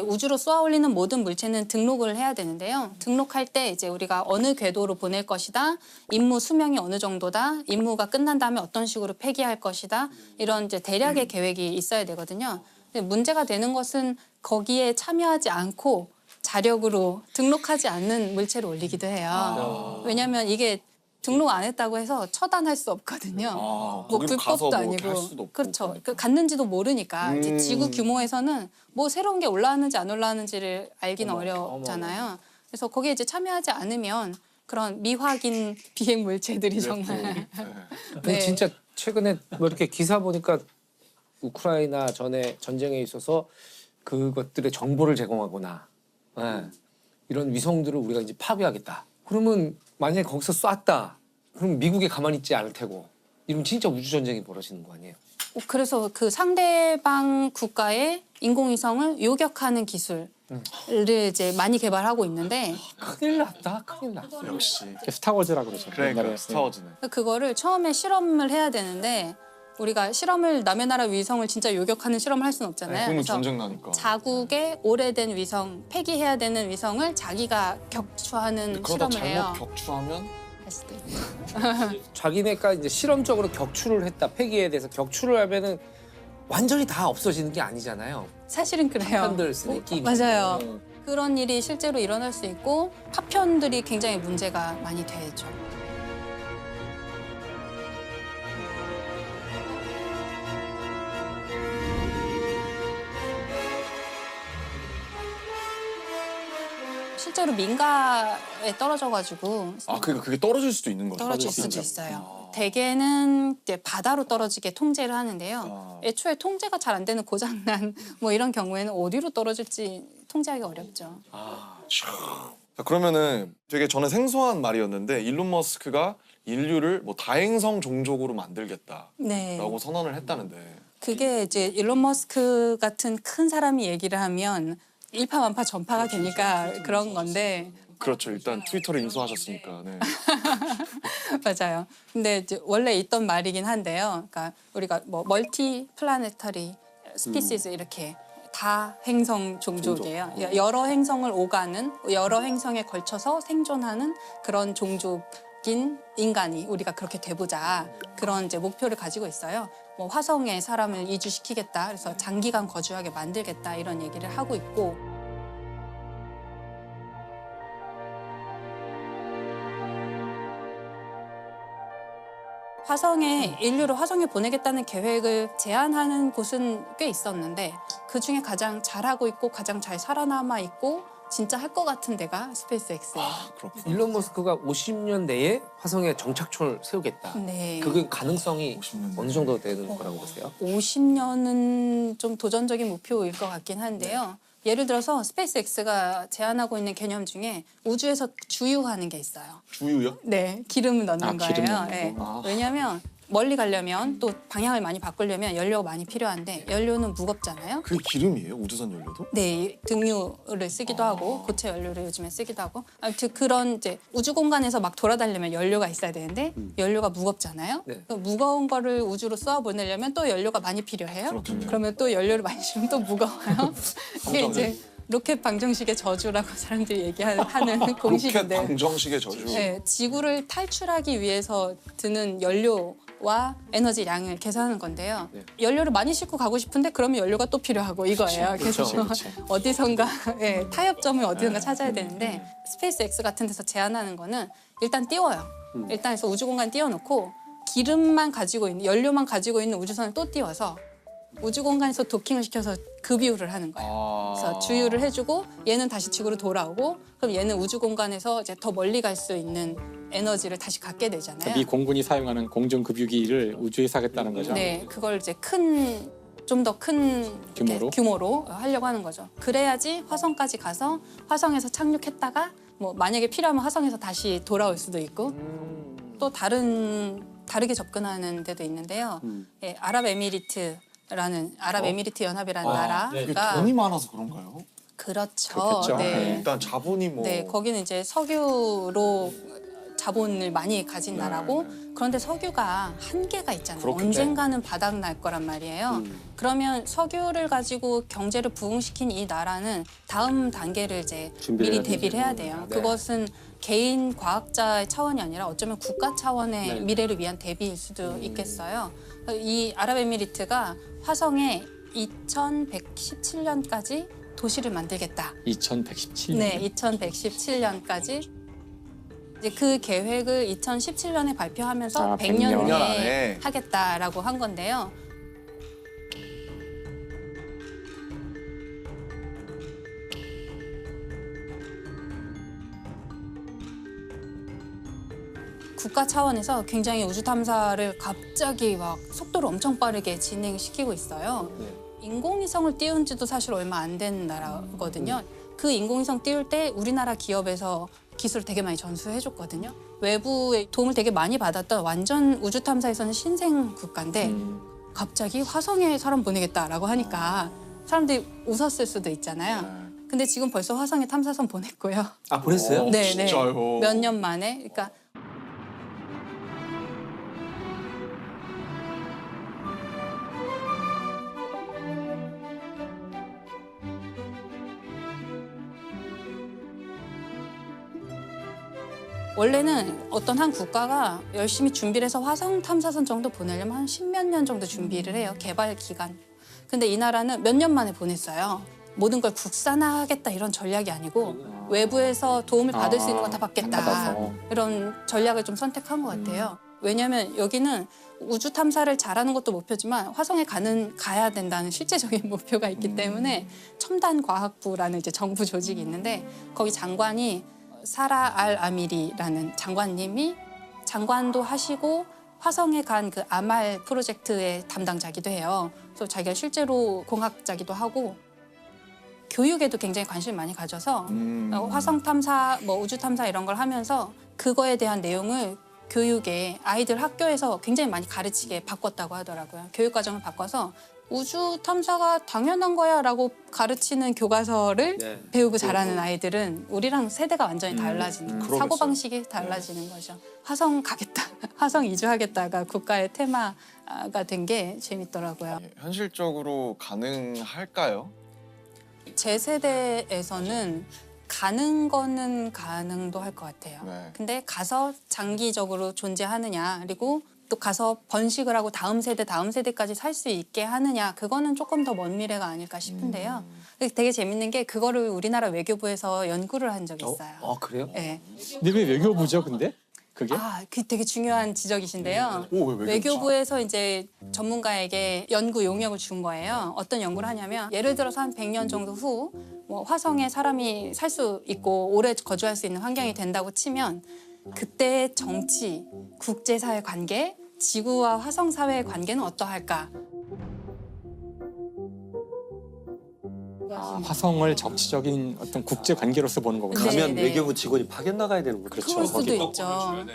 우주로 쏘아 올리는 모든 물체는 등록을 해야 되는데요. 등록할 때 이제 우리가 어느 궤도로 보낼 것이다, 임무 수명이 어느 정도다, 임무가 끝난 다음에 어떤 식으로 폐기할 것이다 이런 이제 대략의 계획이 있어야 되거든요. 근데 문제가 되는 것은 거기에 참여하지 않고 자력으로 등록하지 않는 물체를 올리기도 해요. 왜냐하면 이게 등록 안 했다고 해서 처단할 수 없거든요. 뭐 불법도 아니고. 그렇죠. 갔는지도 모르니까. 이제 지구 규모에서는 뭐 새로운 게 올라왔는지 안 올라왔는지를 알기는 어렵잖아요. 그래서 거기에 이제 참여하지 않으면 그런 미확인 비행 물체들이 정말. 근데 진짜 최근에 뭐 이렇게 기사 보니까 우크라이나 전에 전쟁에 있어서 그것들의 정보를 제공하거나 이런 위성들을 우리가 이제 파괴하겠다. 그러면 만약에 거기서 쐈다. 그럼 미국에 가만히 있지 않을 테고. 이러면 진짜 우주전쟁이 벌어지는 거 아니에요? 그래서 그 상대방 국가의 인공위성을 요격하는 기술을 이제 많이 개발하고 있는데 큰일 났다. 큰일 났어. 역시. 스타워즈라고 그러죠. 그러니까 스타워즈네. 그거를 처음에 실험을 해야 되는데 우리가 실험을 남의 나라 위성을 진짜 요격하는 실험을 할 수는 없잖아요. 그러면 그래서 전쟁 나니까. 자국의 오래된 위성, 폐기해야 되는 위성을 자기가 격추하는 그러다 실험을 해요. 잘못 격추하면? 했을 때. 자기네가 이제 실험적으로 격추를 했다. 폐기에 대해서 격추를 하면은 완전히 다 없어지는 게 아니잖아요. 사실은 그래요. 파편들 쓰는 끼. 맞아요. 그런 일이 실제로 일어날 수 있고 파편들이 굉장히 문제가 많이 되죠. 실제로 민가에 떨어져가지고 그게 떨어질 수도 있는 거죠? 떨어질 수도 있어요. 대개는 이제 바다로 떨어지게 통제를 하는데요. 애초에 통제가 잘 안 되는 고장난 뭐 이런 경우에는 어디로 떨어질지 통제하기 어렵죠. 자, 그러면은 되게 저는 생소한 말이었는데 일론 머스크가 인류를 뭐 다행성 종족으로 만들겠다라고 네. 선언을 했다는데 그게 이제 일론 머스크 같은 큰 사람이 얘기를 하면 일파만파 전파가 되니까 그런 건데 그렇죠. 일단 트위터를 인수하셨으니까. 네. 맞아요. 근데 이제 원래 있던 말이긴 한데요. 그러니까 우리가 뭐 멀티 플라네터리 스피시스 이렇게 다 행성 종족이에요. 여러 행성을 오가는 여러 행성에 걸쳐서 생존하는 그런 종족인 인간이 우리가 그렇게 돼보자 그런 이제 목표를 가지고 있어요. 뭐 화성에 사람을 이주시키겠다. 그래서 장기간 거주하게 만들겠다 이런 얘기를 하고 있고. 인류를 화성에 보내겠다는 계획을 제안하는 곳은 꽤 있었는데 그중에 가장 잘하고 있고 가장 잘 살아남아 있고 진짜 할 것 같은 데가 스페이스X예요. 일론 머스크가 50년 내에 화성에 정착촌을 세우겠다. 네. 그게 가능성이 어느 정도 되는 거라고 보세요? 50년은 좀 도전적인 목표일 것 같긴 한데요. 예를 들어서 스페이스X가 제안하고 있는 개념 중에 우주에서 주유하는 게 있어요. 주유요? 네, 기름을 넣는 거예요. 기름 넣는 네. 거. 왜냐하면 멀리 가려면 또 방향을 많이 바꾸려면 연료가 많이 필요한데 연료는 무겁잖아요. 그게 기름이에요? 우주선 연료도? 네, 등유를 쓰기도 하고 고체 연료를 요즘에 쓰기도 하고 아무튼 그런 이제 우주 공간에서 막 돌아다니려면 연료가 있어야 되는데 연료가 무겁잖아요. 네. 그 무거운 거를 우주로 쏘아 보내려면 또 연료가 많이 필요해요. 그러면 또 연료를 많이 주면 또 무거워요. 이게 이제 로켓 방정식의 저주라고 사람들이 얘기하는 공식인데 로켓 방정식의 저주. 네, 지구를 탈출하기 위해서 드는 연료와 에너지 양을 계산하는 건데요. 연료를 많이 싣고 가고 싶은데 그러면 연료가 또 필요하고 이거예요. 그래서 어디선가 타협점을 어디선가 찾아야 되는데 스페이스X 같은 데서 제안하는 거는 일단 띄워요. 일단 해서 우주 공간 띄워놓고 기름만 가지고 있는 연료만 가지고 있는 우주선을 또 띄워서 우주 공간에서 도킹을 시켜서 급유를 하는 거예요. 그래서 주유를 해주고 얘는 다시 지구로 돌아오고 그럼 얘는 우주 공간에서 이제 더 멀리 갈 수 있는 에너지를 다시 갖게 되잖아요. 미 공군이 사용하는 공중급유기를 우주에서 하겠다는 거죠. 네, 그걸 이제 좀 더 큰 규모로 하려고 하는 거죠. 그래야지 화성까지 가서 화성에서 착륙했다가 뭐 만약에 필요하면 화성에서 다시 돌아올 수도 있고 또 다르게 접근하는 데도 있는데요. 예, 아랍에미리트 연합이라는 나라가 돈이 많아서 그런가요? 그렇죠. 그렇겠죠. 네. 일단 자본이 뭐 네, 거기는 이제 석유로 자본을 많이 가진 나라고 그런데 석유가 한계가 있잖아요. 그렇겠죠. 언젠가는 바닥 날 거란 말이에요. 그러면 석유를 가지고 경제를 부흥시킨 이 나라는 다음 단계를 이제 미리 대비를 해야 돼요. 네. 그것은 개인 과학자의 차원이 아니라 어쩌면 국가 차원의 미래를 위한 대비일 수도 있겠어요. 이 아랍에미리트가 화성에 2117년까지 도시를 만들겠다. 2117년. 네, 2117년까지. 이제 그 계획을 2017년에 발표하면서 100년 내에 하겠다라고 한 건데요. 국가 차원에서 굉장히 우주 탐사를 갑자기 막 속도를 엄청 빠르게 진행시키고 있어요. 인공위성을 띄운 지도 사실 얼마 안 된 나라거든요. 그 인공위성 띄울 때 우리나라 기업에서 기술을 되게 많이 전수해줬거든요. 외부의 도움을 되게 많이 받았던 완전 우주 탐사에서는 신생 국가인데 갑자기 화성에 사람 보내겠다라고 하니까 사람들이 웃었을 수도 있잖아요. 근데 지금 벌써 화성에 탐사선 보냈고요. 아, 보냈어요? 네, 진짜요? 몇 년 만에. 그러니까 원래는 어떤 한 국가가 열심히 준비를 해서 화성 탐사선 정도 보내려면 한 10몇 년 정도 준비를 해요. 개발 기간. 근데 이 나라는 몇 년 만에 보냈어요. 모든 걸 국산화하겠다 이런 전략이 아니고 외부에서 도움을 받을 수 있는 건 다 받겠다. 이런 전략을 좀 선택한 것 같아요. 왜냐하면 여기는 우주 탐사를 잘하는 것도 목표지만 화성에 가야 된다는 실제적인 목표가 있기 때문에 첨단 과학부라는 이제 정부 조직이 있는데 거기 장관이 사라 알 아미리라는 장관님이 장관도 하시고 화성에 간 그 아말 프로젝트의 담당자기도 해요. 그래서 자기가 실제로 공학자기도 하고 교육에도 굉장히 관심을 많이 가져서 화성 탐사, 뭐 우주 탐사 이런 걸 하면서 그거에 대한 내용을 교육에 아이들 학교에서 굉장히 많이 가르치게 바꿨다고 하더라고요. 교육 과정을 바꿔서 우주 탐사가 당연한 거야라고 가르치는 교과서를 배우고 자라는 아이들은 우리랑 세대가 완전히 달라지는 사고 방식이 달라지는 거죠. 화성 가겠다, 화성 이주하겠다가 국가의 테마가 된 게 재밌더라고요. 현실적으로 가능할까요? 제 세대에서는 가는 거는 가능도 할 것 같아요. 근데 가서 장기적으로 존재하느냐, 그리고 또 가서 번식을 하고 다음 세대까지 살 수 있게 하느냐, 그거는 조금 더 먼 미래가 아닐까 싶은데요. 되게 재밌는 게 그거를 우리나라 외교부에서 연구를 한 적이 있어요. 아, 그래요? 네. 근데 왜 외교부죠, 근데? 그게? 그 되게 중요한 지적이신데요. 왜 외교부에서 이제 전문가에게 연구 용역을 준 거예요. 어떤 연구를 하냐면 예를 들어서 한 100년 정도 후 뭐 화성에 사람이 살 수 있고 오래 거주할 수 있는 환경이 된다고 치면 그때의 정치, 국제사회 관계, 지구와 화성 사회의 관계는 어떠할까? 화성을 정치적인 어떤 국제 관계로서 보는 거군요. 가면 외교부 직원이 파견 나가야 되는 거죠. 그럴 수도 있죠.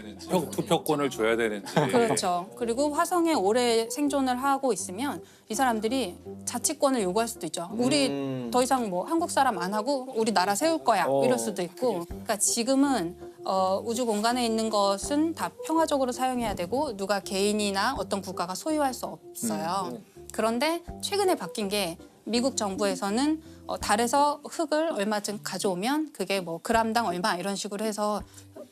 투표권을 줘야 되는지. 그렇죠. 그리고 화성에 오래 생존을 하고 있으면 이 사람들이 자치권을 요구할 수도 있죠. 우리 더 이상 뭐 한국 사람 안 하고 우리 나라 세울 거야 이럴 수도 있고. 그러니까 지금은 우주 공간에 있는 것은 다 평화적으로 사용해야 되고 누가 개인이나 어떤 국가가 소유할 수 없어요. 그런데 최근에 바뀐 게 미국 정부에서는 달에서 흙을 얼마쯤 가져오면 그게 뭐 그람당 얼마 이런 식으로 해서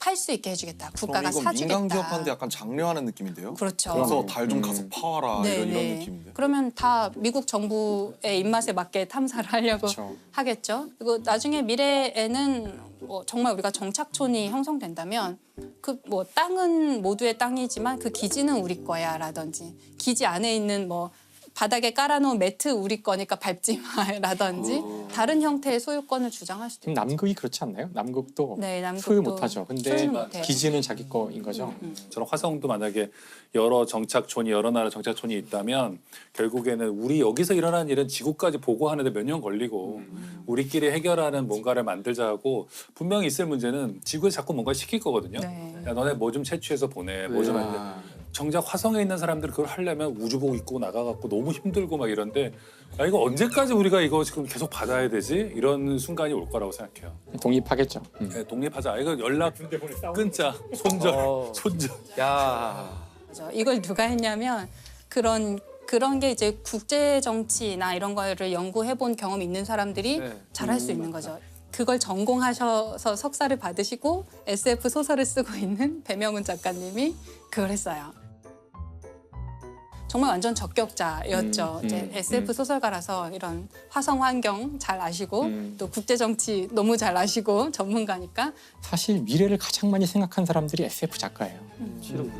팔 수 있게 해주겠다. 국가가 이건 사주겠다. 민간 기업한테 약간 장려하는 느낌인데요? 그렇죠. 그래서 달 좀 가서 파와라 이런 느낌인데. 그러면 다 미국 정부의 입맛에 맞게 탐사를 하려고 하겠죠. 그리고 나중에 미래에는 정말 우리가 정착촌이 형성된다면 그 뭐 땅은 모두의 땅이지만 그 기지는 우리 거야라든지 기지 안에 있는 뭐 바닥에 깔아놓은 매트 우리 거니까 밟지 마라든지 다른 형태의 소유권을 주장할 수도 있죠. 남극이 그렇지 않나요? 남극도 남극도 소유 못하죠. 근데 소유 못해요. 기지는 자기 거인 거죠. 저는 화성도 만약에 여러 정착촌이 여러 나라 정착촌이 있다면 결국에는 우리 여기서 일어난 일은 지구까지 보고하는데 몇 년 걸리고 우리끼리 해결하는 뭔가를 만들자 하고 분명히 있을 문제는 지구에 자꾸 뭔가 시킬 거거든요. 야, 너네 뭐 좀 채취해서 보내. 뭐 좀 하는데 정작 화성에 있는 사람들 그걸 하려면 우주복 입고 나가갖고 너무 힘들고 막 이런데 야, 이거 언제까지 우리가 이거 지금 계속 받아야 되지? 이런 순간이 올 거라고 생각해요. 독립하겠죠. 네, 독립하자. 이거 연락 끊자. 손절. 야. 이걸 누가 했냐면 그런 게 이제 국제 정치나 이런 거를 연구해 본 경험이 있는 사람들이 잘할 수 있는 거죠. 그걸 전공하셔서 석사를 받으시고 SF 소설을 쓰고 있는 배명훈 작가님이 그걸 했어요. 정말 완전 적격자였죠. 이제 SF 소설가라서 이런 화성 환경 잘 아시고 또 국제 정치 너무 잘 아시고 전문가니까. 사실 미래를 가장 많이 생각한 사람들이 SF 작가예요.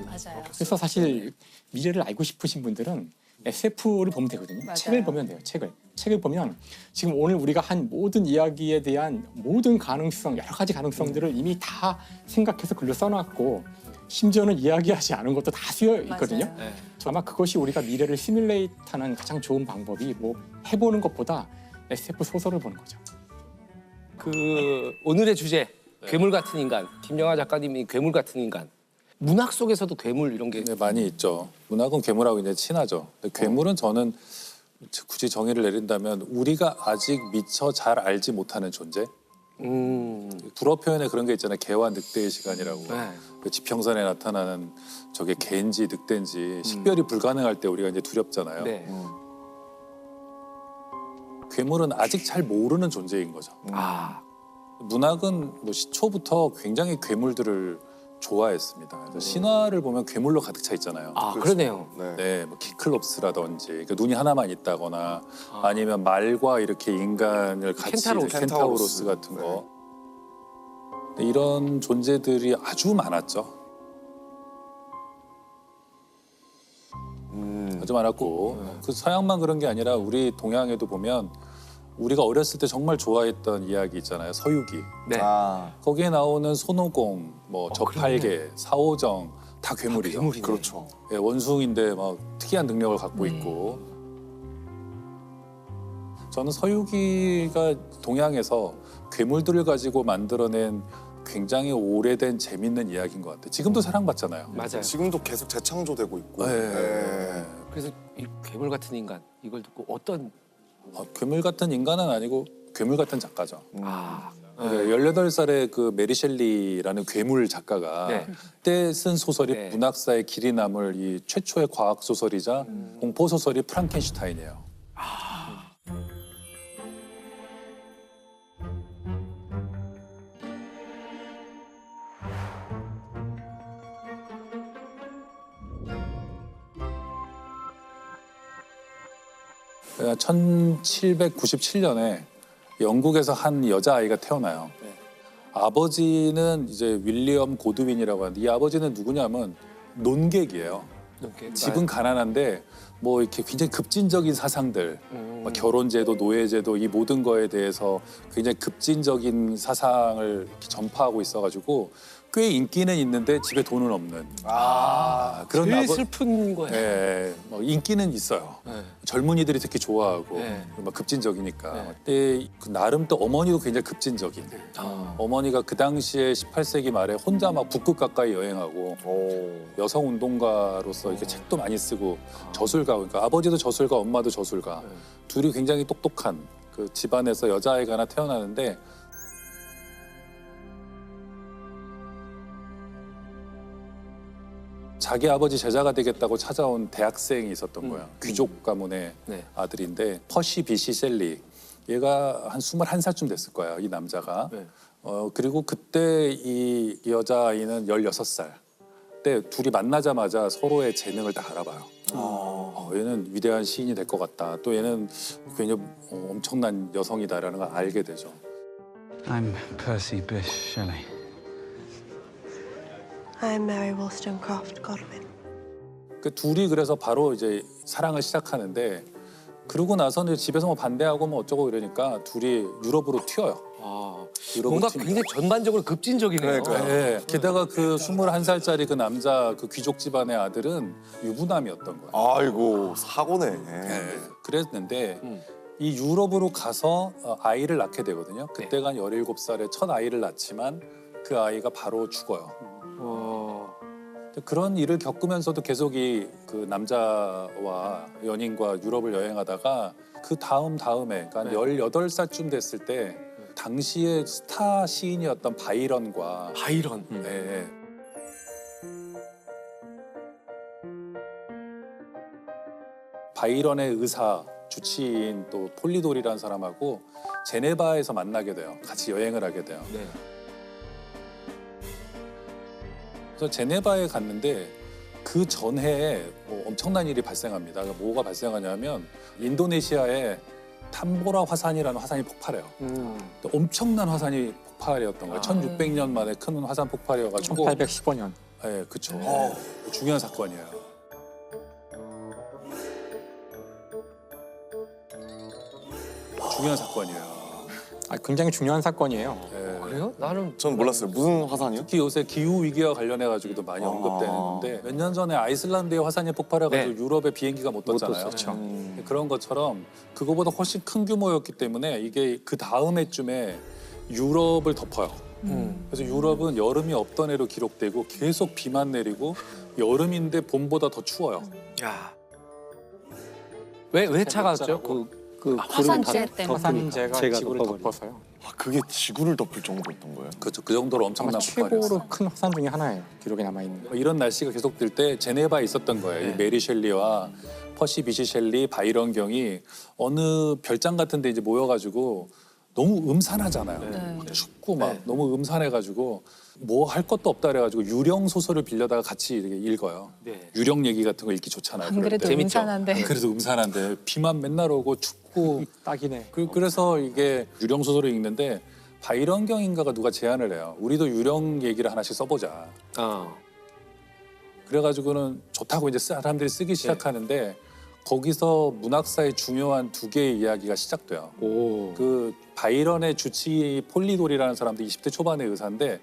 맞아요. 그래서 사실 미래를 알고 싶으신 분들은 SF를 보면 되거든요. 맞아요. 책을 보면 돼요. 책을 보면 지금 오늘 우리가 한 모든 이야기에 대한 모든 가능성, 여러 가지 가능성들을 이미 다 생각해서 글로 써놨고 심지어는 이야기하지 않은 것도 다 쓰여 있거든요. 네. 아마 그것이 우리가 미래를 시뮬레이트하는 가장 좋은 방법이 뭐 해보는 것보다 SF 소설을 보는 거죠. 오늘의 주제 괴물 같은 인간. 김영하 작가님이 괴물 같은 인간. 문학 속에서도 괴물 이런 게 많이 있죠. 문학은 괴물하고 이제 친하죠. 근데 괴물은 저는 굳이 정의를 내린다면 우리가 아직 미처 잘 알지 못하는 존재. 불어 표현에 그런 게 있잖아요. 개와 늑대의 시간이라고. 그 지평선에 나타나는 저게 개인지 늑대인지 식별이 불가능할 때 우리가 이제 두렵잖아요. 괴물은 아직 잘 모르는 존재인 거죠. 문학은 뭐 시초부터 굉장히 괴물들을 좋아했습니다. 그래서 신화를 보면 괴물로 가득 차 있잖아요. 그러네요. 네, 뭐 키클롭스라든지 그러니까 눈이 하나만 있다거나 아니면 말과 이렇게 인간을 같이 켄타우로스 같은 거 이런 존재들이 아주 많았죠. 아주 많았고 그 서양만 그런 게 아니라 우리 동양에도 보면 우리가 어렸을 때 정말 좋아했던 이야기 있잖아요. 서유기. 거기에 나오는 손오공, 뭐 저팔계, 사오정 다 괴물이죠. 괴물이네. 그렇죠. 예, 원숭인데 막 특이한 능력을 갖고 있고. 저는 서유기가 동양에서 괴물들을 가지고 만들어낸 굉장히 오래된 재밌는 이야기인 것 같아요. 지금도 사랑받잖아요. 맞아요. 지금도 계속 재창조되고 있고. 네. 그래서 이 괴물 같은 인간 이걸 듣고 어떤 괴물 같은 인간은 아니고 괴물 같은 작가죠. 아 18살의 그 메리 셸리라는 괴물 작가가 네. 그때 쓴 소설이 네. 문학사에 길이 남을 이 최초의 과학 소설이자 공포 소설이 프랑켄슈타인이에요. 그러니까 1797년에 영국에서 한 여자아이가 태어나요. 아버지는 이제 윌리엄 고드윈이라고 하는데 이 아버지는 누구냐면 논객이에요. 집은 가난한데 뭐 이렇게 굉장히 급진적인 사상들, 뭐 결혼제도, 노예제도 이 모든 거에 대해서 굉장히 급진적인 사상을 이렇게 전파하고 있어가지고 꽤 인기는 있는데 집에 돈은 없는. 그런 제일 슬픈 거예요. 예, 뭐 인기는 있어요. 네. 젊은이들이 특히 좋아하고 네. 막 급진적이니까. 네. 근데 그 나름 또 어머니도 굉장히 급진적인. 어머니가 그 당시에 18세기 말에 혼자 막 북극 가까이 여행하고 여성 운동가로서 이렇게 책도 많이 쓰고 저술가, 그러니까 아버지도 저술가, 엄마도 저술가. 둘이 굉장히 똑똑한 그 집안에서 여자아이가 하나 태어나는데 자기 아버지 제자가 되겠다고 찾아온 대학생이 있었던 거야. 귀족 가문의 네. 아들인데 퍼시 비시 셀리. 얘가 한 21살쯤 됐을 거야, 이 남자가. 네. 그리고 그때 이 여자아이는 16살. 때 둘이 만나자마자 서로의 재능을 다 알아봐요. 얘는 위대한 시인이 될 것 같다. 또 얘는 굉장히 엄청난 여성이다라는 걸 알게 되죠. I'm Percy Bysshe Shelley. I'm Mary Wollstonecraft Godwin. 그 둘이 그래서 바로 이제 사랑을 시작하는데 그러고 나서는 집에서 뭐 반대하고 뭐 어쩌고 이러니까 둘이 유럽으로 튀어요. 유럽으로 뭔가 튀니까. 굉장히 전반적으로 급진적이네요. 네. 게다가 그 21살짜리 그 남자 그 귀족 집안의 아들은 유부남이었던 거예요. 아이고 사고네. 네. 그랬는데 이 유럽으로 가서 아이를 낳게 되거든요. 그때가 한 17살에 첫 아이를 낳지만 그 아이가 바로 죽어요. 그런 일을 겪으면서도 계속 이 그 남자와 연인과 유럽을 여행하다가 그 다음에 그러니까 한 18살쯤 됐을 때 당시의 스타 시인이었던 바이런과 바이런. 네. 바이런의 의사 주치인 또 폴리돌이라는 사람하고 제네바에서 만나게 돼요. 같이 여행을 하게 돼요. 네. 그래서 제네바에 갔는데 그 전해에 뭐 엄청난 일이 발생합니다. 그러니까 뭐가 발생하냐면 인도네시아에 탐보라 화산이라는 화산이 폭발해요. 엄청난 화산이 폭발이었던 거예요. 1600년 만에 큰 화산 폭발이어가지고 1815년. 네, 그렇죠. 중요한 사건이에요. 중요한 사건이에요. 굉장히 중요한 사건이에요. 네. 그래요? 나는 전 몰랐어요. 무슨 화산이요? 특히 요새 기후 위기와 관련해 가지고도 많이 언급되는데 몇 년 전에 아이슬란드의 화산이 폭발해가지고 유럽에 비행기가 못 떴잖아요. 그런 것처럼 그거보다 훨씬 큰 규모였기 때문에 이게 그 다음 해쯤에 유럽을 덮어요. 그래서 유럽은 여름이 없던 해로 기록되고 계속 비만 내리고 여름인데 봄보다 더 추워요. 야. 왜 차가웠죠? 화산재 때문에. 화산재가 제가 지구를 덮어버린. 덮어서요. 그게 지구를 덮을 정도였던 거예요? 그렇죠. 그 정도로 엄청난 폭발이었어요. 최고로 큰 화산 중에 하나예요. 기록에 남아있는. 이런 날씨가 계속될 때 제네바에 있었던 거예요. 이 메리 셸리와 퍼시 비시 셸리, 바이런 경이 어느 별장 같은 데 이제 모여가지고 너무 음산하잖아요. 춥고 막 너무 음산해가지고 뭐 할 것도 없다 그래가지고 유령 소설을 빌려다가 같이 이렇게 읽어요. 유령 얘기 같은 거 읽기 좋잖아요. 안 그래도 그럴 때. 음산한데. 그래도 음산한데 비만 맨날 오고 춥고 딱이네. 그래서 이게 유령 소설을 읽는데 바이런 경인가가 누가 제안을 해요. 우리도 유령 얘기를 하나씩 써보자. 그래가지고는 좋다고 이제 사람들이 쓰기 시작하는데 거기서 문학사의 중요한 두 개의 이야기가 시작돼요. 그 바이런의 주치 폴리돌이라는 사람도 20대 초반의 의사인데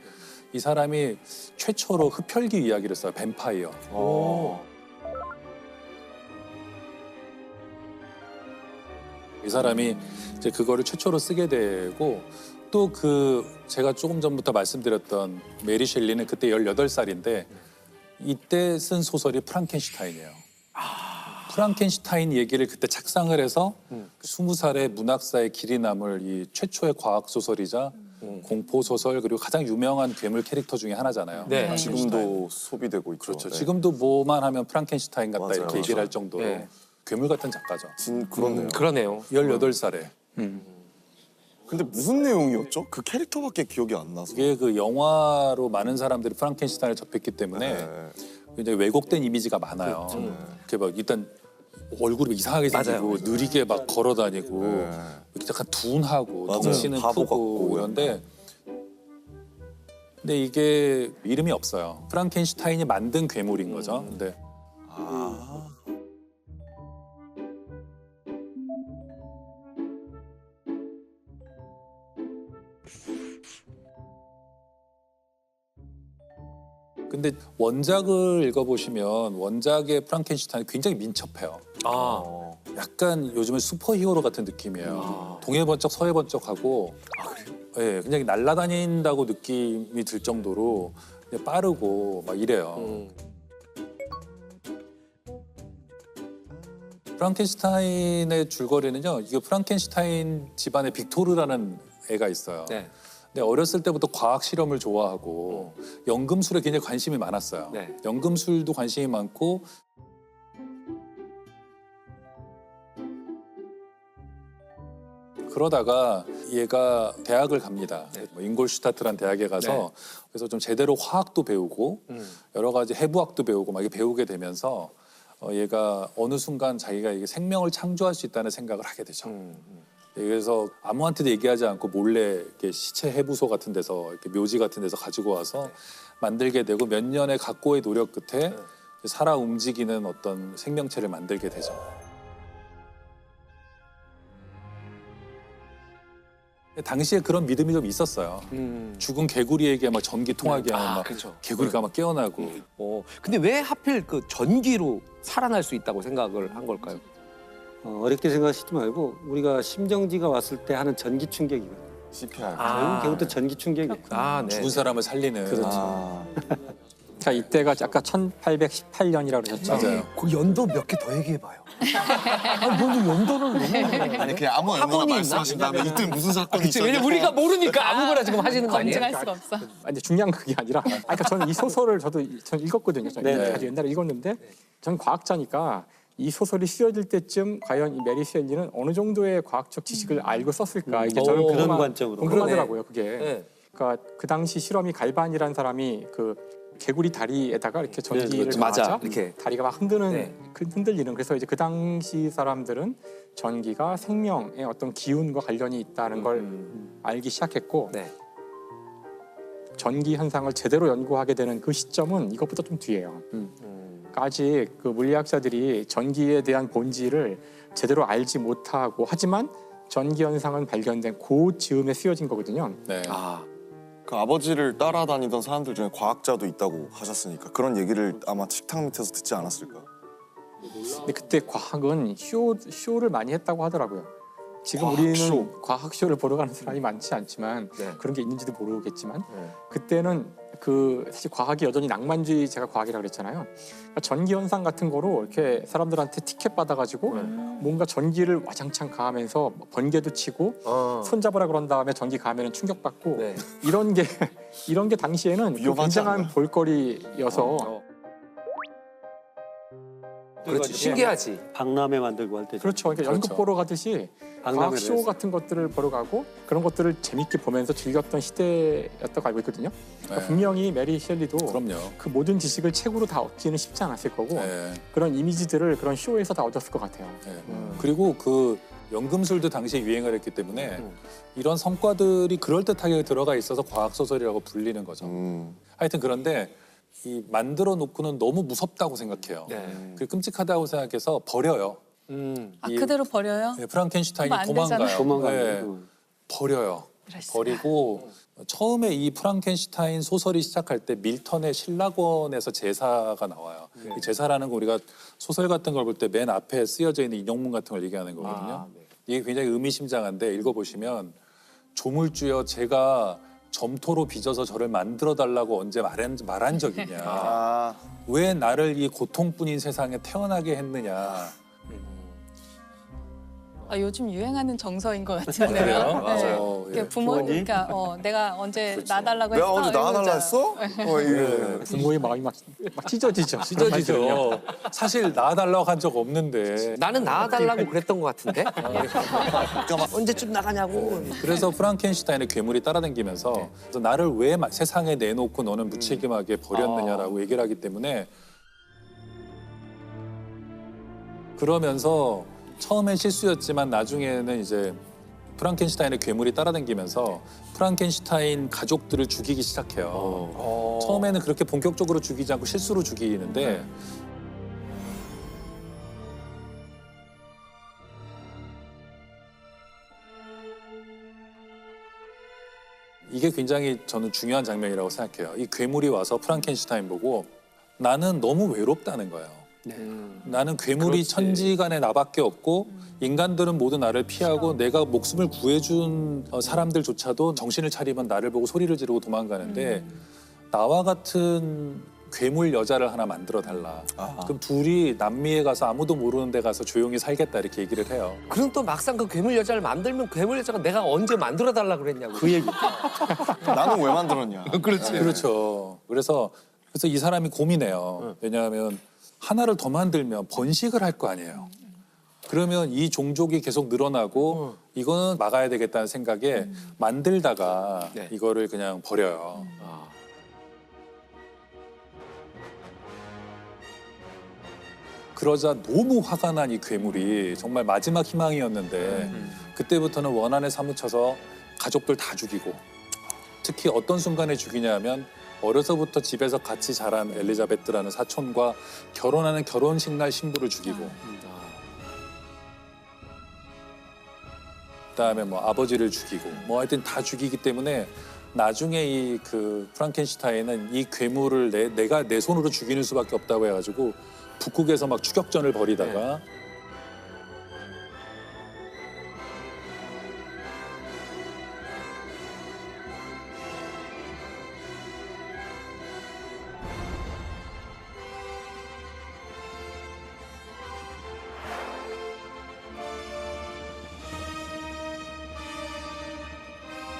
이 사람이 최초로 흡혈귀 이야기를 써요. 뱀파이어. 이 사람이 이제 그거를 최초로 쓰게 되고 또 그 제가 조금 전부터 말씀드렸던 메리 셸리는 그때 18살인데 이때 쓴 소설이 프랑켄슈타인이에요. 프랑켄슈타인 얘기를 그때 착상을 해서 20살의 문학사의 길이 남을 이 최초의 과학 소설이자 공포 소설 그리고 가장 유명한 괴물 캐릭터 중에 하나잖아요. 네. 지금도 소비되고 있죠. 그렇죠. 네. 지금도 뭐만 하면 프랑켄슈타인 같다 맞아요. 이렇게 얘기를 할 정도로 네. 괴물 같은 작가죠. 그렇네요. 그러네요. 18살에. 근데 무슨 내용이었죠? 그 캐릭터밖에 기억이 안 나서. 이게 그 영화로 많은 사람들이 프랑켄슈타인을 접했기 때문에 굉장히 왜곡된 이미지가 많아요. 이렇게 막 일단 얼굴이 이상하게 생기고 느리게 막 걸어다니고 이렇게 약간 둔하고 맞아요. 덩치는 바보 크고 같고. 이런데 근데 이게 이름이 없어요. 프랑켄슈타인이 만든 괴물인 거죠. 근데 근데 원작을 읽어보시면 원작의 프랑켄슈타인이 굉장히 민첩해요. 약간 요즘에 슈퍼히어로 같은 느낌이에요. 동해번쩍 서해번쩍하고 예, 굉장히 날아다닌다고 느낌이 들 정도로 그냥 빠르고 막 이래요. 프랑켄슈타인의 줄거리는요. 이게 프랑켄슈타인 집안에 빅토르라는 애가 있어요. 네. 근데 어렸을 때부터 과학 실험을 좋아하고 연금술에 굉장히 관심이 많았어요. 네. 연금술도 관심이 많고 그러다가 얘가 대학을 갑니다. 뭐 잉골슈타트라는 대학에 가서 그래서 좀 제대로 화학도 배우고 여러 가지 해부학도 배우고 막 이렇게 배우게 되면서 얘가 어느 순간 자기가 이게 생명을 창조할 수 있다는 생각을 하게 되죠. 그래서 아무한테도 얘기하지 않고 몰래 이렇게 시체 해부소 같은 데서 이렇게 묘지 같은 데서 가지고 와서 만들게 되고 몇 년의 각고의 노력 끝에 살아 움직이는 어떤 생명체를 만들게 되죠. 당시에 그런 믿음이 좀 있었어요. 죽은 개구리에게 막 전기 통하게 하면 막 그렇죠. 개구리가 막 깨어나고. 근데 왜 하필 그 전기로 살아날 수 있다고 생각을 한 걸까요? 어렵게 생각하시지 말고 우리가 심정지가 왔을 때 하는 전기 충격이거든요. CPR. 그것도 전기 충격이에요. 죽은 사람을 살리는. 그렇죠. 자, 이때가 아까 1818년이라고 그러셨죠? 맞아요. 그 연도 몇 개 더 얘기해봐요. 아니, 먼저 연도를 너무. 아니 그냥 아무 연도나 학원이 말씀하신 다음에 이때 무슨 사건이 그치, 있었는지. 왜냐면 우리가 모르니까 아무거나 지금 하시는 거 아니에요? 검증할 수가 없어. 근데 중요한 그게 아니라, 그러니까 저는 이 소설을 저는 읽었거든요. 저는 아주 옛날에 읽었는데, 저는 과학자니까 이 소설이 쓰여질 때쯤 과연 이 메리 셸리는 어느 정도의 과학적 지식을 알고 썼을까 이게 저는 그런 관점으로. 궁금하더라고요. 그게. 네. 그러니까 그 당시 실험이 갈반이라는 사람이 그 개구리 다리에다가 이렇게 전기를 그렇죠. 맞아. 가하자 이렇게. 다리가 막 흔들리는. 그래서 이제 그 당시 사람들은 전기가 생명의 어떤 기운과 관련이 있다는 걸 알기 시작했고 전기 현상을 제대로 연구하게 되는 그 시점은 이것보다 좀 뒤에요. 그러니까 아직 그 물리학자들이 전기에 대한 본질을 제대로 알지 못하고 하지만 전기 현상은 발견된 그 즈음에 쓰여진 거거든요. 네. 그 아버지를 따라다니던 사람들 중에 과학자도 있다고 하셨으니까 그런 얘기를 아마 식탁 밑에서 듣지 않았을까? 근데 그때 과학은 쇼를 많이 했다고 하더라고요. 지금 우리는 과학 쇼를 보러 가는 사람이 많지 않지만 그런 게 있는지도 모르겠지만 그때는 그 사실 과학이 여전히 낭만주의 제가 과학이라고 그랬잖아요. 그러니까 전기 현상 같은 거로 이렇게 사람들한테 티켓 받아가지고 뭔가 전기를 와장창 가하면서 번개도 치고 손잡으라 그런 다음에 전기 가하면 충격받고 이런 게 당시에는 그 굉장한 볼거리여서. 그렇지, 신기하지. 박람회 만들고 할 때. 그렇죠. 그러니까 연극 보러 가듯이 과학 쇼 같은 것들을 보러 가고 그런 것들을 재밌게 보면서 즐겼던 시대였다고 알고 있거든요. 그러니까 분명히 메리 셸리도 그 모든 지식을 책으로 다 얻기는 쉽지 않았을 거고 그런 이미지들을 그런 쇼에서 다 얻었을 것 같아요. 그리고 그 연금술도 당시에 유행을 했기 때문에 이런 성과들이 그럴듯하게 들어가 있어서 과학 소설이라고 불리는 거죠. 하여튼 그런데 이 만들어 놓고는 너무 무섭다고 생각해요. 그 끔찍하다고 생각해서 버려요. 그대로 버려요? 프랑켄슈타인이 그러면 안 되잖아요. 도망가요. 버려요. 버리고 처음에 이 프랑켄슈타인 소설이 시작할 때 밀턴의 신락원에서 제사가 나와요. 이 제사라는 거 우리가 소설 같은 걸 볼 때 맨 앞에 쓰여져 있는 인용문 같은 걸 얘기하는 거거든요. 이게 굉장히 의미심장한데 읽어보시면 조물주여 제가 점토로 빚어서 저를 만들어 달라고 언제 말한 적이냐. 왜 나를 이 고통뿐인 세상에 태어나게 했느냐. 요즘 유행하는 정서인 것 같잖아요. 그래요? 네. 맞아요. 그러니까 부모니까 내가 언제 낳아달라고 내가 했어? 언제 나와달라 했어? 부모의 마음이 막 찢어지죠. 찢어지죠. 사실 낳아달라고 한 적 없는데. 나는 낳아달라고 그랬던 것 같은데? 언제쯤 나가냐고. 그래서 프랑켄슈타인의 괴물이 따라다니면서 그래서 나를 왜 세상에 내놓고 너는 무책임하게 버렸느냐라고 얘기를 하기 때문에 그러면서 처음엔 실수였지만 나중에는 이제 프랑켄슈타인의 괴물이 따라다니면서 프랑켄슈타인 가족들을 죽이기 시작해요. 처음에는 그렇게 본격적으로 죽이지 않고 실수로 죽이는데 이게 굉장히 저는 중요한 장면이라고 생각해요. 이 괴물이 와서 프랑켄슈타인 보고 나는 너무 외롭다는 거예요. 나는 괴물이 천지간에 나밖에 없고 인간들은 모두 나를 피하고 내가 목숨을 구해준 사람들조차도 정신을 차리면 나를 보고 소리를 지르고 도망가는데 나와 같은 괴물 여자를 하나 만들어 달라. 그럼 둘이 남미에 가서 아무도 모르는 데 가서 조용히 살겠다 이렇게 얘기를 해요. 그럼 또 막상 그 괴물 여자를 만들면 괴물 여자가 내가 언제 만들어 달라 그랬냐고. 그 얘기. 나는 왜 만들었냐. 그렇죠. 그래서 이 사람이 고민해요. 왜냐하면 하나를 더 만들면 번식을 할 거 아니에요. 그러면 이 종족이 계속 늘어나고 이거는 막아야 되겠다는 생각에 만들다가 이거를 그냥 버려요. 그러자 너무 화가 난 이 괴물이 정말 마지막 희망이었는데 그때부터는 원한에 사무쳐서 가족들 다 죽이고 특히 어떤 순간에 죽이냐면 어려서부터 집에서 같이 자란 엘리자베트라는 사촌과 결혼하는 결혼식 날 신부를 죽이고 그다음에 뭐 아버지를 죽이고 뭐 하여튼 다 죽이기 때문에 나중에 이 그 프랑켄슈타인은 이 괴물을 내가 내 손으로 죽이는 수밖에 없다고 해가지고 북극에서 막 추격전을 벌이다가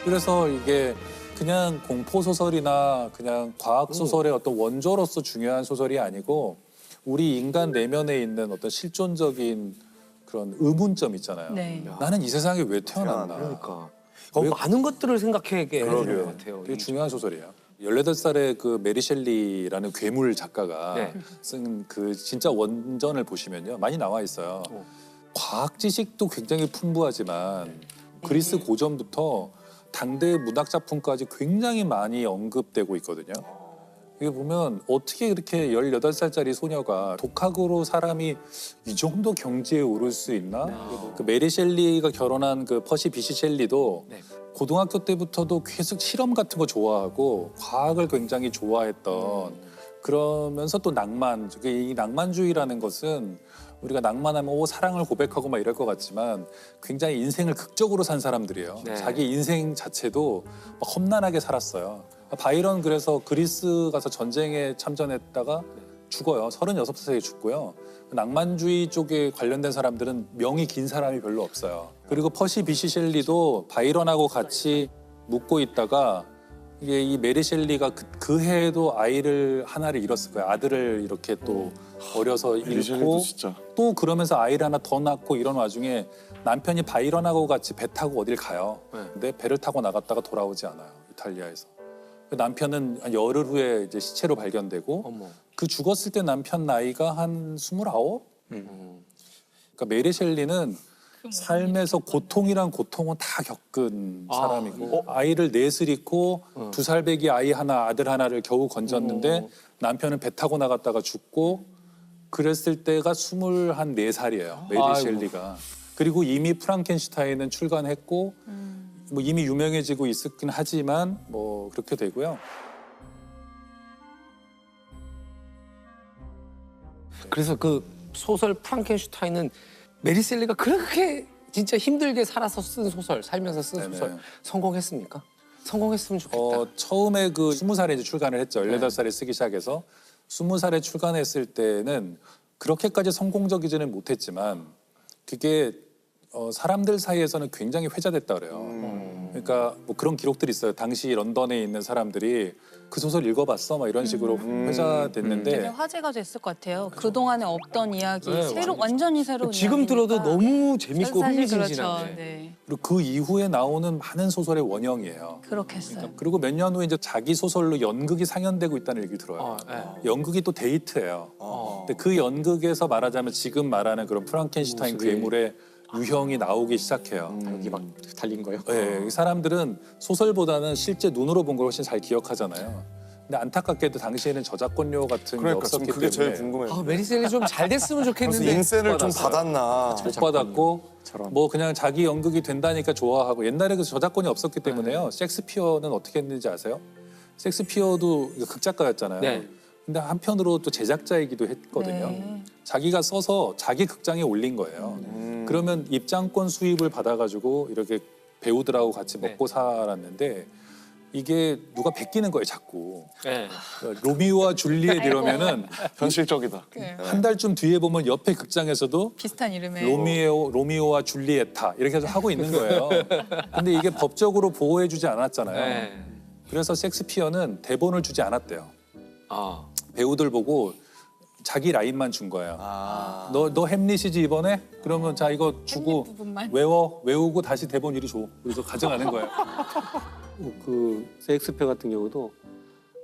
그래서 이게 그냥 공포 소설이나 그냥 과학 소설의 어떤 원조로서 중요한 소설이 아니고 우리 인간 내면에 있는 어떤 실존적인 그런 의문점 있잖아요. 네. 나는 이 세상에 왜 태어났나. 그러니까. 많은 것들을 생각하게 해주는 것 같아요. 되게 중요한 소설이에요. 18살의 그 메리 셸리라는 괴물 작가가 네. 쓴 그 진짜 원전을 보시면요. 많이 나와 있어요. 과학 지식도 굉장히 풍부하지만 그리스 고전부터 당대 문학 작품까지 굉장히 많이 언급되고 있거든요. 이게 보면 어떻게 그렇게 18살짜리 소녀가 독학으로 사람이 이 정도 경지에 오를 수 있나? 그 메리 셸리가 결혼한 그 퍼시 비시 셸리도 고등학교 때부터도 계속 실험 같은 거 좋아하고 과학을 굉장히 좋아했던 그러면서 또 낭만, 이 낭만주의라는 것은 우리가 낭만하면 사랑을 고백하고 막 이럴 것 같지만 굉장히 인생을 극적으로 산 사람들이에요. 네. 자기 인생 자체도 막 험난하게 살았어요. 바이런 그래서 그리스 가서 전쟁에 참전했다가 죽어요. 36살에 죽고요. 낭만주의 쪽에 관련된 사람들은 명이 긴 사람이 별로 없어요. 그리고 퍼시 비시 셸리도 바이런하고 같이 묵고 있다가 이게 이 메리 셸리가 그 해에도 아이를 하나를 잃었을 거예요. 아들을 이렇게 또 어려서 잃고 또 그러면서 아이를 하나 더 낳고 이런 와중에 남편이 바이런하고 같이 배 타고 어딜 가요. 근데 배를 타고 나갔다가 돌아오지 않아요. 이탈리아에서. 남편은 한 열흘 후에 이제 시체로 발견되고 그 죽었을 때 남편 나이가 한 29? 그러니까 메리 셸리는 삶에서 고통이란 고통은 다 겪은 사람이고 아이를 넷을 잃고 2살 배기 아이 하나 아들 하나를 겨우 건졌는데 남편은 배 타고 나갔다가 죽고 그랬을 때가 24살이에요. 메리 셸리가. 그리고 이미 프랑켄슈타인은 출간했고 뭐 이미 유명해지고 있긴 하지만 뭐 그렇게 되고요. 그래서 그 소설 프랑켄슈타인은 메리 셀리가 그렇게 진짜 힘들게 살아서 쓴 소설, 살면서 쓴 네네. 소설 성공했습니까? 성공했으면 좋겠다. 처음에 그 20살에 이제 출간을 했죠. 18살에 쓰기 시작해서 20살에 출간했을 때는 그렇게까지 성공적이지는 못했지만 그게 사람들 사이에서는 굉장히 회자됐다 그래요. 그러니까 뭐 그런 기록들이 있어요. 당시 런던에 있는 사람들이 그 소설 읽어봤어? 막 이런 식으로 회자됐는데 되게 화제가 됐을 것 같아요. 그동안에 없던 이야기, 네, 완전히 새로운 지금 들어도 이야기니까. 너무 재밌고 사실 흥미진진한데. 그렇죠. 네. 그리고 그 이후에 나오는 많은 소설의 원형이에요. 그렇겠어요. 그리고 몇 년 후에 이제 자기 소설로 연극이 상연되고 있다는 얘기를 들어요. 연극이 또 데이트예요. 근데 그 연극에서 말하자면 지금 말하는 그런 프랑켄슈타인 괴물의 유형이 나오기 시작해요. 여기 막 달린 거예요? 네, 이 사람들은 소설보다는 실제 눈으로 본 걸 훨씬 잘 기억하잖아요. 근데 안타깝게도 당시에는 저작권료 같은 게 그러니까 없었기 그게 때문에 제일 궁금해요. 아, 메리 셀리 좀 잘 됐으면 좋겠는데. 그래서 인센을 좀 받았어요. 받았나. 못 받았고 뭐 그냥 자기 연극이 된다니까 좋아하고 옛날에 그 저작권이 없었기 때문에요. 셰익스피어는 어떻게 했는지 아세요? 셰익스피어도 극작가였잖아요. 네. 근데 한편으로 또 제작자이기도 했거든요. 네. 자기가 써서 자기 극장에 올린 거예요. 그러면 입장권 수입을 받아가지고 이렇게 배우들하고 같이 먹고 살았는데 이게 누가 베끼는 거예요, 자꾸. 네. 로미오와 줄리엣 이러면은 현실적이다. 한 달쯤 뒤에 보면 옆에 극장에서도 비슷한 이름의 로미오와 줄리엣타 이렇게 해서 하고 있는 거예요. 근데 이게 법적으로 보호해주지 않았잖아요. 네. 그래서 셰익스피어는 대본을 주지 않았대요. 아. 배우들 보고 자기 라인만 준 거예요. 너 햄릿이지 이번에? 그러면 자 이거 주고 부분만. 외우고 다시 대본 이리 줘. 그래서 가져가는 거예요. 그 셰익스피어 같은 경우도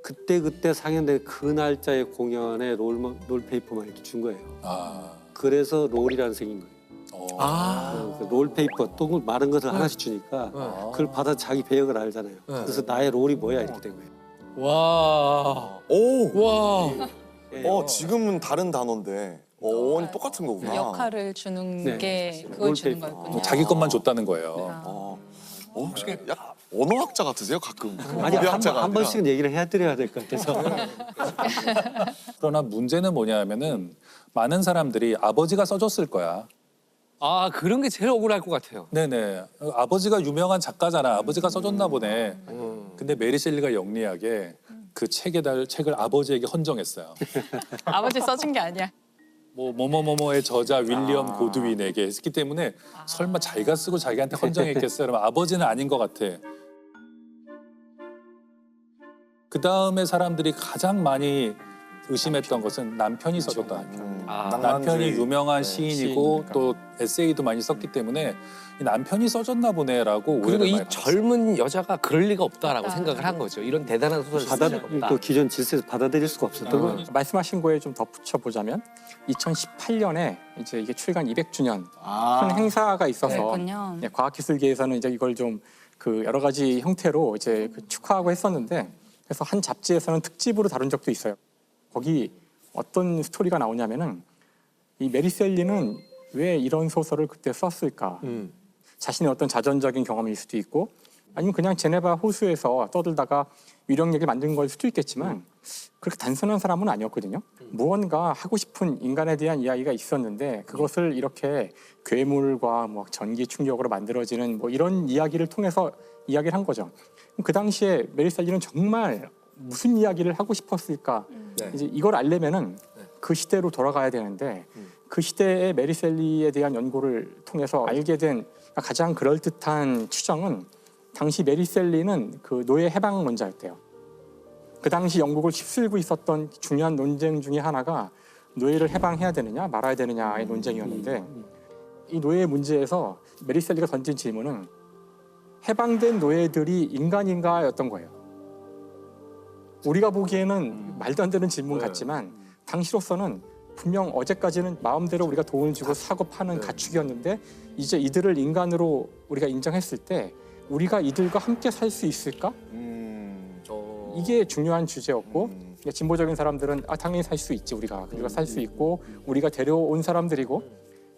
그때 상연된 그 날짜의 공연에 롤페이퍼만 이렇게 준 거예요. 그래서 롤이라는 생긴 거예요. 그 롤페이퍼 또 마른 것을 하나씩 주니까 그걸 받아 자기 배역을 알잖아요. 그래서 나의 롤이 뭐야 이렇게 된 거예요. 와. 오. 와. 지금은 다른 단어인데 똑같은 거구나. 역할을 주는 네. 게 그걸 주는 롤페이퍼. 거였군요. 자기 것만 줬다는 거예요. 혹시 약간 언어학자 같으세요 가끔? 아니 법의학자가 한 번씩은 얘기를 해드려야 될 것 같아서. 그러나 문제는 뭐냐면은 많은 사람들이 아버지가 써줬을 거야. 아, 그런 게 제일 억울할 것 같아요. 네네. 아버지가 유명한 작가잖아. 아버지가 써줬나 보네. 근데 메리 셀리가 영리하게 그 책을 아버지에게 헌정했어요. 아버지 써준 게 아니야. 뭐 뭐뭐뭐뭐의 저자 윌리엄 고드윈에게 했기 때문에 설마 자기가 쓰고 자기한테 헌정했겠어요? 그러면 아버지는 아닌 것 같아. 그 다음에 사람들이 가장 많이 의심했던 것은 남편이 써줬다. 남편이 유명한 시인이고 또 에세이도 많이 썼기 때문에 이 남편이 써줬나 보네라고 그리고 오해를 이 많이 받았어요. 젊은 여자가 그럴 리가 없다라고 생각을 한 거죠. 이런 대단한 소설을 쓸 리가 없다. 또 기존 질서에서 받아들일 수가 없었던 거예요. 말씀하신 거에 좀 덧붙여 보자면 2018년에 이제 이게 출간 200주년 큰 행사가 있어서 그랬군요. 예, 과학기술계에서는 이제 이걸 좀 그 여러 가지 형태로 이제 그 축하하고 했었는데 그래서 한 잡지에서는 특집으로 다룬 적도 있어요. 거기 어떤 스토리가 나오냐면은 이 메리 셀리는 왜 이런 소설을 그때 썼을까? 자신의 어떤 자전적인 경험일 수도 있고 아니면 그냥 제네바 호수에서 떠들다가 위력력을 만든 걸 수도 있겠지만 그렇게 단순한 사람은 아니었거든요. 무언가 하고 싶은 인간에 대한 이야기가 있었는데 그것을 이렇게 괴물과 뭐 전기 충격으로 만들어지는 뭐 이런 이야기를 통해서 이야기를 한 거죠. 그 당시에 메리 셀리는 정말 무슨 이야기를 하고 싶었을까? 이제 이걸 알려면은 그 시대로 돌아가야 되는데 그 시대의 메리 셀리에 대한 연구를 통해서 알게 된 가장 그럴듯한 추정은 당시 메리 셀리는 그 노예 해방론자였대요. 그 당시 영국을 휩쓸고 있었던 중요한 논쟁 중에 하나가 노예를 해방해야 되느냐 말아야 되느냐의 논쟁이었는데 이 노예 문제에서 메리 셀리가 던진 질문은 해방된 노예들이 인간인가였던 거예요. 우리가 보기에는 말도 안 되는 질문 같지만 당시로서는 분명 어제까지는 마음대로 우리가 돈을 주고 사고 파는 가축이었는데 이제 이들을 인간으로 우리가 인정했을 때 우리가 이들과 함께 살 수 있을까? 이게 중요한 주제였고 진보적인 사람들은 당연히 살 수 있지 우리가 살 수 있고 우리가 데려온 사람들이고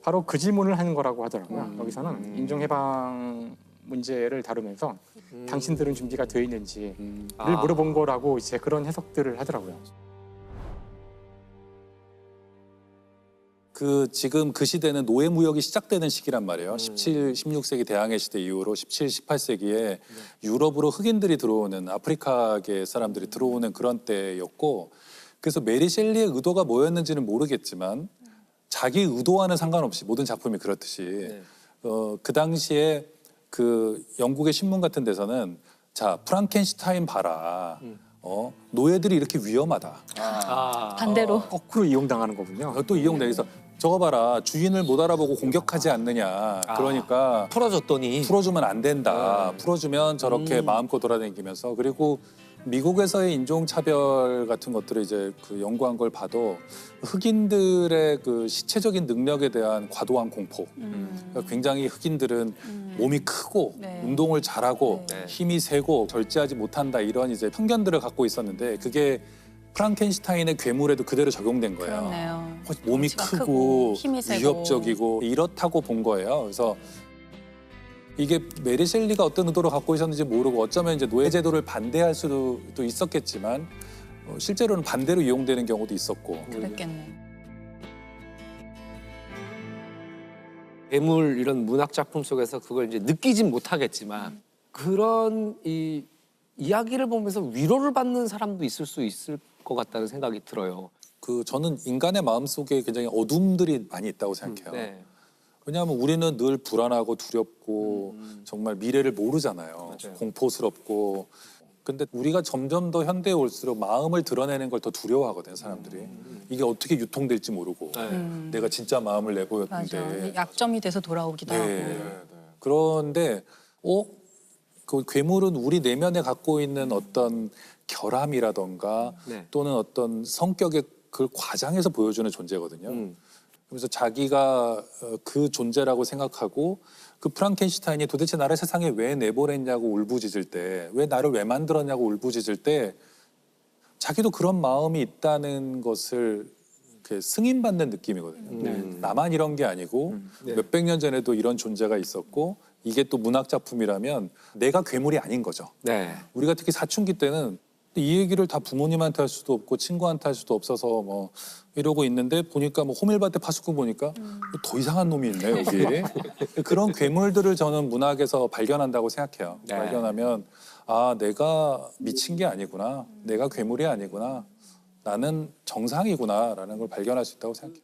바로 그 질문을 하는 거라고 하더라고요. 여기서는 인종해방론자들은 문제를 다루면서 당신들은 준비가 되어 있는지를 아. 물어본 거라고 이제 그런 해석들을 하더라고요. 지금 그 시대는 노예 무역이 시작되는 시기란 말이에요. 17, 16세기 대항해 시대 이후로 17, 18세기에 유럽으로 흑인들이 들어오는 아프리카계 사람들이 들어오는 그런 때였고 그래서 메리 셸리의 의도가 뭐였는지는 모르겠지만 자기 의도와는 상관없이 모든 작품이 그렇듯이 그 당시에 그 영국의 신문 같은 데서는 자 프랑켄슈타인 봐라. 노예들이 이렇게 위험하다. 반대로 거꾸로 이용당하는 거군요. 또 이용돼서 저거 봐라 주인을 못 알아보고 공격하지 않느냐. 그러니까 풀어줬더니 풀어주면 안 된다. 풀어주면 저렇게 마음껏 돌아다니면서 그리고 미국에서의 인종차별 같은 것들을 이제 그 연구한 걸 봐도 흑인들의 그 시체적인 능력에 대한 과도한 공포. 그러니까 굉장히 흑인들은 몸이 크고 운동을 잘하고 힘이 세고 절제하지 못한다 이런 이제 편견들을 갖고 있었는데 그게 프랑켄슈타인의 괴물에도 그대로 적용된 거예요. 그렇네요. 몸이 크고 힘이 세고. 위협적이고 이렇다고 본 거예요. 그래서 이게 메리 셸리가 어떤 의도를 갖고 있었는지 모르고 어쩌면 이제 노예 제도를 반대할 수도 또 있었겠지만 실제로는 반대로 이용되는 경우도 있었고. 그랬겠네. 괴물 이런 문학 작품 속에서 그걸 이제 느끼진 못하겠지만 그런 이 이야기를 보면서 위로를 받는 사람도 있을 수 있을 것 같다는 생각이 들어요. 저는 인간의 마음 속에 굉장히 어둠들이 많이 있다고 생각해요. 왜냐하면 우리는 늘 불안하고 두렵고 정말 미래를 모르잖아요. 공포스럽고. 근데 우리가 점점 더 현대에 올수록 마음을 드러내는 걸 더 두려워하거든요, 사람들이. 이게 어떻게 유통될지 모르고. 내가 진짜 마음을 내보였는데. 맞아. 약점이 돼서 돌아오기도 하고. 그런데 그 괴물은 우리 내면에 갖고 있는 어떤 결함이라던가 또는 어떤 성격의 그걸 과장해서 보여주는 존재거든요. 그래서 자기가 그 존재라고 생각하고 그 프랑켄슈타인이 도대체 나를 세상에 왜 내보냈냐고 울부짖을 때, 왜 나를 왜 만들었냐고 울부짖을 때 자기도 그런 마음이 있다는 것을 승인받는 느낌이거든요. 나만 이런 게 아니고 몇백 년 전에도 이런 존재가 있었고 이게 또 문학 작품이라면 내가 괴물이 아닌 거죠. 우리가 특히 사춘기 때는 이 얘기를 다 부모님한테 할 수도 없고 친구한테 할 수도 없어서 뭐 이러고 있는데 보니까 뭐 호밀밭에 파수꾼 보니까 더 이상한 놈이 있네 여기. 그런 괴물들을 저는 문학에서 발견한다고 생각해요. 발견하면 아 내가 미친 게 아니구나. 내가 괴물이 아니구나. 나는 정상이구나라는 걸 발견할 수 있다고 생각해요.